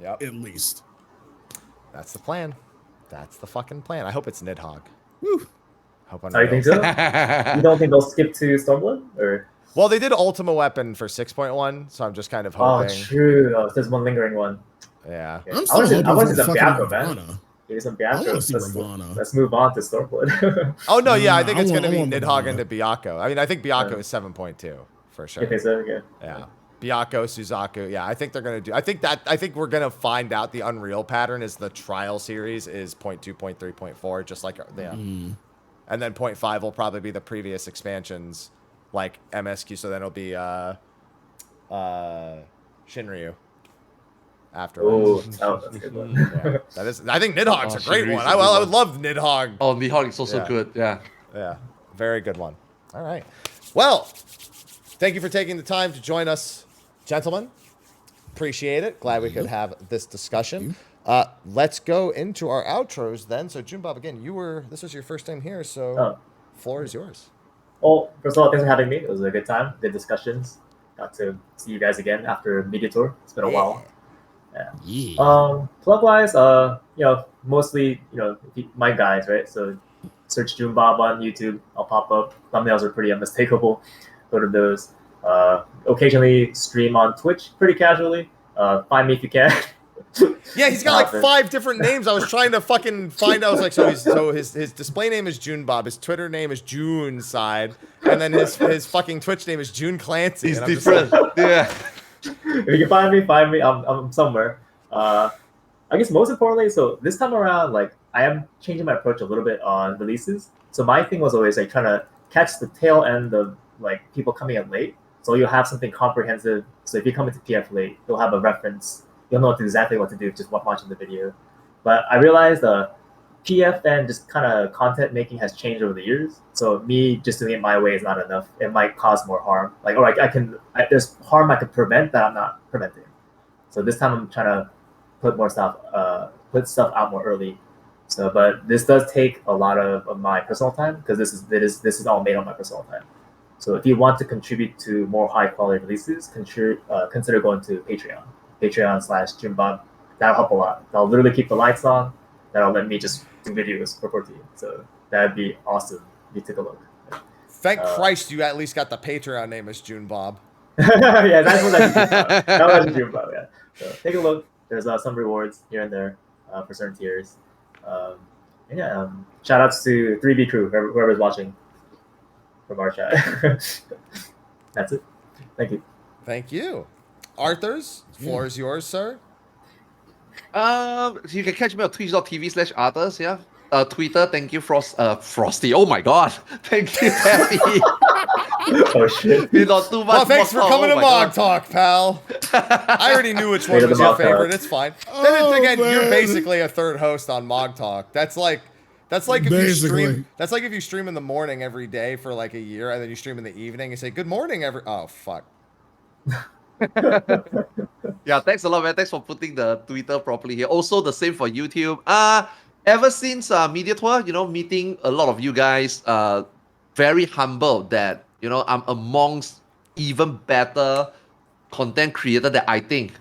Yep. at least. That's the plan. That's the fucking plan. I hope it's Nidhogg. Woo. Hope Oh, you think so? You don't think they'll skip to Stormblood? Or Well, they did Ultima Weapon for 6.1, so I'm just kind of hoping. true. Oh, there's one lingering one. Yeah. Okay. I'm I still want to hoping see for some fucking Bianco, man. Ravana. Maybe some I wanna Bianco. see Ravana. Let's move on to Stormblood. Oh, no, yeah, I Nah, think I it's want- going to I be want Nidhogg Ravana. into Byakko. I mean, I think Byakko is 7.2, for sure. Okay, so okay. Yeah. Byakko, Suzaku. Yeah, I think they're gonna do. I think we're gonna find out the Unreal pattern is the trial series is 0.2, 0.3, 0.4, just like and then 0.5 will probably be the previous expansions, like MSQ. So then it'll be Shinryu afterwards. Oh, that's a good one. Yeah, that is. I think Nidhogg's a great Shinryu's one. a I good would love Nidhogg. Oh, Nihon is also Yeah. good. Yeah. Yeah, very good one. All right. Well, thank you for taking the time to join us, gentlemen. Appreciate it. Glad we could have this discussion. Let's go into our outros then. So, Joonbob, again, this was your first time here, so floor is yours. Well, first of all, thanks for having me. It was a good time, good discussions. Got to see you guys again after Media Tour. It's been a while. Yeah. Plug wise, mostly, my guys, right? So search Joonbob on YouTube. I'll pop up. Thumbnails are pretty unmistakable. Go to those. Occasionally stream on Twitch pretty casually. Find me if you can. Yeah, he's got like 5 different names. I was trying to fucking find out. I was like, so his display name is Joonbob. His Twitter name is Joonside. And then his fucking Twitch name is June Clancy. He's And I'm just different. like, Yeah. If you can find me. I'm somewhere. I guess most importantly, so this time around, like I am changing my approach a little bit on releases. So my thing was always like trying to catch the tail end of like people coming in late. So you'll have something comprehensive. So if you come into PF late, you'll have a reference. You'll know exactly what to do just watching the video. But I realized PF and just kind of content making has changed over the years. So me just doing it my way is not enough. It might cause more harm. Like, or there's harm I could prevent that I'm not preventing. So this time I'm trying to put stuff out more early. So, but this does take a lot of my personal time because this is all made on my personal time. So if you want to contribute to more high quality releases, consider going to Patreon. Patreon/Joonbob. That'll help a lot. That'll literally keep the lights on. That'll let me just do videos for 14. So that'd be awesome if you took a look. thank Christ you at least got the Patreon name as Joonbob. Yeah, that's what Joonbob. That was Joonbob, yeah. So take a look. There's some rewards here and there for certain tiers. Shout outs to 3B crew, whoever's watching from our chat. That's it. Thank you. Thank you. Arthars, floor is yours, sir. So you can catch me on twitch.tv/Arthars, yeah. Twitter, thank you, Frosty. Oh my god. Thank you, Happy. Oh shit. You know, too much. Well, thanks for coming to my Mog God. Talk, pal. I already knew which one Later was the your Mog Talk. favorite. It's fine. Then again, you're man. basically a third host on Mog Talk. That's like if you stream. That's like if you stream in the morning every day for like a year, and then you stream in the evening and say good morning Oh fuck. Yeah, thanks a lot, man. Thanks for putting the Twitter properly here. Also, the same for YouTube. Ever since Media Tour, meeting a lot of you guys, very humbled that I'm amongst even better content creator that I think.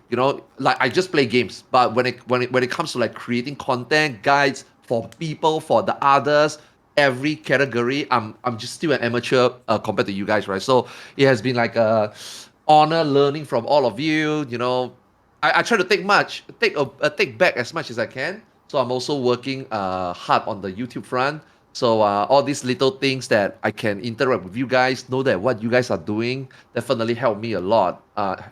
Like I just play games, but when it comes to like creating content guides for people, for the others, every category, I'm just still an amateur compared to you guys, right? So it has been like a honor learning from all of you. I try to take back as much as I can. So I'm also working hard on the YouTube front. So all these little things that I can interact with you guys, know that what you guys are doing definitely helped me a lot.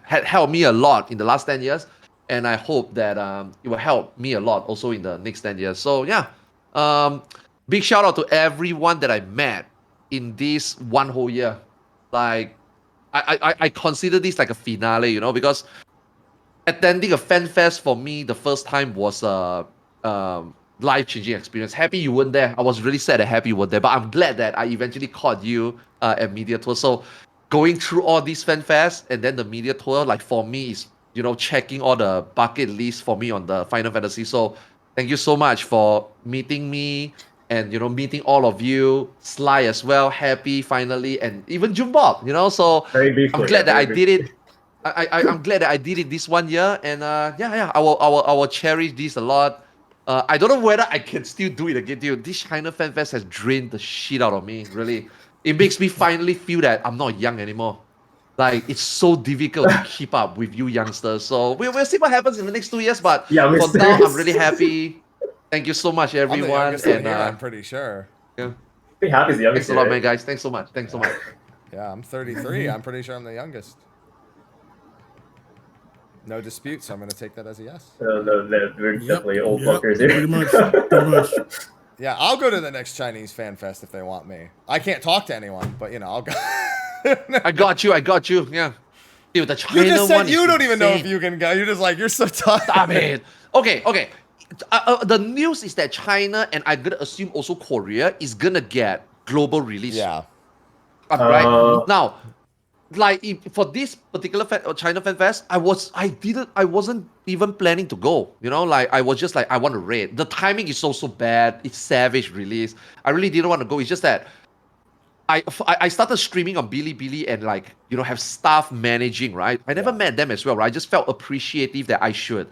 Had helped me a lot in the last 10 years. And I hope that it will help me a lot also in the next 10 years. So yeah, big shout out to everyone that I met in this one whole year. Like, I consider this like a finale, because attending a fan fest for me the first time was a life-changing experience. Happy you weren't there. I was really sad that Happy you weren't there, but I'm glad that I eventually caught you at Media Tour. So going through all these fan fests and then the Media Tour, like for me is checking all the bucket list for me on the Final Fantasy. So thank you so much for meeting me. And meeting all of you, Sly as well, Happy finally, and even Joonbob, so Very briefly, I'm glad that I very did it. I'm glad that I did it this 1 year, and I will cherish this a lot. I don't know whether I can still do it again, dude. This China Fan Fest has drained the shit out of me, really. It makes me finally feel that I'm not young anymore. Like, it's so difficult to keep up with you youngsters. So we'll see what happens in the next 2 years, but Yeah, for now, I'm really happy. Thank you so much, I'm the everyone. youngest one And here, I'm pretty sure. yeah. I think Happy's the youngest. Thanks a lot, here, man, right? guys. Thanks so much. Thanks so much. Yeah, I'm 33. I'm pretty sure I'm the youngest. No dispute, so I'm going to take that as a yes. They're definitely old fuckers here. Pretty much. Pretty much. Yeah, I'll go to the next Chinese fan fest if they want me. I can't talk to anyone, but I'll go. I got you. Yeah. Dude, the China You just said one you is don't even know if insane. you can go. You're just like, you're so tired. Stop it. Okay. The news is that China, and I'm gonna assume also Korea, is gonna get global release. Yeah. Right now, like for this particular China Fan Fest, I wasn't even planning to go. Like I was just like, I want to raid. The timing is so bad. It's savage release. I really didn't want to go. It's just that I started streaming on Bilibili and like have staff managing, right? I never met them as well, right? I just felt appreciative that I should.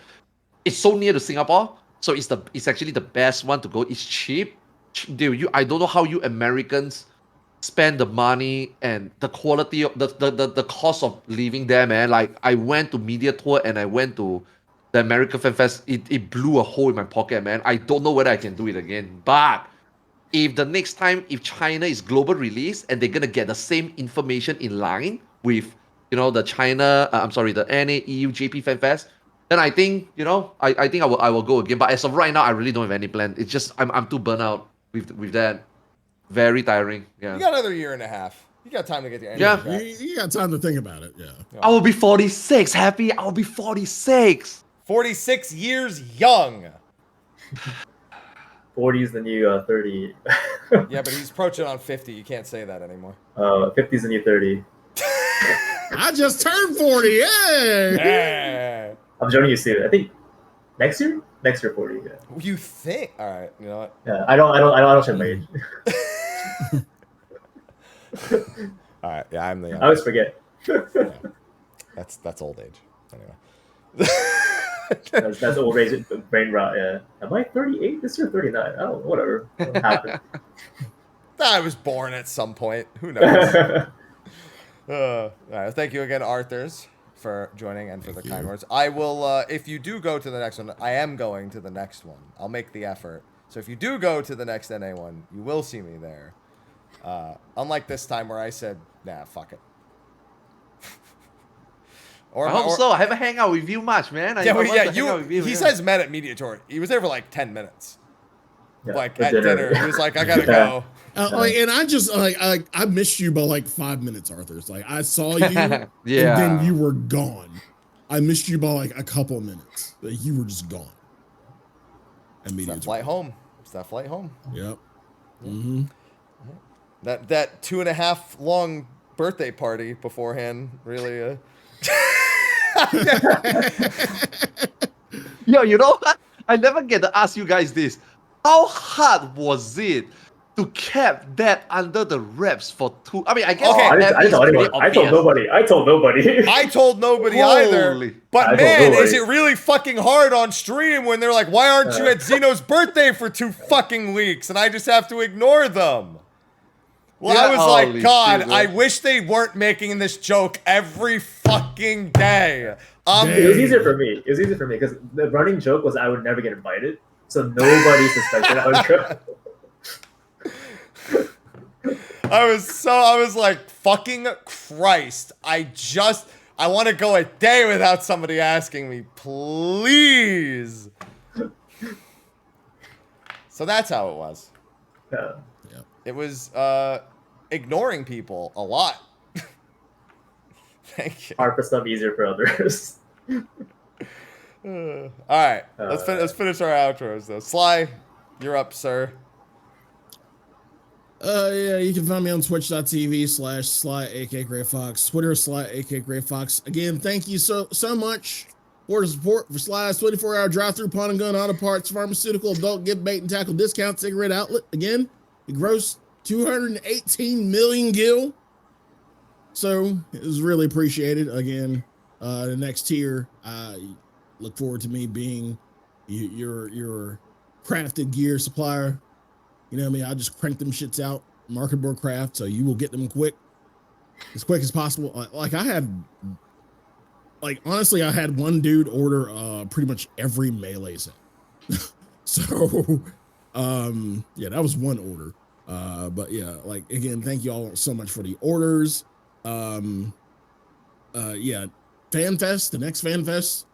It's so near to Singapore, so it's actually the best one to go. It's cheap. Dude, I don't know how you Americans spend the money and the quality of the cost of living there, man. Like I went to media tour and I went to the American Fan Fest. It blew a hole in my pocket, man. I don't know whether I can do it again. But if the next time, if China is global release and they're gonna get the same information in line with the China, the NA EU JP Fan Fest, then I think I think I will go again. But as of right now, I really don't have any plan. It's just I'm too burnt out with that. Very tiring. Yeah. You got another year and a half. You got time to get your energy Yeah. back. You got time to think about it. Yeah. I will be 46. Happy. I will be 46. 46 years young. 40 is the new 30. Yeah, but he's approaching on 50. You can't say that anymore. 50 is the new 30. I just turned 40. Yay! Hey. I'm joining you soon. I think next year 40. Yeah. You think? All right. You know what? Yeah, I don't check my age. All right. Yeah, I'm the I young. always forget. Yeah. That's old age. Anyway. That's old age brain rot. Yeah. Am I 38 this year? 39? Oh, whatever. What happened? I was born at some point. Who knows? All right. Thank you again, Arthars, for joining and for the kind words. I will, if you do go to the next one, I am going to the next one. I'll make the effort. So if you do go to the next NA one, you will see me there. Unlike this time where I said, nah, fuck it. I hope so. I haven't hang out with you much, man. He says met at Media Tour. He was there for like 10 minutes. Yeah, Like for at dinner. He was like, I gotta go. And I just I missed you by like 5 minutes, Arthurs. Like I saw you, and Yeah. then you were gone. I missed you by like a couple of minutes. Like you were just gone. It's that flight home. It's that flight home. Yep. Mm-hmm. That 2.5 long birthday party beforehand really. Yo, you know what? I never get to ask you guys this. How hard was it to keep that under the wraps for 2? I mean, I guess. Okay. I didn't tell anyone. I told nobody. I told nobody. I told nobody Holy. either. But I man, told nobody. is it really fucking hard on stream when they're like, why aren't you at Zeno's birthday for 2 fucking weeks? And I just have to ignore them. Well, I Yeah, was like, holy God, shit, I man. wish they weren't making this joke every fucking day. It was easier for me. It was easier for me because the running joke was I would never get invited, so nobody suspected I would go. I was like, fucking Christ. I want to go a day without somebody asking me, please. So that's how it was. Yeah. It was ignoring people a lot. Thank you. Hard for some, easier for others. All right, let's finish our outros though. Sly, you're up, sir. Yeah, you can find me on twitch.tv/Sly AK Gray Fox, Twitter Sly AK Gray Fox. Again, thank you so much for the support for Sly's 24-hour drive-through pawn and gun auto parts pharmaceutical adult gift bait and tackle discount cigarette outlet. Again, it grossed 218 million gil. So it was really appreciated. Again, the next tier, I look forward to me being your crafted gear supplier. You know what I mean? I just crank them shits out, market board craft, so you will get them as quick as possible. Honestly, I had one dude order pretty much every melee set. So, yeah, that was one order. But yeah, like again, thank you all so much for the orders. Yeah, FanFest, the next FanFest,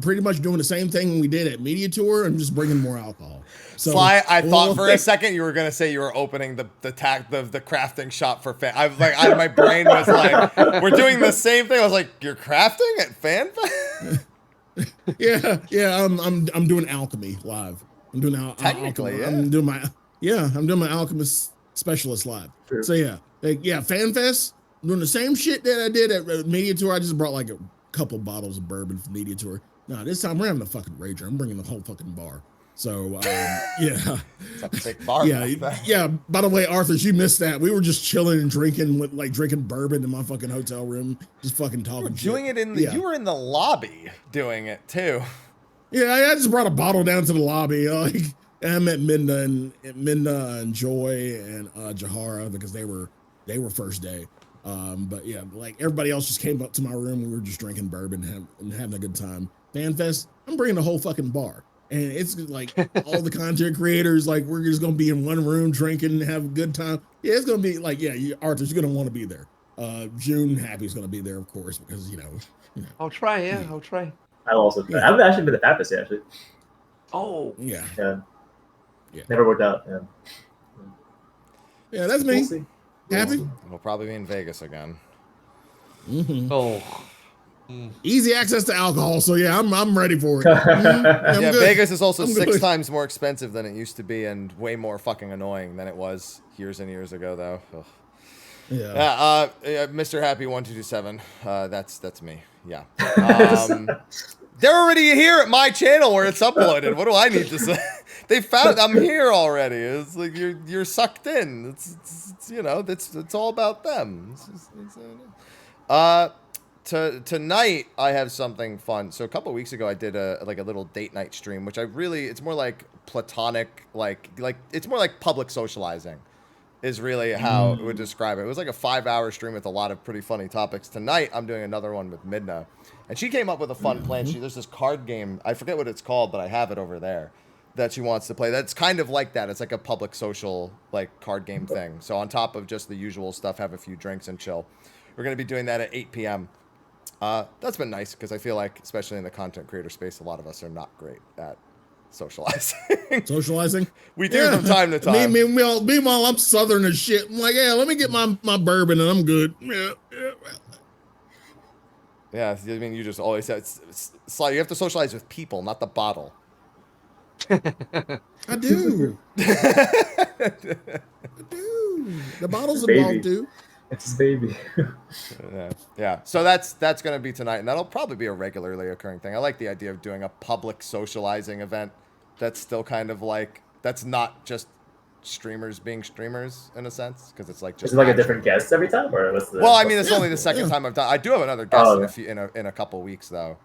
pretty much doing the same thing we did at Media Tour and just bringing more alcohol. So, Sly, I thought for a second you were gonna say you were opening the crafting shop for fan. I was like, my brain was like, we're doing the same thing. I was like, you're crafting at FanFest? yeah. I'm doing alchemy live. I'm doing technically, yeah. I'm doing my alchemist specialist live. True. So yeah, FanFest. I'm doing the same shit that I did at Media Tour. I just brought like a couple bottles of bourbon from Media Tour. No, this time we're having a fucking rager. I'm bringing the whole fucking bar. So yeah, it's a big bar. Yeah. By the way, Arthars, you missed that. We were just chilling and drinking bourbon in my fucking hotel room, just fucking talking. You were doing it in the. You were in the lobby doing it too. Yeah, I just brought a bottle down to the lobby. I met Minda and Joy and Jahara because they were first day. But yeah, like everybody else just came up to my room. We were just drinking bourbon and having a good time. FanFest, I'm bringing the whole fucking bar. And it's like all the content creators, like we're just going to be in one room drinking and have a good time. Yeah, it's going to be like, Arthars, you're going to want to be there. Mrhappy's going to be there, of course, because, you know. I'll try, I'll try. I'll also try. I haven't actually been to FanFest yet, actually. Oh. Yeah. Never worked out. Yeah, that's me. We'll see. Happy? We'll probably be in Vegas again. Mm-hmm. Oh. Easy access to alcohol, so yeah, I'm ready for it. Yeah, Vegas is also 6 times more expensive than it used to be, and way more fucking annoying than it was years and years ago, though. Ugh. Yeah. Mr. Happy 1227. That's me. Yeah. They're already here at my channel where it's uploaded. What do I need to say? They found I'm here already. It's like you're sucked in. It's you know, it's all about them. Tonight I have something fun. So a couple of weeks ago I did a little date night stream, which it's more like platonic, like it's more like public socializing is really how it would describe it. It was like a 5-hour stream with a lot of pretty funny topics. Tonight I'm doing another one with Midna, and she came up with a fun plan. There's this card game, I forget what it's called, but I have it over there, that she wants to play. That's kind of like that. It's like a public social like card game thing. So on top of just the usual stuff, have a few drinks and chill. We're going to be doing that at 8 p.m. That's been nice because I feel like, especially in the content creator space, a lot of us are not great at socializing. Socializing? We do from time to time. Meanwhile, I'm Southern as shit. I'm like, yeah, let me get my bourbon and I'm good. Yeah, I mean, you just always have, you have to socialize with people, not the bottle. I do. I do. The bottle's involved too. It's his baby. Yeah. So that's going to be tonight, and that'll probably be a regularly occurring thing. I like the idea of doing a public socializing event that's still kind of like, that's not just streamers being streamers in a sense, because it's like just. Is it like a different guest every time, or what's the? Well, I mean, it's only the second time I've done. I do have another guest in a couple weeks though.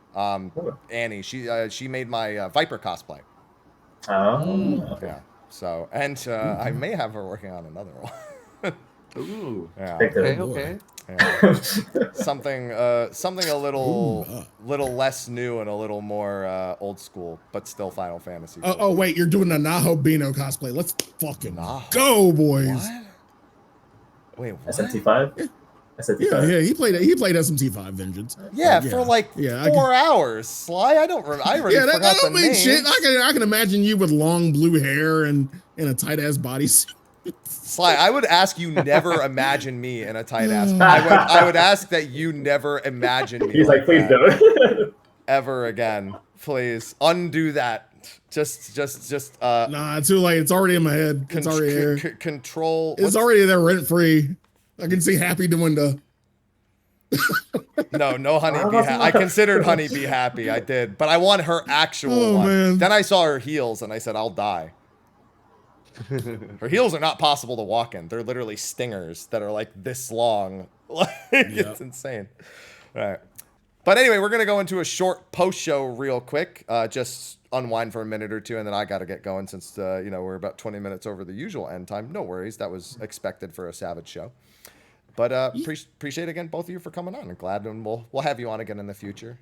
Annie, she made my Viper cosplay. Oh. Okay. Yeah. So, and I may have her working on another one. Ooh. Yeah. Okay. Yeah. Something a little less new and a little more old school, but still Final Fantasy. Oh wait, you're doing a Naho Bino cosplay. Let's fucking go, boys. What? Wait, what? SMT5? Yeah. SMT5. Yeah, he played SMT5 Vengeance. Yeah, for like 4 hours. Sly, I already forgot that don't the mean names. shit. I can imagine you with long blue hair and in a tight ass bodysuit. Sly, I would ask you never imagine me in a tight ass. I would ask that you never imagine me. He's like, please don't. Ever again. Please undo that. Just Nah, too late. It's already in my head. It's already here. Control. It's already there rent free. I can see Happy doing the. No, Honey Be Happy. I considered Honey Be Happy. I did, but I want her actual one. Man. Then I saw her heels and I said, I'll die. Her heels are not possible to walk in. They're literally stingers that are like this long. It's insane. All right. But anyway, we're going to go into a short post show real quick. Just unwind for a minute or two, and then I got to get going since, we're about 20 minutes over the usual end time. No worries. That was expected for a Savage show. But appreciate again both of you for coming on. I'm glad, and we'll have you on again in the future,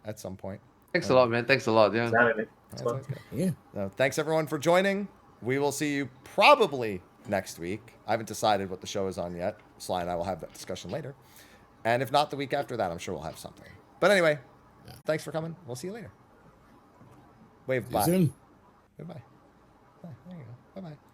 at some point. Thanks a lot, man. Thanks a lot. Yeah. Thanks everyone for joining. We will see you probably next week. I haven't decided what the show is on yet. Sly and I will have that discussion later. And if not the week after that, I'm sure we'll have something. But anyway, Yeah. thanks for coming. We'll see you later. Wave See you bye. soon. Goodbye. There you go. Bye bye.